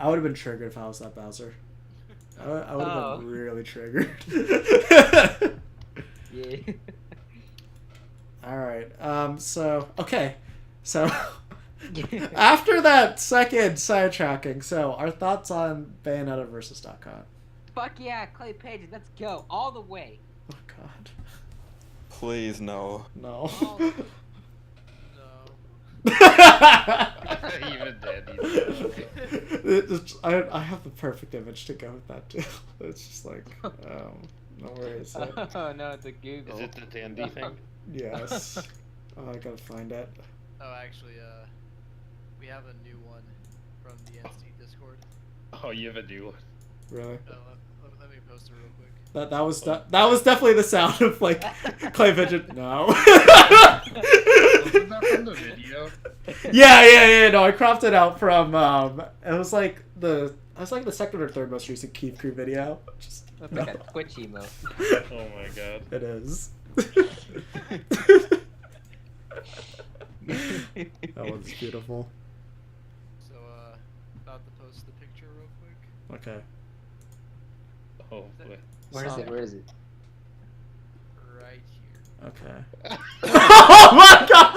I would have been triggered if I was that Bowser. I would have Oh. been really triggered. Yeah. Alright, so after that second sidetracking, so our thoughts on Bayonetta versus .con. Fuck yeah, clay pigeon. Let's go all the way. Oh god. Please no. No. Oh. No. Even dead. I have the perfect image to go with that too. It's just like, no, where is it? Oh no, it's a Google. Is it the dandy thing? Yes. Oh, I gotta find it. Oh, actually, we have a new one from the NC Discord. Oh, you have a new one. Really? Let me post it real quick. That was definitely the sound of like clay pigeon. No. Wasn't that from the video? Yeah. No, I cropped it out from. It was like the second or third most recent Keith Crew video. Just, That's no. like a Twitch emote. Oh my god. It is. That one's beautiful. So, about to post the picture real quick. Okay. Oh boy. Where is it? Right here. Okay. Oh my god!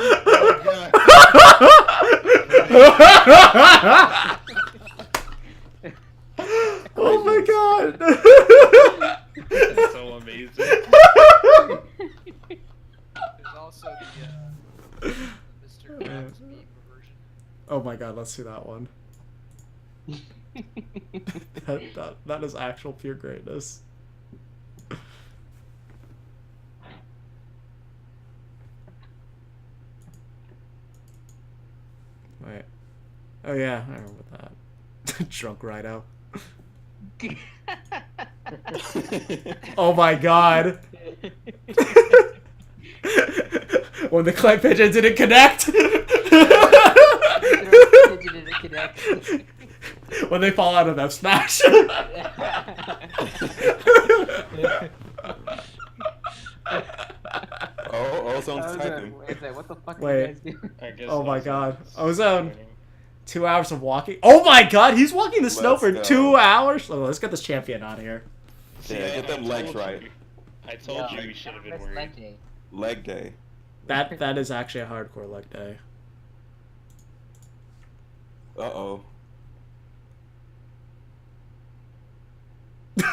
Oh my god! That's so amazing. There's also the Mr. Krabs meme version. Oh my god, let's see that one. That is actual pure greatness. Wait. Oh yeah, I remember that. Drunk Raito. Oh my god. When the clay pigeon didn't connect. When they fall out of F smash. Oh. Ozone's typing. What the fuck Wait. are you guys doing? I guess Oh my god. Ozone's Ozone. joining. 2 hours of walking. Oh my god, he's walking the snow Let's for go. 2 hours. Oh, let's get this champion out of here. Yeah, get them legs told right. you. I told you we should have been worried. Leg day. That is actually a hardcore leg day. Uh-oh.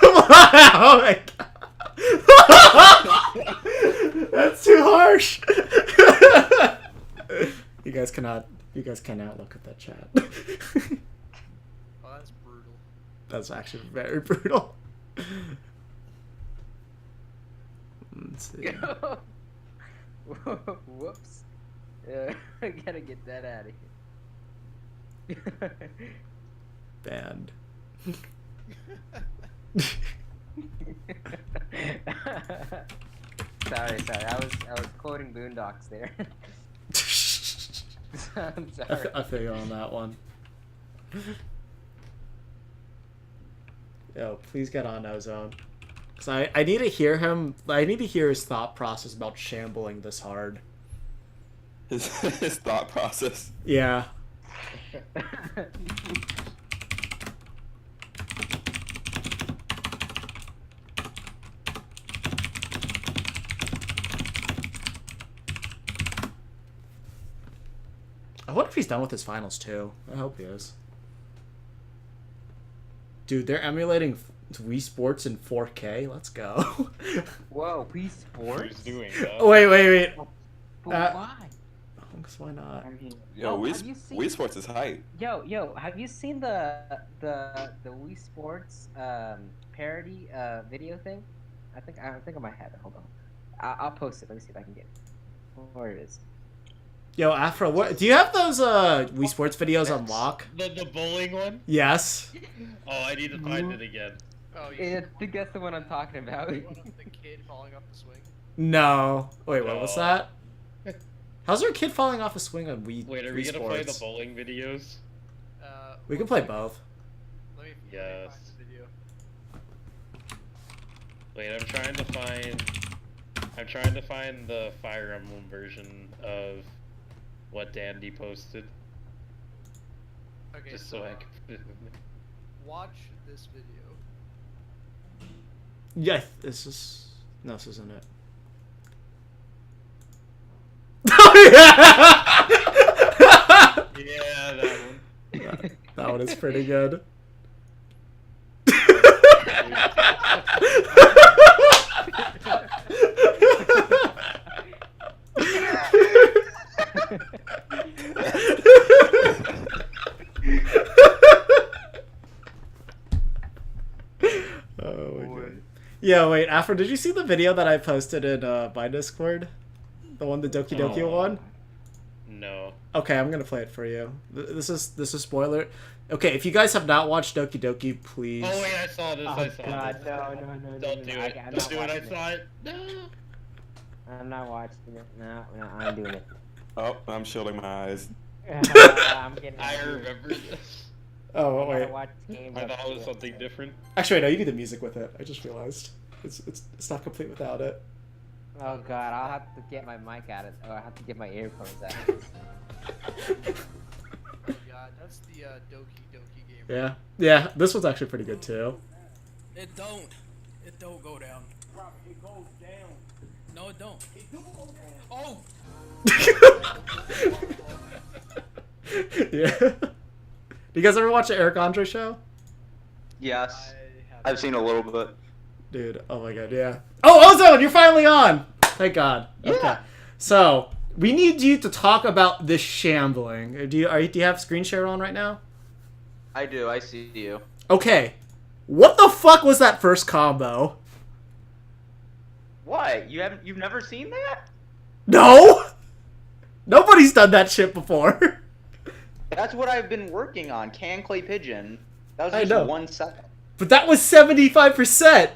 Oh my god. That's too harsh. You guys cannot look at that chat. Oh, that's brutal. That's actually very brutal. Let's see. Whoops. I gotta get that out of here. Banned. Sorry. I was quoting Boondocks there. I'm sorry. I feel you on that one. Yo, please get on Ozone. Cause I need to hear him. I need to hear his thought process about shambling this hard. His thought process. Yeah. I wonder if he's done with his finals too. I hope he is. Dude, they're emulating Wii Sports in 4K. Let's go. Whoa, Wii Sports? Who's doing that? Wait. But why? Because why not? Yo, Oh, have you seen- Wii Sports is hype. Yo, have you seen the Wii Sports parody video thing? I think I might have it. Hold on. I'll post it. Let me see if I can get it. Where it is. Yo, Afro, what do you have those Wii Sports videos on lock? The bowling one? Yes. Oh, I need to find it again. Oh, I think that's the one I'm talking about. The one with the kid falling off the swing. No. Wait, what was No. that? How's there a kid falling off a swing on Wii? Wait, are Wii we gonna play the Sports? bowling videos? We can play both. Let me Yes. find the video. Wait, I'm trying to find the Fire Emblem version of what Dandy posted, Okay, just so I can put it in there. watch this video. Yeah, this isn't it. Oh yeah! Yeah, that one. That one is pretty good. Oh my god. Yeah, wait, Afro, did you see the video that I posted in my Discord? The one, the Doki Doki one? No. Okay, I'm gonna play it for you. This is spoiler. Okay, if you guys have not watched Doki Doki, please. Oh wait, I saw this. I saw God, this. no. Don't do it. I'm Don't not do it. I watching saw it. No. I'm not watching it. No, I'm doing it. Oh, I'm shielding my eyes. I'm getting. I remember this. Oh I gotta wait. watch games I up thought it to was something different. Actually, no, you need the music with it. I just realized it's not complete without it. Oh god, I'll have to get my mic out of. Oh, I have to get my earphones out. Oh god, that's the Doki Doki game. Yeah. This one's actually pretty good too. It don't go down. It goes down. No, it don't. It do go down. Oh! Yeah. You guys ever watch the Eric Andre show? Yes, I have I've seen a little bit. Dude, oh my god, yeah. Oh, Ozone, you're finally on! Thank god. Okay. Yeah. So, we need you to talk about this shambling. Do you have screen share on right now? I do. I see you. Okay. What the fuck was that first combo? What? You've never seen that? No! Nobody's done that shit before. That's what I've been working on. Can Clay Pigeon. That was I just know. 1 second. But that was 75%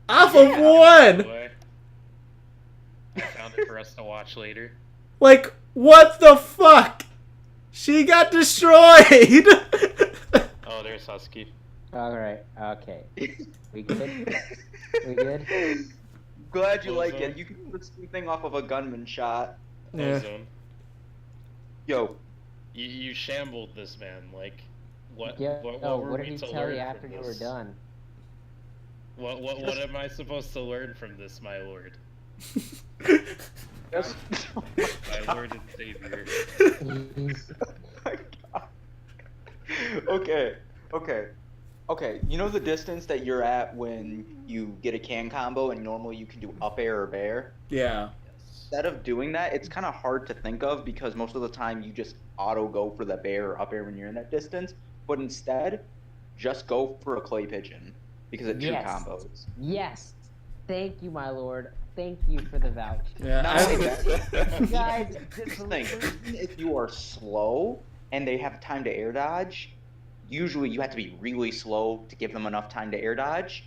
off of Yeah. one. Boy. I found it for us to watch later. Like, what the fuck? She got destroyed. Oh, there's Husky. All right. Okay. We good? We good? glad you like Ozone. it. You can do the same thing off of a gunman shot. Yeah. Ozone. Yo, You shambled this man. Like, what? Yeah. What Oh, were what we did he to tell learn you after from you were this? done? What am I supposed to learn from this, my lord? that's... My lord and savior. my God. Okay, okay. You know the distance that you're at when you get a can combo, and normally you can do up air or bair? Yeah. Instead of doing that, it's kind of hard to think of because most of the time you just auto go for the bair or up air when you're in that distance. But instead, just go for a clay pigeon because it Yes. combos. Yes. Thank you, my lord. Thank you for the vouch. Yeah. Not only that, Guys, here's the thing. Even if you are slow and they have time to air dodge, usually you have to be really slow to give them enough time to air dodge.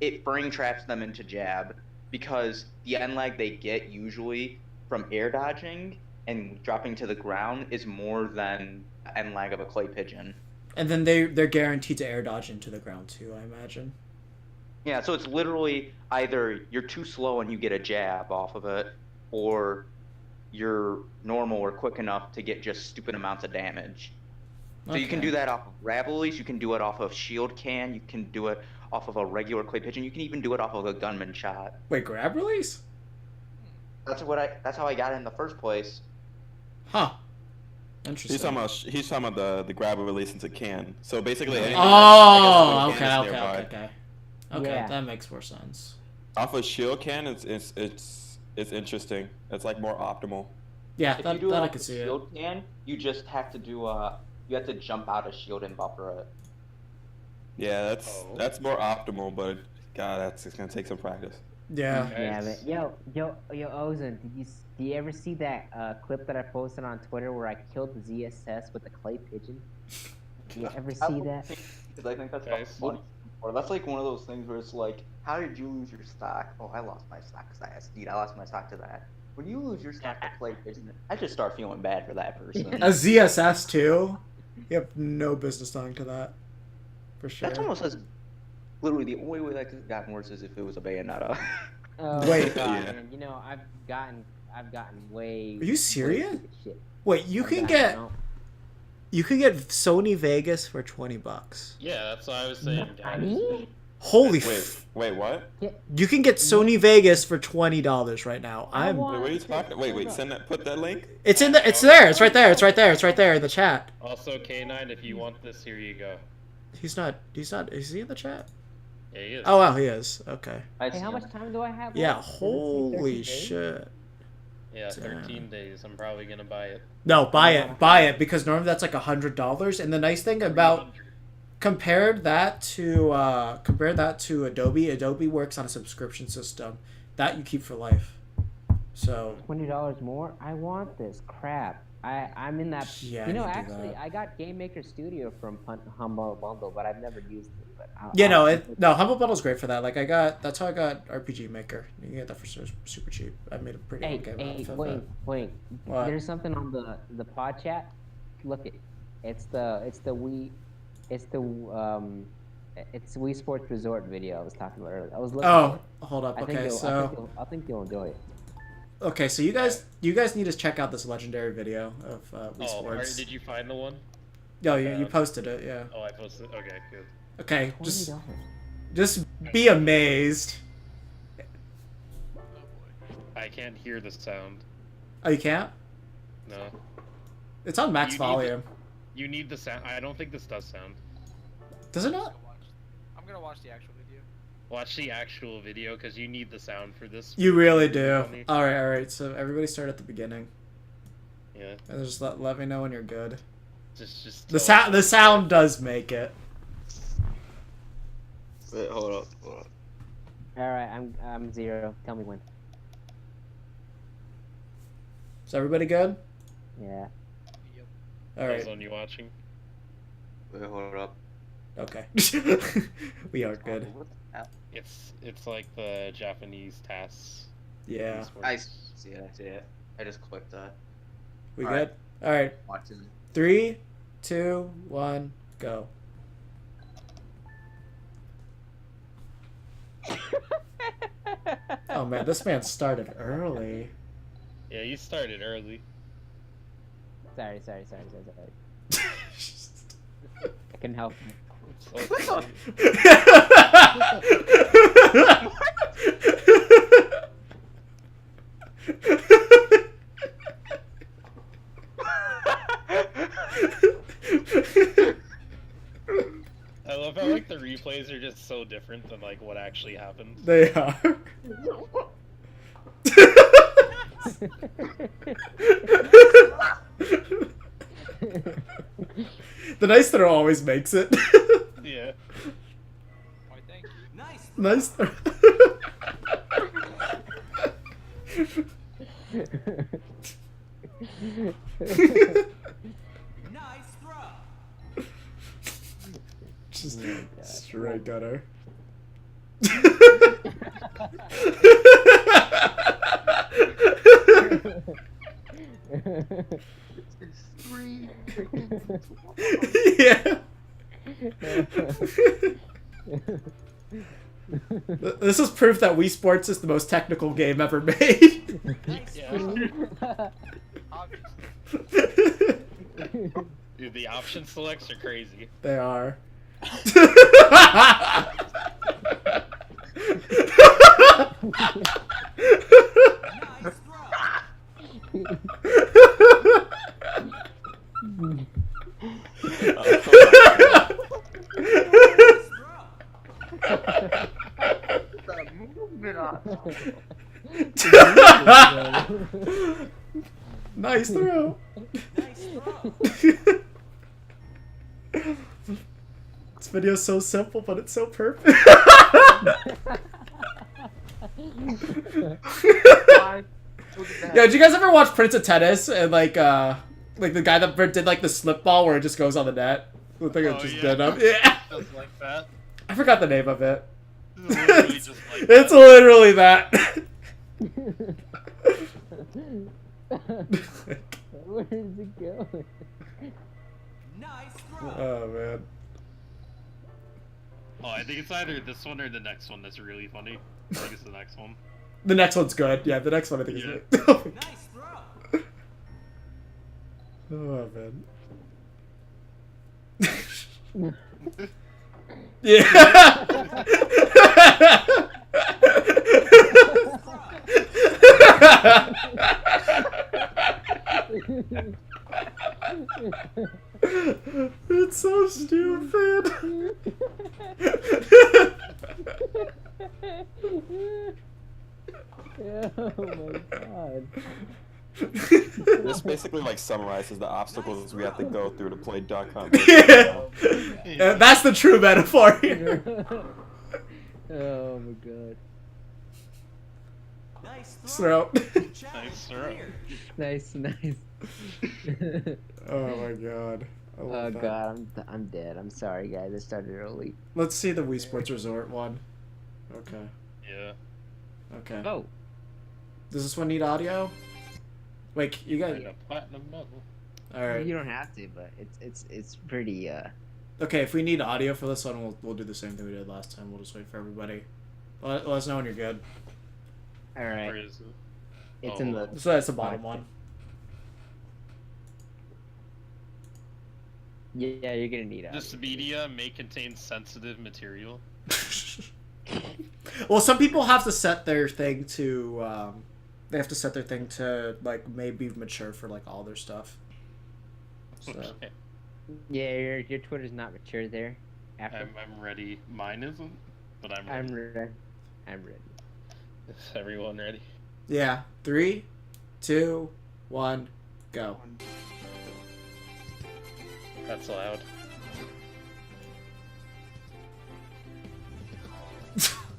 It frame traps them into jab because the end lag they get usually from air dodging and dropping to the ground is more than the end lag of a clay pigeon. And then they're guaranteed to air dodge into the ground too, I imagine. Yeah, so it's literally either you're too slow and you get a jab off of it, or you're normal or quick enough to get just stupid amounts of damage. So you can Okay. do that off of grab release, you can do it off of shield can, you can do it off of a regular clay pigeon, you can even do it off of a gunman shot. Wait, grab release? That's how I got it in the first place. Huh. Interesting. He's talking about the grab and release into can. So basically, anything Oh, I guess okay, when okay, can is okay, nearby. okay. Okay, Yeah. that makes more sense. Off a shield can, it's interesting. It's like more optimal. Yeah, If that, you do that it I off could the see it. shield can, you just have to do you have to jump out of shield and buffer it. Yeah, Oh. that's more optimal, but God, it's gonna take some practice. Yeah. Yeah, but yo, Ozone, do you ever see that clip that I posted on Twitter where I killed the ZSS with a clay pigeon? Do you ever see that? Because I think that's Nice. funny. Or that's like one of those things where it's like, how did you lose your stock? Oh, I lost my stock because I SD'd. I lost my stock to that. When you lose your stock to clay pigeon, I just start feeling bad for that person. A ZSS too? You have no business talking to that. For sure. That's almost as literally the only way that could have gotten worse is if it was a Bayonetta. Oh, Wait. God, Yeah. man, you know I've gotten way. Are you serious? way stupid shit. Wait, you I've can gotten, get no. you can get Sony Vegas for $20. Yeah, that's what I was saying, guys. Nani? Holy Wait, what? You can get Sony Vegas for $20 right now. I I'm want- Wait, what are you talking? Wait, send that. Put that link. It's in the it's there. It's right there. It's right there. It's right there in the chat. Also, K9, if you want this, here you go. He's not is he in the chat? Yeah, he is. Oh wow, he is. Okay. I Hey, see how him. much time do I have? Yeah, left? Does it say holy 13 days? shit. Yeah, Damn. 13 days. I'm probly gonna buy it. No, buy it because normally that's like $100. And the nice thing about compare that to Adobe. Adobe works on a subscription system that you keep for life. So $20 more? I want this crap. I'm in that. Yeah, you know, I need to do actually, that. I got Game Maker Studio from Humble Bundle, but I've never used it. But yeah, no, Humble Bundle's great for that. Like that's how I got RPG Maker. You can get that for super cheap. I made a pretty Hey, good game out of wait. that. What? There's something on the pod chat. Look it. It's the Wii. It's Wii Sports Resort video I was talking about earlier. I was looking. Oh, at hold up. it. Okay, so I think you'll enjoy it. okay, so you guys need to check out this legendary video of Wii Oh, Sports. did you find the one? No, you posted it. Yeah. Oh, I posted. Okay, good. Okay, just $20. just be amazed. I can't hear the sound. Oh, you can't? No. It's on max You need volume. You need the sound. I don't think this does sound. Does it not? I'm gonna watch the actual video. Watch the actual video because you need the sound for this. You really do. All right. So everybody start at the beginning, Yeah. and just let me know when you're good. Just. The sound does make it. Wait, hold up. All right, I'm zero. Tell me when. Is everybody good? Yeah. Yep. All right. On you watching? Wait, hold up. Okay. We are good. It's like the Japanese tasks. Yeah. I see it. I just clicked that. We All good? right. All right. Watching. 3, 2, 1, go. Oh man, this man started early. Yeah, you started early. Sorry. I can help him. So I love how like the replays are just so different than like what actually happened. They are. The nice throw always makes it. Yeah. Why, thank you. Nice throw. Just straight gutter. Yeah. This is proof that Wii Sports is the most technical game ever made. Yeah. Obviously. Dude, the option selects are crazy. They are. Nice throw. This video's so simple, but it's so perfect. Yeah, did you guys ever watch Prince of Tennis and like the guy that did like the slip ball where it just goes on the net? The thing it just did up. Yeah. Just like that. I forgot the name of it. It's literally just like It's that. literally that. Where is it going? Oh man. Oh, I think it's either this one or the next one that's really funny. I think it's the next one. The next one's good. Yeah, the next one I think is Yeah. good. Oh man. Yeah. It's so stupid. Oh my god. This basically like summarizes the obstacles we have to go through to play Duck Hunt. Yeah. That's the true metaphor here. Oh my god. Throw. Nice throw. Nice. Oh my god. I love Oh that. god, I'm dead. I'm sorry guys, I started early. Let's see the Wii Sports Resort one. Okay. Yeah. Okay. Oh. Does this one need audio? Wait, you guys. And a platinum medal. Alright. You don't have to, but it's pretty Okay, if we need audio for this one, we'll do the same thing we did last time. We'll just wait for everybody. Let us know when you're good. Where alright. is it? It's Oh. in the So that's the bottom one. yeah, you're gonna need audio. This media may contain sensitive material. Well, some people have to set their thing to, they have to set their thing to, like, maybe mature for, like, all their stuff. So. Okay. Yeah, your Twitter's not mature there. After I'm ready. Mine isn't, but I'm I'm ready. ready. I'm ready. Is everyone ready? Yeah. 3, 2, 1, go. That's loud.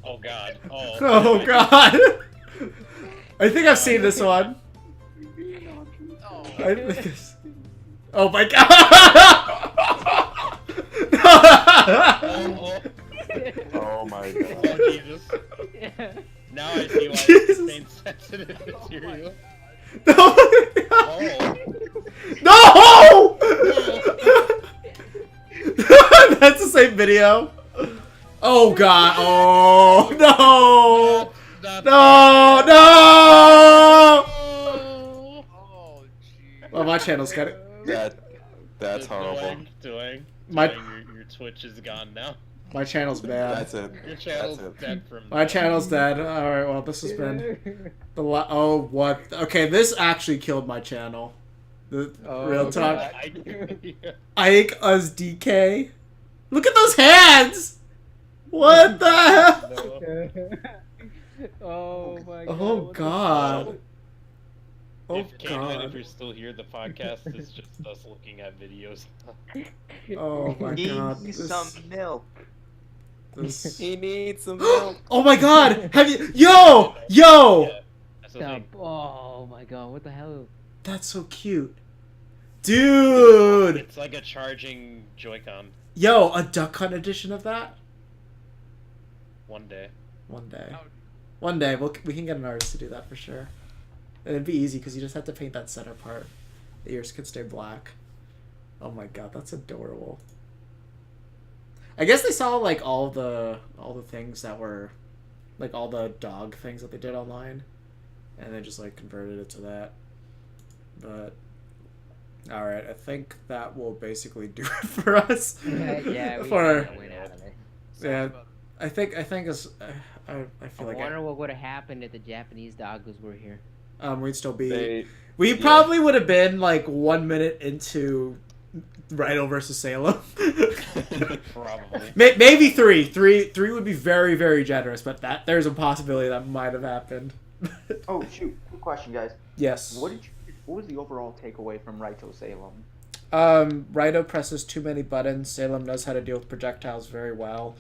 Oh god. Oh. Oh, God! I think I've seen this one. I think it's... Oh, my God! Oh, Oh my god. oh Jesus. Now I see why it Jesus. contains sensitive material. Oh, my God! Oh. No! That's the same video. Oh, God. Oh, no! not. No, no! Oh, jeez. Well, my channel's got it. That's horrible. Doing. My- Your Twitch is gone now. My channel's bad. That's it. Your channel's That's it. dead from. My channel's dead. Alright, well, this has been the oh, what? Okay, this actually killed my channel. The real talk. Ike us DK. Look at those hands! What the hell? Oh my god. Oh god. Oh If Caitlin, if god. you're still here, the podcast is just us looking at videos. Oh my god. Need This, some milk. this... He needs some milk. Oh my god! Have you Yo! Yo! Yeah, that's the thing. Oh my god, what the hell? That's so cute. Dude! It's like a charging Joy-Con. Yo, a Duck Hunt edition of that? One day. One day. One day, we can get an artist to do that for sure. And it'd be easy because you just have to paint that center part. The ears could stay black. Oh my god, that's adorable. I guess they saw like all the things that were like all the dog things that they did online, and they just like converted it to that. But all right, I think that will basically do it for us. Yeah, we For went out of it. yeah, I think it's I feel I like wonder what would have happened if the Japanese doggos were here. we'd still be. They, We yeah. probably would have been like 1 minute into Raito versus Salem. Probably. Maybe three. Three would be very, very generous, but there's a possibility that might have happened. Oh shoot! Quick question, guys. Yes. What was the overall takeaway from Raito Salem? Raito presses too many buttons. Salem knows how to deal with projectiles very well.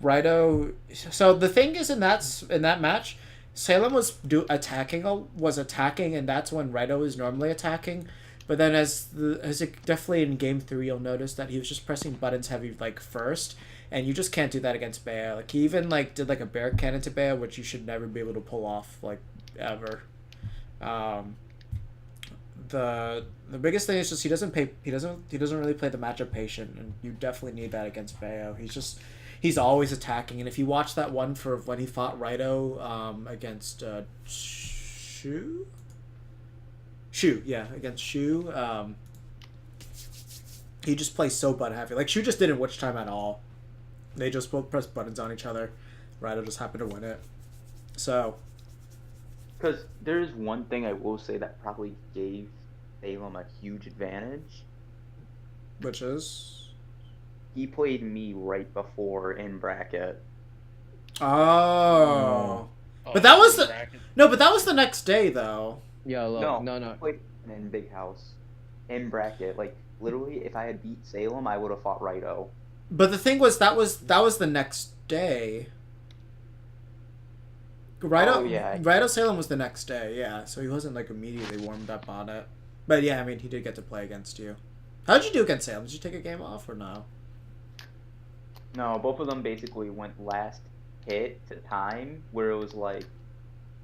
Raito. So the thing is, in that match, Salem was attacking, and that's when Raito was normally attacking. But then as it definitely in game 3, you'll notice that he was just pressing buttons heavy like first, and you just can't do that against Bea. Like he even like did like a bear cannon to Bea, which you should never be able to pull off like ever. The biggest thing is just he doesn't really play the matchup patient, and you definitely need that against Bayo. He's always attacking, and if you watch that one for when he fought Raito against Shu, against Shu, he just plays so button heavy. Like Shu just didn't witch time at all. They just both pressed buttons on each other. Raito just happened to win it. So. Because there's one thing I will say that probably gave Salem a huge advantage. Which is? He played me right before in bracket. Oh. Oh, But that was the bracket. no. But that was the next day, though. Yo, look, no. He played in Big House. In bracket. Like, literally, if I had beat Salem, I would have fought Raito. But the thing was, that was the next day. Raito Salem was the next day, yeah. So he wasn't like immediately warmed up on it. But yeah, I mean, he did get to play against you. How'd you do against Salem? Did you take a game off or no? No, both of them basically went last hit to time, where it was like,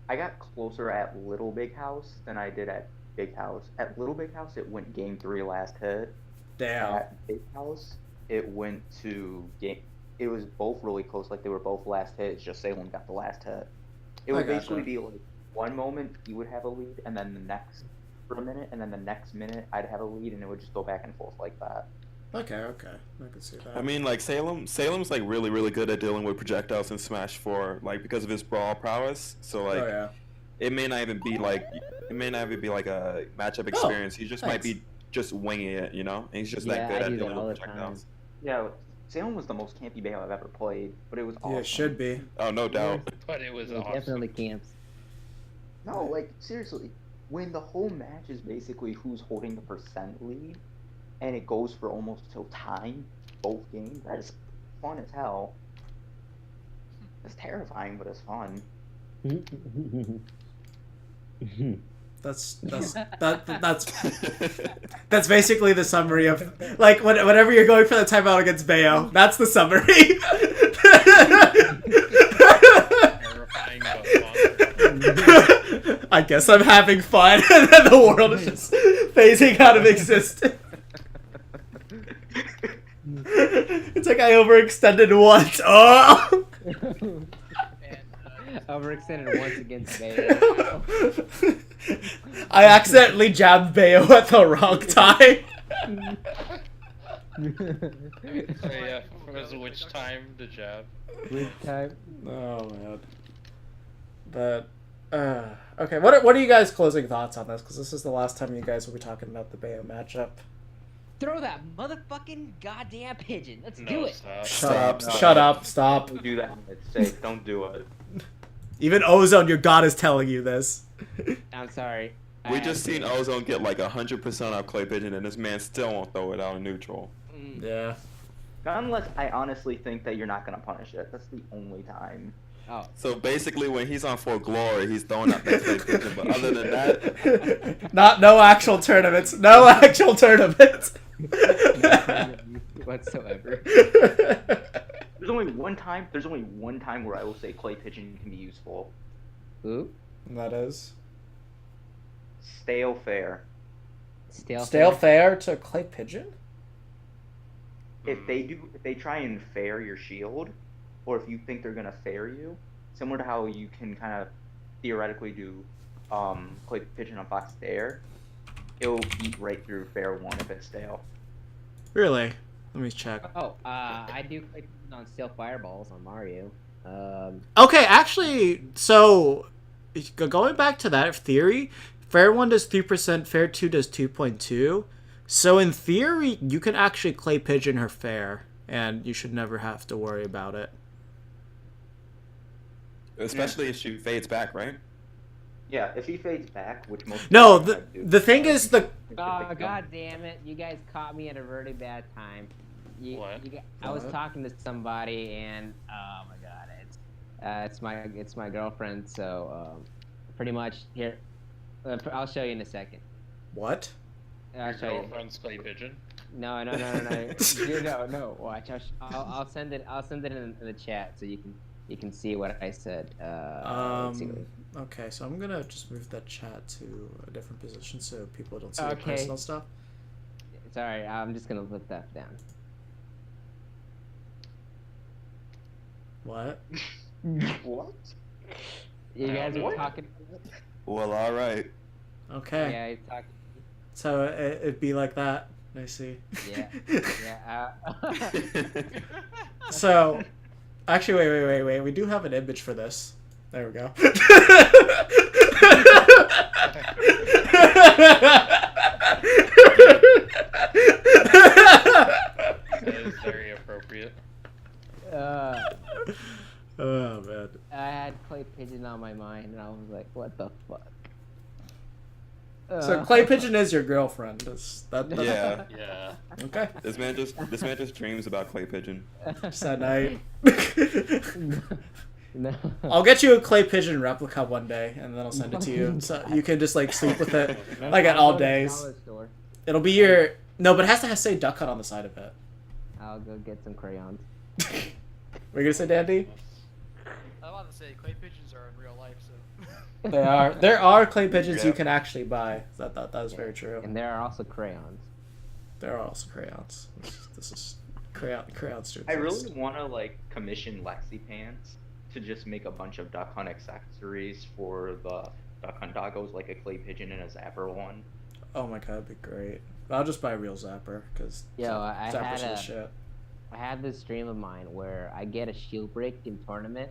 I got closer at Little Big House than I did at Big House. At Little Big House, it went game 3 last hit. Damn. At Big House, it went to game. It was both really close, like they were both last hit. It's just Salem got the last hit. It would basically be like one moment he would have a lead, and then the next for a minute, and then the next minute I'd have a lead, and it would just go back and forth like that. Okay, I can see that. I mean, like Salem's like really, really good at dealing with projectiles in Smash 4, like because of his brawl prowess. So like, oh yeah. it may not even be like a matchup experience. He just might be just winging it, you know. And he's just that good at dealing with projectiles. Yeah, Salem was the most campy Bayo I've ever played, but it was awesome. Yeah, it should be. Oh, no doubt. But it was It awesome. definitely camps. No, like seriously, when the whole match is basically who's holding the percent lead, and it goes for almost till time, both games, that is fun as hell. It's terrifying, but it's fun. That's basically the summary of like whenever you're going for the timeout against Bayo. That's the summary. Terrifying, but fun. I guess I'm having fun, and then the world is just phasing out of existence. It's like I overextended once. Oh. And, I'm overextended once against Bayo. I accidentally jabbed Bayo at the wrong time. Oh yeah, was which time the jab? Which time? Oh man. But okay, what are you guys' closing thoughts on this? Because this is the last time you guys will be talking about the Bayo matchup. Throw that motherfucking goddamn pigeon. Let's No, do it. stop. Shut up, stop. Don't do that. It's safe. Don't do it. Even Ozone, your god, is telling you this. I'm sorry. We just seen Ozone get like 100% off Clay Pigeon, and this man still won't throw it out in neutral. Yeah. Unless I honestly think that you're not gonna punish it. That's the only time. Oh. So basically, when he's on For Glory, he's throwing out that Clay Pigeon. But other than that, No actual tournaments. No actual tournaments. Whatsoever. There's only one time. There's only one time where I will say clay pigeon can be useful. Ooh. That is Stale fair. stale fair to clay pigeon. If they try and fair your shield, or if you think they're gonna fair you, similar to how you can kind of theoretically do clay pigeon on Fox Dare, it'll eat right through fair one if it's stale. Really? Let me check. Oh, I do click on steel fireballs on Mario. Okay, actually, so going back to that theory, fair 1 does 3%, fair 2 does 2.2. So in theory, you can actually clay pigeon her fair, and you should never have to worry about it. especially if she fades back, right? Yeah, if he fades back, which most No, people the thing is the Oh, god damn it. You guys caught me at a really bad time. What? I was talking to somebody and oh my god, it's my girlfriend, so pretty much here I'll show you in a second. what? I'll Your show you. girlfriend's clay pigeon? No. No, watch. I'll send it in the chat so you can see what I said. Let's see. Okay, so I'm gonna just move that chat to a different position so people don't see the Okay. personal stuff. Sorry, I'm just gonna put that down. What? What? You guys are What? talking. Well, all right. Okay. Yeah, you're talking. So it'd be like that. I see. Yeah. Yeah. So, actually, wait. We do have an image for this. There we go. That is very appropriate. Oh man. I had clay pigeon on my mind, and I was like, "What the fuck?" So clay pigeon is your girlfriend. That's Yeah. Yeah. okay. This man just dreams about Clay Pigeon. Just that night. No. I'll get you a clay pigeon replica one day, and then I'll send it to you, so you can just like sleep with it like at all days. It'll be your but it has to say Duck Hunt on the side of it. I'll go get some crayons. We're gonna say Dandy. I'm about to say clay pigeons are in real life, so. They are. There are clay pigeons you can actually buy. That is very true. And there are also crayons. There are also crayons. This is crayon students. I really want to like commission Lexi Pants to just make a bunch of Duck Hunt accessories for the Duck Hunt doggos, like a clay pigeon and a zapper one. Oh my god, that'd be great. But I'll just buy a real zapper because zappers are the shit. I had this dream of mine where I get a shield break in tournament,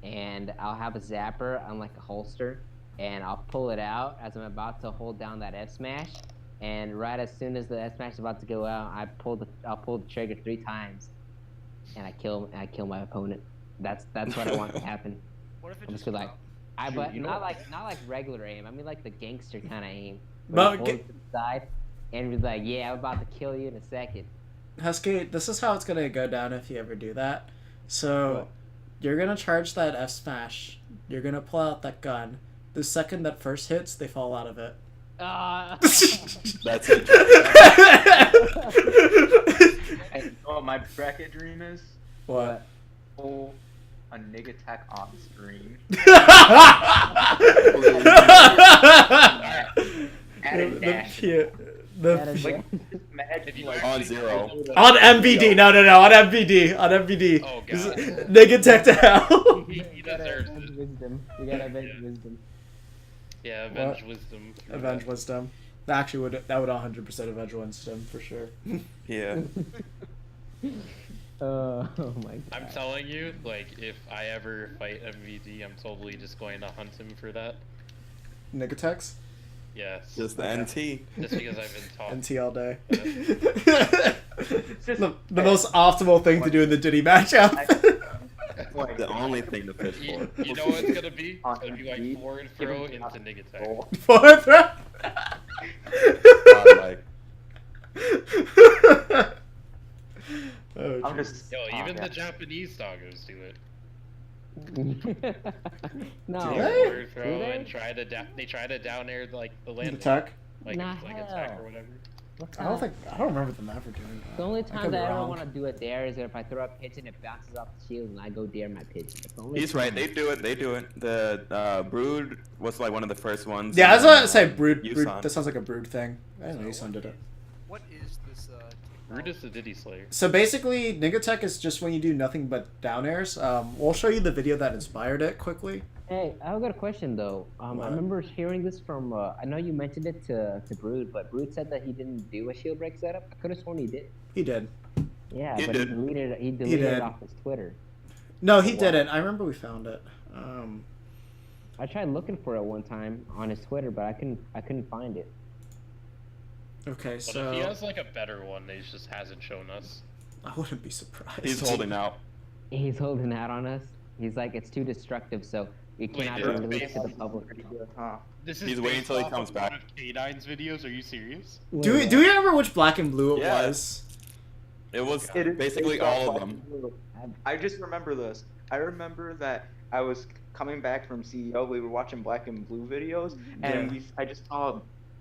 and I'll have a zapper on like a holster, and I'll pull it out as I'm about to hold down that F smash, and right as soon as the F smash is about to go out, I'll pull the trigger 3 times, and I kill my opponent. That's what I want to happen. What if it I'm just just like, but you know not what? like regular aim. I mean like the gangster kind of aim. But Where you hold it to the side, and be like, yeah, I'm about to kill you in a second. Husky, this is how it's gonna go down if you ever do that. So, What? you're gonna charge that F smash. You're gonna pull out that gun. The second that first hits, they fall out of it. That's it. And what my bracket dream is? What? Oh, a nigga tech on stream. Adding dash. That Imagine On zero. On MVD, no, on MVD, Oh, This is- God. Nigga tech to hell. He deserves it. Wisdom. Yeah, avenge wisdom. through Avenge that. wisdom. That actually would 100% avenge wisdom for sure. Yeah. Oh my god. I'm telling you, like, if I ever fight MVD, I'm totally just going to hunt him for that. Nigatex? Yes. Just the NT. Just because I've been taught. NT all day. Just, the most optimal thing to do in the Diddy matchup. like, The only thing to fish You, for. you know what it's gonna be? It's gonna be like forward throw into Nigatech. Fourth round. Like, Oh, I'm jeez. just. Yo, oh, even the God. Japanese doggos do it. No. Do Really? forward throw Do they? and they try to down air like the landing, Attack? like Nah, like hell. attack or whatever. I don't remember them ever doing that. The only I could time be that I ever wrong. want to do it there is if I throw a pitch and it bounces off the shield and I go dare my pitch. That's the only he's right. time. They do it. They do it. The Brood was like one of the first ones. Yeah, I was and about to say then, brood. Yusan. That sounds like a brood thing. I didn't know So Yusan did it. What is this? Rude is the Diddy Slayer. So basically, Nigatech is just when you do nothing but down airs. We'll show you the video that inspired it quickly. Hey, I've got a question though. I What? remember hearing this from. I know you mentioned it to Brood, but Brood said that he didn't do a shield break setup. I could have sworn he did. He did. Yeah, He but did. he deleted did. it off his Twitter. No, he Wow. didn't. I remember we found it. I tried looking for it one time on his Twitter, but I couldn't find it. Okay, But so if he has like a better one, that he just hasn't shown us. I wouldn't be surprised. He's holding out. He's holding out on us. He's like, it's too destructive, so we Wait, cannot this is release it to the based- public. Huh. This is He's waiting based till he off comes of back. one of K9's videos. Are you serious? Do we remember which black and blue it Yeah. was? It was It is basically based off all of Black them. and Blue. I just remember this. I remember that I was coming back from CEO. We were watching Black and Blue videos, and Yeah. I just saw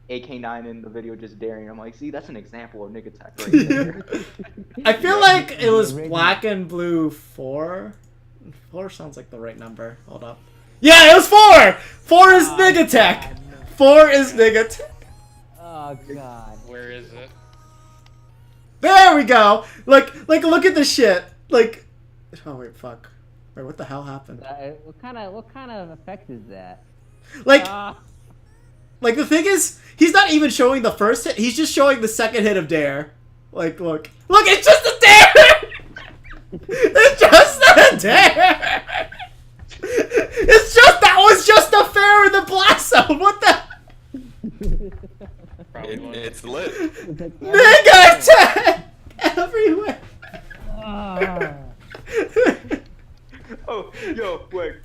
AK9 in the video just daring. I'm like, see, that's an example of Nick Attack right there. I feel like it was Original. black and blue 4. 4 sounds like the right number. Hold up. Yeah, it was 4! 4 is Nigatech! God, no. 4 is Nigatech. Oh god. Where is it? There we go! Like, look at this shit! Like, oh wait, fuck. Wait, what the hell happened? What kind of effect is that? Like, Ah, like the thing is, he's not even showing the first hit, he's just showing the second hit of Dare. Like, look, it's just a Dare! It's just a Dare! That was just a fair in the blast zone, what the? Probably one. It's lit. Nigga attack! Everywhere! ah. Oh, yo, wait.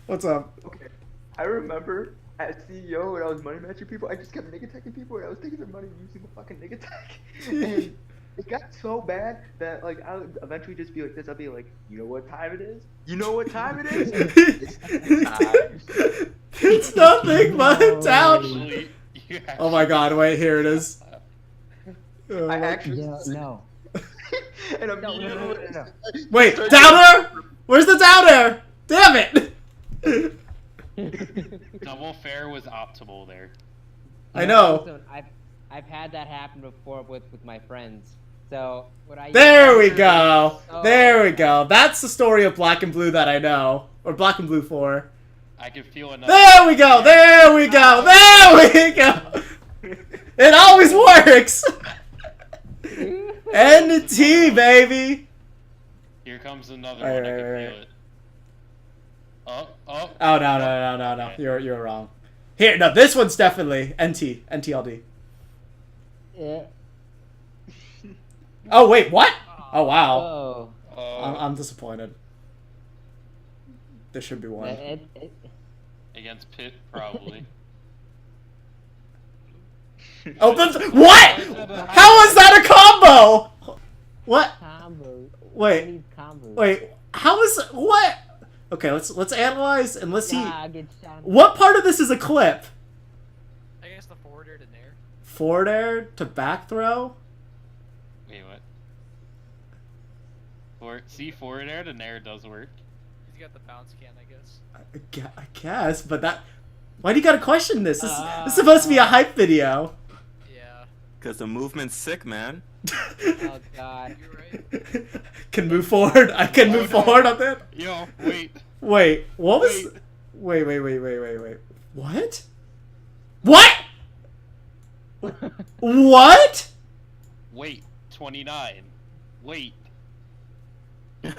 What's up? Okay. I remember at CEO when I was money matching people, I just kept Nick attacking people, and I was taking their money using the fucking Nick attack. And it got so bad that like I would eventually just be like this. I'll be like, you know what time it is? You know what time it is? It's time. It's nothing but down. Actually, you Oh my god, wait, here it is. Oh, I actually. Yeah, no. And No, no, immediately. no, no, no. Wait, downer? Where's the downer? Damn it! Double fair was optimal there. I know. Listen, I've had that happen before with my friends. So what I There we go. Oh. There we go. That's the story of Black and Blue that I know. Or Black and Blue 4. I can feel another. There we go. There we go. There we go. It always works. NT, baby. Here comes another Right, one. I right, can right. feel it. Oh. Oh, no. You're wrong. Here, no, this one's definitely NT. NTLD. Yeah. Oh, wait, what? Oh, wow. Oh. I'm disappointed. There should be one. Against Pitt, probably. Oh, but what? How is that a combo? What? Combo. Wait. These combos. Wait. How is what? Okay, let's analyze and let's see. Yeah, get shot. What part of this is a clip? I guess the forward air to nair. Forward air to back throw? Wait, what? Forward air to nair does work. He's got the bounce can, I guess. I guess, but that. Why do you gotta question this? This is supposed to be a hype video. Yeah. Cause the movement's sick, man. Oh god. You're right. Can move forward. I can move forward on that. Yo, wait. Wait, what was? Wait. What? What? What? Wait, 29. Wait.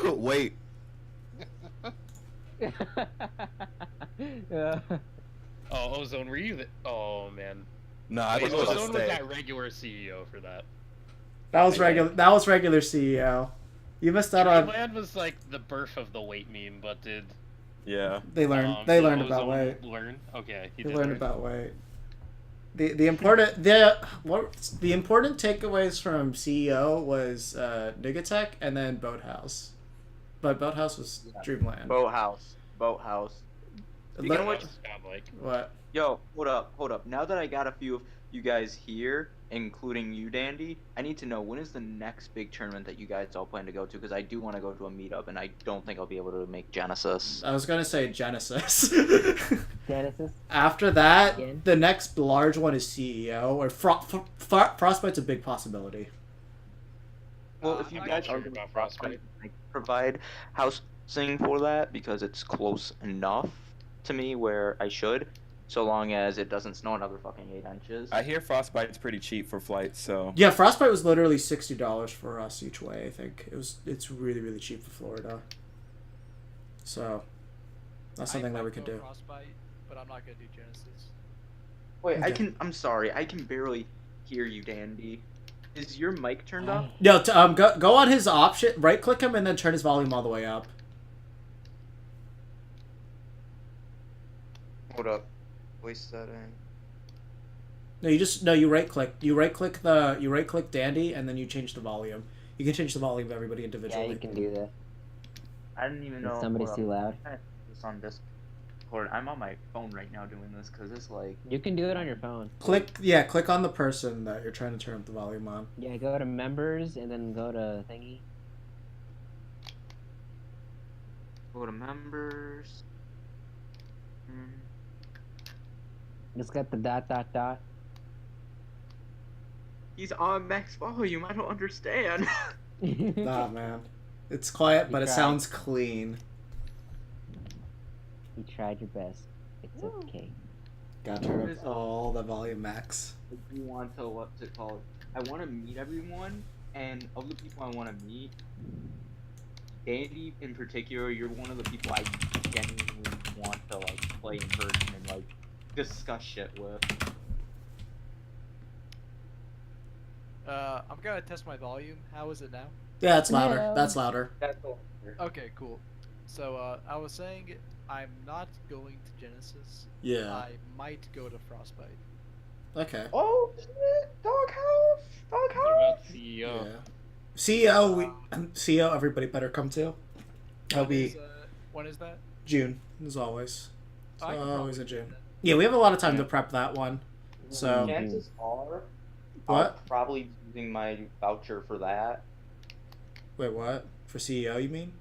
Wait. Oh, Ozone, were you the... Oh, man. No, I Wait, was supposed to Ozone was stay. that regular CEO for that. That was regular. That was regular CEO. You missed out on. Dreamland was like the birth of the weight meme, but did... Yeah. They learned. They did learned about Ozone weight. learn? Okay, he They did learned learn. about weight. The important the important takeaways from CEO was Nigatech and then Boathouse, but Boathouse was Dreamland. Boathouse. You know what? What? Yo, hold up. Now that I got a few of you guys here, including you, Dandy, I need to know, when is the next big tournament that you guys all plan to go to? Because I do want to go to a meetup, and I don't think I'll be able to make Genesis. I was gonna say Genesis. Genesis. After that, Again? the next large one is CEO, or Frostbite's a big possibility. Well, if you I'm guys not are sure going about to Frostbite. I provide housing for that because it's close enough to me where I should, so long as it doesn't snow another fucking 8 inches. I hear Frostbite's pretty cheap for flights, so. Yeah, Frostbite was literally $60 for us each way. I think it's really cheap for Florida. So that's something that we could do. Frostbite, but I'm not gonna do Genesis. Wait, Okay. I'm sorry, I can barely hear you, Dandy. Is your mic turned up? No, go on his option, right click him, and then turn his volume all the way up. Hold up. Voice setting. No, you right click Dandy, and then you change the volume. You can change the volume of everybody Yeah, individually. you can do that. I didn't even know. If somebody's hold too up. loud. I'm trying to do this on Discord. I'm on my phone right now doing this because it's like. You can do it on your phone. Click on the person that you're trying to turn up the volume on. Yeah, go to members and then go to thingy. Go to members. Just got the dot. He's on max volume. I don't understand. Nah, man, it's quiet, but it tried. sounds clean. You tried your best. It's okay. Gotta turn up all the volume max. I do want to, what's it called? I want to meet everyone, and of the people I want to meet, Dandy in particular, you're one of the people I genuinely want to like play in person and like discuss shit with. I'm gonna test my volume. How is it now? Yeah, it's louder. Yeah. That's louder. That's all. Okay, cool. So I was saying I'm not going to Genesis. Yeah. I might go to Frostbite. Okay. Oh shit! Doghouse! What Doghouse! about CEO? Yeah. CEO, everybody better come to. That'll be When is that? June, as always. It's I can always probably in do June. that. Yeah, we have a lot of time to prep that one. So Chances are, What? I'll probably be using my voucher for that. wait, what? For CEO, you mean?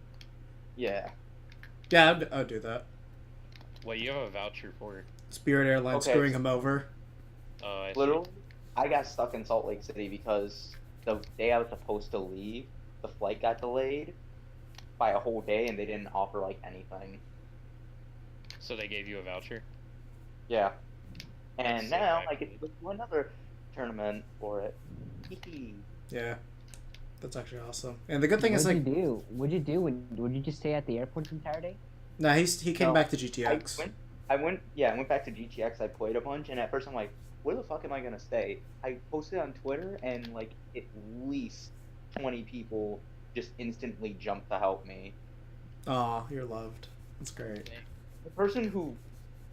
Yeah. Yeah, I'd do that. What you have a voucher for? Spirit Airlines Okay. screwing him over. I see. Literally, I got stuck in Salt Lake City because the day I was supposed to leave, the flight got delayed by a whole day, and they didn't offer like anything. So they gave you a voucher? Yeah. And That's now sick, I get to go to another tournament for it. Hee-hee. Yeah. That's actually awesome. And the good thing is, What'd like, you do? What'd you do? Would you just stay at the airport the entire day? nah, he came No, back to GTX. I went back to GTX. I played a bunch, and at first I'm like, where the fuck am I gonna stay? I posted on Twitter, and like at least 20 people just instantly jumped to help me. Aw, you're loved. That's great. The person who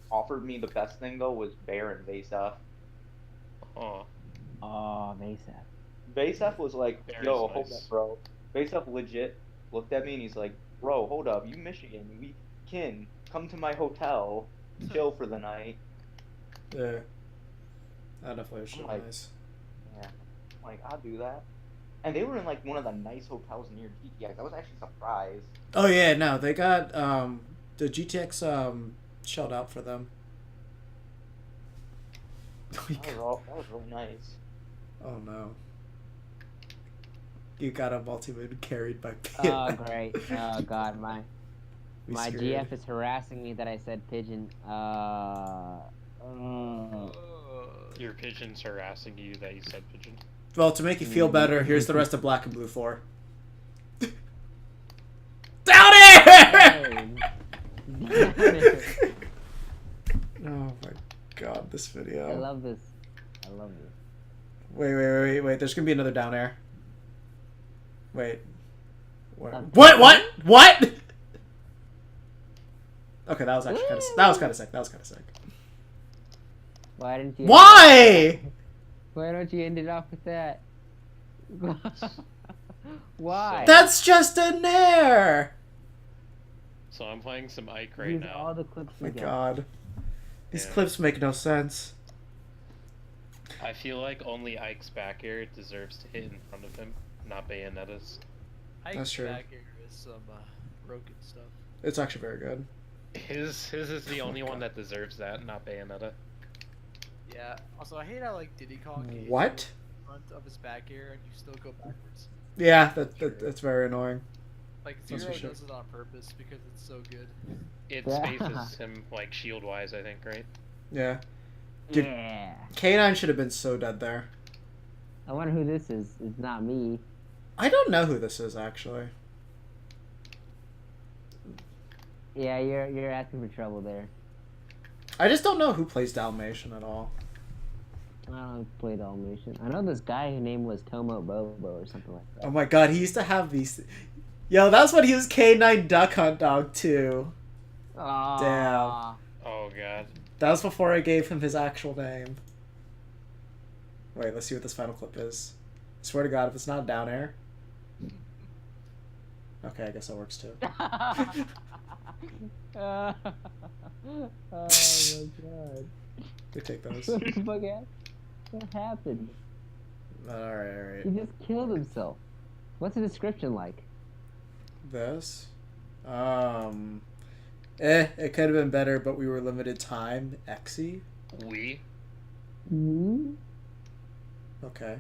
offered me the best thing though was Bear and Vasef. Oh. Oh, Mesa. Vasef was like, Bear yo, is hold nice. up, bro. Vasef legit looked at me and he's like, bro, hold up, you Michigan, we can come to my hotel, chill for the night. Yeah. That definitely was Like- nice. Yeah, I'm like, I'll do that. And they were in like one of the nice hotels near GTX. I was actually surprised. Oh yeah, no, they got the GTX shelled out for them. That was really nice. Oh no. You got a multi-mood carried by Oh, great. Oh, God. My We screwed. GF is harassing me that I said pigeon. Your pigeon's harassing you that you said pigeon. Well, to make you feel better, here's the rest of Black and Blue 4. Down here! Oh my god, this video. I love this. Wait. There's gonna be another down air. Wait. What? Okay, that was actually kind of sick. Why didn't you? Why? Why don't you end it off with that? Why? That's just a nair. So I'm playing some Ike right Use now. all the clips Oh my we get. god. These Yeah. clips make no sense. I feel like only Ike's back air deserves to hit in front of him, not Bayonetta's. That's true. Back here is some broken stuff. It's actually very good. His is the only one that deserves that, not Bayonetta. Yeah. Also, I hate how like Diddy Kong gauges What? in front of his back air and you still go backwards. Yeah, that's very annoying. Like That's Zero for sure. does it on purpose because it's so good. It Yeah. spaces him like shield wise, I think, right? Yeah. Dude, Yeah. K9 should have been so dead there. I wonder who this is. It's not me. I don't know who this is actually. Yeah, you're asking for trouble there. I just don't know who plays Dalmatian at all. I don't play Dalmatian. I know this guy whose name was Tomo Bobo or something like that. Oh my god, he used to have these. Yo, that's when he was K9 Duck Hunt Dog too. Aww. Damn. Oh god. That was before I gave him his actual name. Wait, let's see what this final clip is. I swear to god, if it's not down air. Okay, I guess that works too. Oh my god. We take those. What the fuck happened? What happened? Alright. He just killed himself. What's the description like? This? It could have been better, but we were limited time. Exy? We? Hmm? Okay.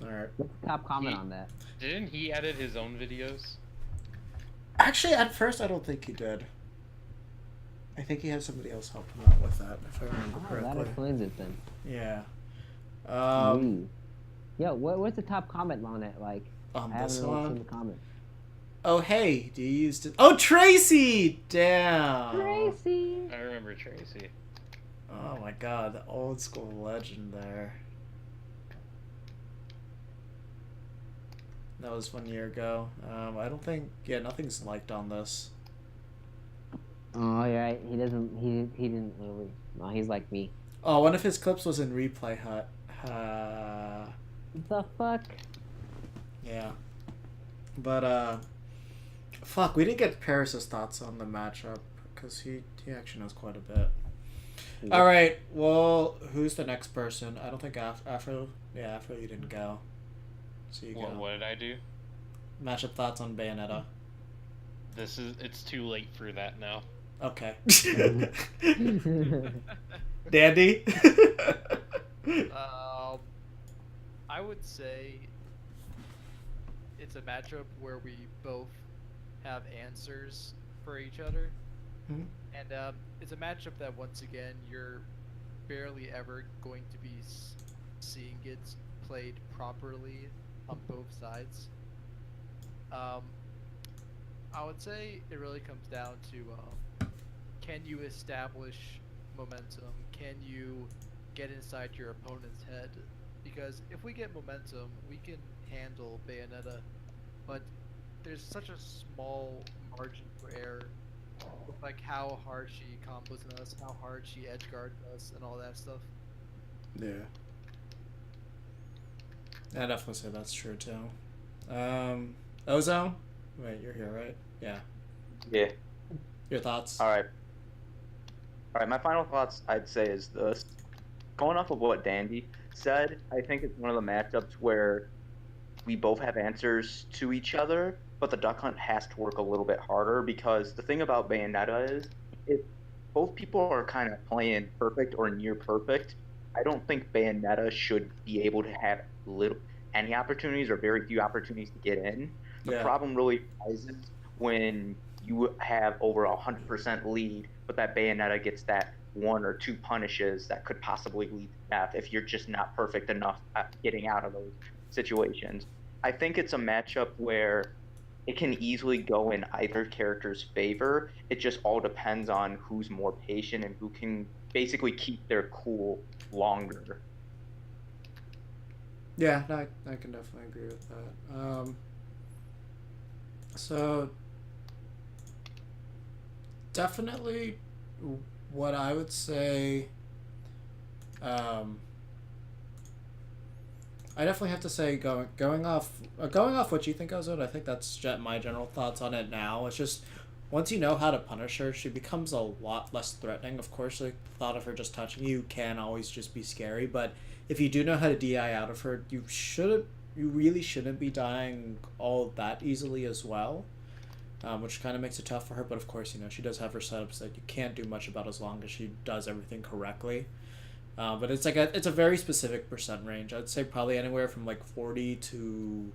Alright. What's the top comment on that? Didn't he edit his own videos? Actually, at first, I don't think he did. I think he had somebody else help him out with that, if I remember Oh, that correctly. explains it then. Yeah. Yo, what's the top comment on it like? On I this haven't really one? seen the comment. Oh, hey, do you use it? Oh, Tracy! Damn! Tracy! I remember Tracy. Oh my god, the old school legend there. That was 1 year ago. I don't think, nothing's liked on this. Oh, you're right. He didn't really. No, he's like me. Oh, one of his clips was in Replay Hut. What the fuck? Yeah. But, fuck, we didn't get Paris's thoughts on the matchup, because he actually knows quite a bit. Yeah. Alright, well, who's the next person? I don't think Afro, you didn't go. So you go. What did I do? Matchup thoughts on Bayonetta. It's too late for that now. Okay. Dandy? I would say it's a matchup where we both have answers for each other. Mhm. And it's a matchup that, once again, you're barely ever going to be seeing it played properly on both sides. I would say it really comes down to can you establish momentum? Can you get inside your opponent's head? Because if we get momentum, we can handle Bayonetta, but there's such a small margin for error with like how hard she combos us, how hard she edge guards us, and all that stuff. Yeah. I definitely say that's true too. Ozone? Wait, you're here, right? Yeah. Yeah. Your thoughts? All right. My final thoughts, I'd say, is this. Going off of what Dandy said, I think it's one of the matchups where we both have answers to each other, but the Duck Hunt has to work a little bit harder, because the thing about Bayonetta is, if both people are kind of playing perfect or near perfect, I don't think Bayonetta should be able to have any opportunities or very few opportunities to get in. The problem really arises when you have over 100% lead, but that Bayonetta gets that 1 or 2 punishes that could possibly lead to death if you're just not perfect enough at getting out of those situations. I think it's a matchup where it can easily go in either character's favor. It just all depends on who's more patient and who can basically keep their cool longer. Yeah, no, I can definitely agree with that. So, definitely what I would say, I definitely have to say going off what you think, Ozone, I think that's my general thoughts on it now. It's just, once you know how to punish her, she becomes a lot less threatening. Of course, the thought of her just touching you can always just be scary, but if you do know how to DI out of her, you really shouldn't be dying all that easily as well, which kind of makes it tough for her. But of course, she does have her setups that you can't do much about as long as she does everything correctly. But it's it's a very specific percent range. I'd say probably anywhere from like 40 to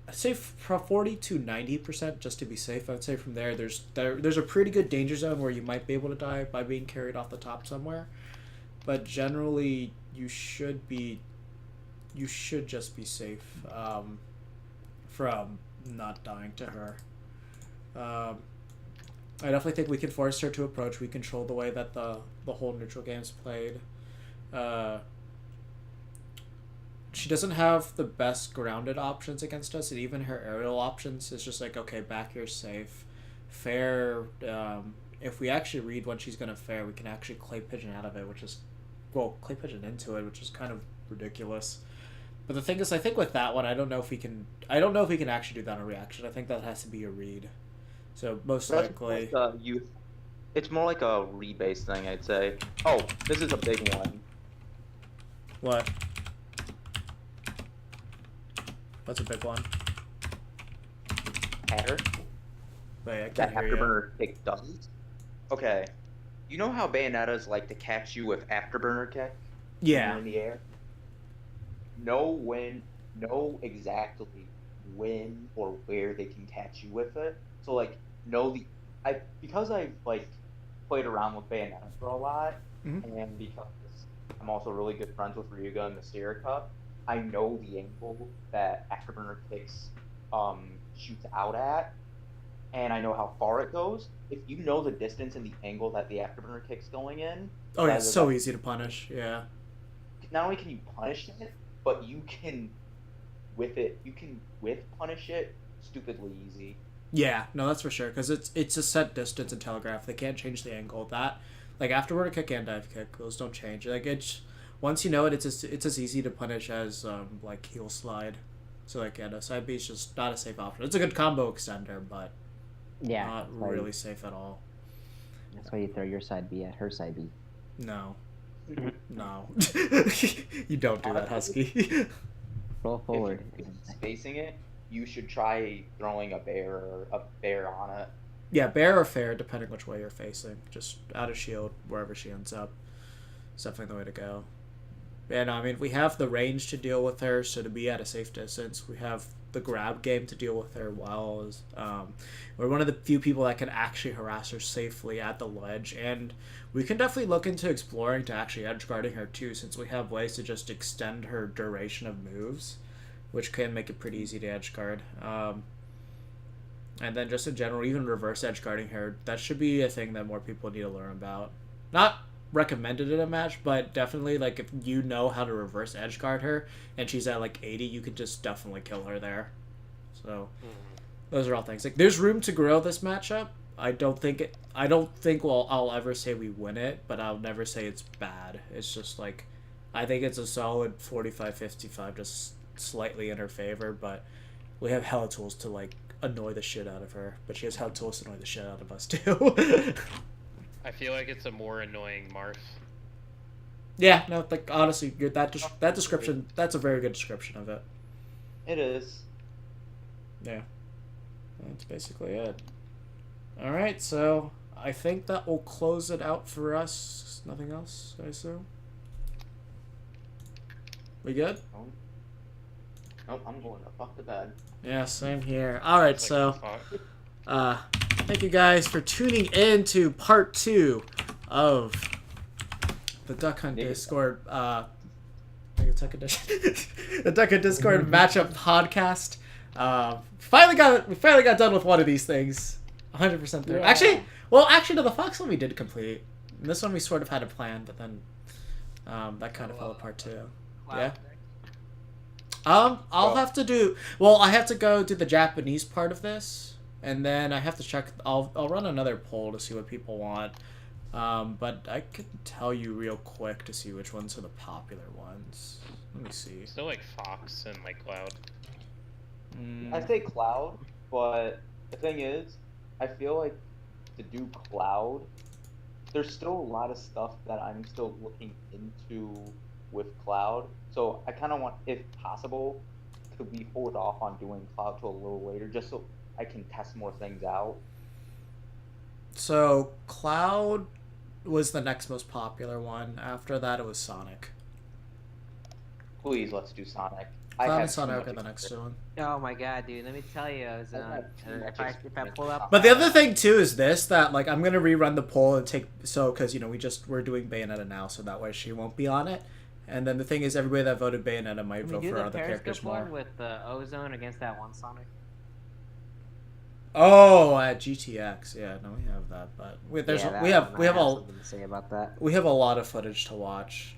90%, just to be safe. I'd say from there's a pretty good danger zone where you might be able to die by being carried off the top somewhere. But generally, you should just be safe from not dying to her. I definitely think we can force her to approach. We control the way that the whole neutral game's played. She doesn't have the best grounded options against us, and even her aerial options is just like, okay, back here's safe. Fair, if we actually read when she's going to fair, we can actually clay pigeon out of it, clay pigeon into it, which is kind of ridiculous. But the thing is, I think with that one, I don't know if we can actually do that on reaction. I think that has to be a read. So most likely, it's more like a read-based thing, I'd say. Oh, this is a big one. What? What's a big one? Hatter. Wait, I can't That hear you. afterburner kick does. Okay. You know how Bayonettas like to catch you with afterburner kick? Yeah. In the air? Know exactly when or where they can catch you with it. So like because I've like played around with Bayonetta for a lot, and because I'm also really good friends with Ryuga and Mysterica, I know the angle that afterburner kicks shoots out at, and I know how far it goes. If you know the distance and the angle that the afterburner kick's going in, oh yeah, it's so easy to punish. Yeah. Not only can you punish it, but you can punish it stupidly easy. Yeah, no, that's for sure, because it's a set distance and telegraph. They can't change the angle of that. Like afterward kick and dive kick, those don't change. Like once you know it, it's as easy to punish as like heel slide. So like yeah, no, side B is just not a safe option. It's a good combo extender, but not really safe at all. That's why you throw your side B at her side B. No. No. You don't do that, Husky. Roll forward. If you're spacing it, you should try throwing a bear on it. Yeah, bear or fair, depending which way you're facing. Just out of shield, wherever she ends up. It's definitely the way to go. And I mean, we have the range to deal with her, so to be at a safe distance. We have the grab game to deal with her well. We're one of the few people that can actually harass her safely at the ledge, and we can definitely look into exploring to actually edge guarding her too, since we have ways to just extend her duration of moves, which can make it pretty easy to edge guard. And then just in general, even reverse edge guarding her, that should be a thing that more people need to learn about. Not recommended in a match, but definitely like if you know how to reverse edge guard her and she's at like 80, you could just definitely kill her there. So those are all things. Like there's room to grow this matchup. I don't think I'll ever say we win it, but I'll never say it's bad. It's just like I think it's a solid 45-55, just slightly in her favor, but we have hella tools to like annoy the shit out of her, but she has hella tools to annoy the shit out of us too. I feel like it's a more annoying Marth. Yeah, no, like honestly, that description, that's a very good description of it. It is. Yeah, that's basically it. All right, so I think that will close it out for us. Nothing else, I assume. We good? Nope, I'm going to fuck the bed. Yeah, same here. All right, so thank you guys for tuning in to part 2 of the Duck Hunt Discord, the Duck Hunt Discord matchup podcast. We finally got done with one of these things. 100% through. Yeah. Actually, no, the Fox one we did complete. And this one we sort of had a plan, but then that kind of fell apart too. Wow. Yeah. I'll have to do. Well, I have to go do the Japanese part of this, and then I have to check. I'll run another poll to see what people want. But I could tell you real quick to see which ones are the popular ones. Let me see. Still like Fox and like Cloud. I say Cloud, but the thing is, I feel like to do Cloud, there's still a lot of stuff that I'm still looking into with Cloud. So I kind of want, if possible, could we hold off on doing Cloud till a little later, just so I can test more things out? So Cloud was the next most popular one. After that, it was Sonic. Please, let's do Sonic. Cloud and Sonic are the next one. Oh my god, dude! Let me tell you, I was, if I pull up. But the other thing too is this, that like I'm gonna rerun the poll and take because we're doing Bayonetta now, so that way she won't be on it. And then the thing is, everybody that voted Bayonetta might Can we vote do for the other characters Periscope one more. with the Ozone against that one Sonic? Oh, at GTX, yeah, no, we have that, but we have something to say about that. we have a lot of footage to watch,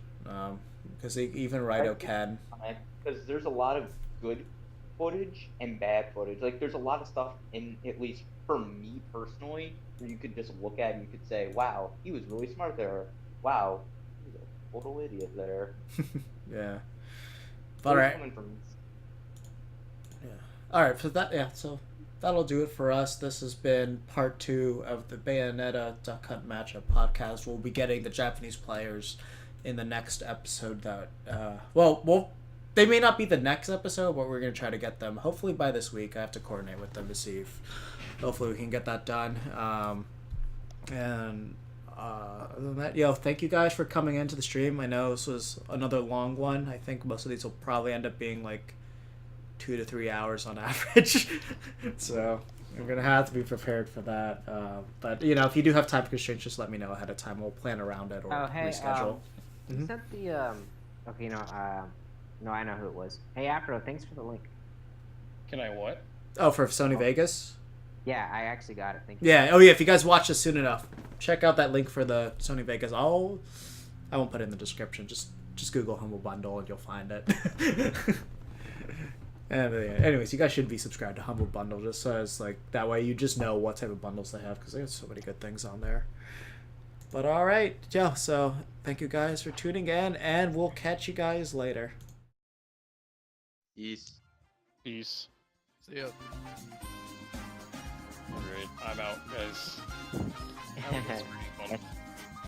because even Raito can. Because there's a lot of good footage and bad footage. Like, there's a lot of stuff in, at least for me personally, where you could just look at and you could say, wow, he was really smart there. Or, wow, he was a total idiot there. Yeah. All right. Coming from... Yeah. All right. So that'll do it for us. This has been part 2 of the Bayonetta Duck Hunt matchup podcast. We'll be getting the Japanese players in the next episode. They may not be the next episode, but we're gonna try to get them hopefully by this week. I have to coordinate with them to see if hopefully we can get that done. Other than that, thank you guys for coming into the stream. I know this was another long one. I think most of these will probably end up being like 2 to 3 hours on average. So I'm gonna have to be prepared for that. But if you do have time constraints, just let me know ahead of time. We'll plan around it or reschedule. You sent the no, I know who it was. Hey Afro, thanks for the link. Can I what? Oh, for Sony Vegas? Yeah, I actually got it. Thank you. Yeah. Oh yeah. If you guys watch this soon enough, check out that link for the Sony Vegas. I won't put it in the description. Just Google Humble Bundle and you'll find it. And anyways, you guys should be subscribed to Humble Bundle just so it's like that way you just know what type of bundles they have because there's so many good things on there. But all right, so thank you guys for tuning in, and we'll catch you guys later. Peace. Peace. See ya. Alright, I'm out, guys. That was pretty fun.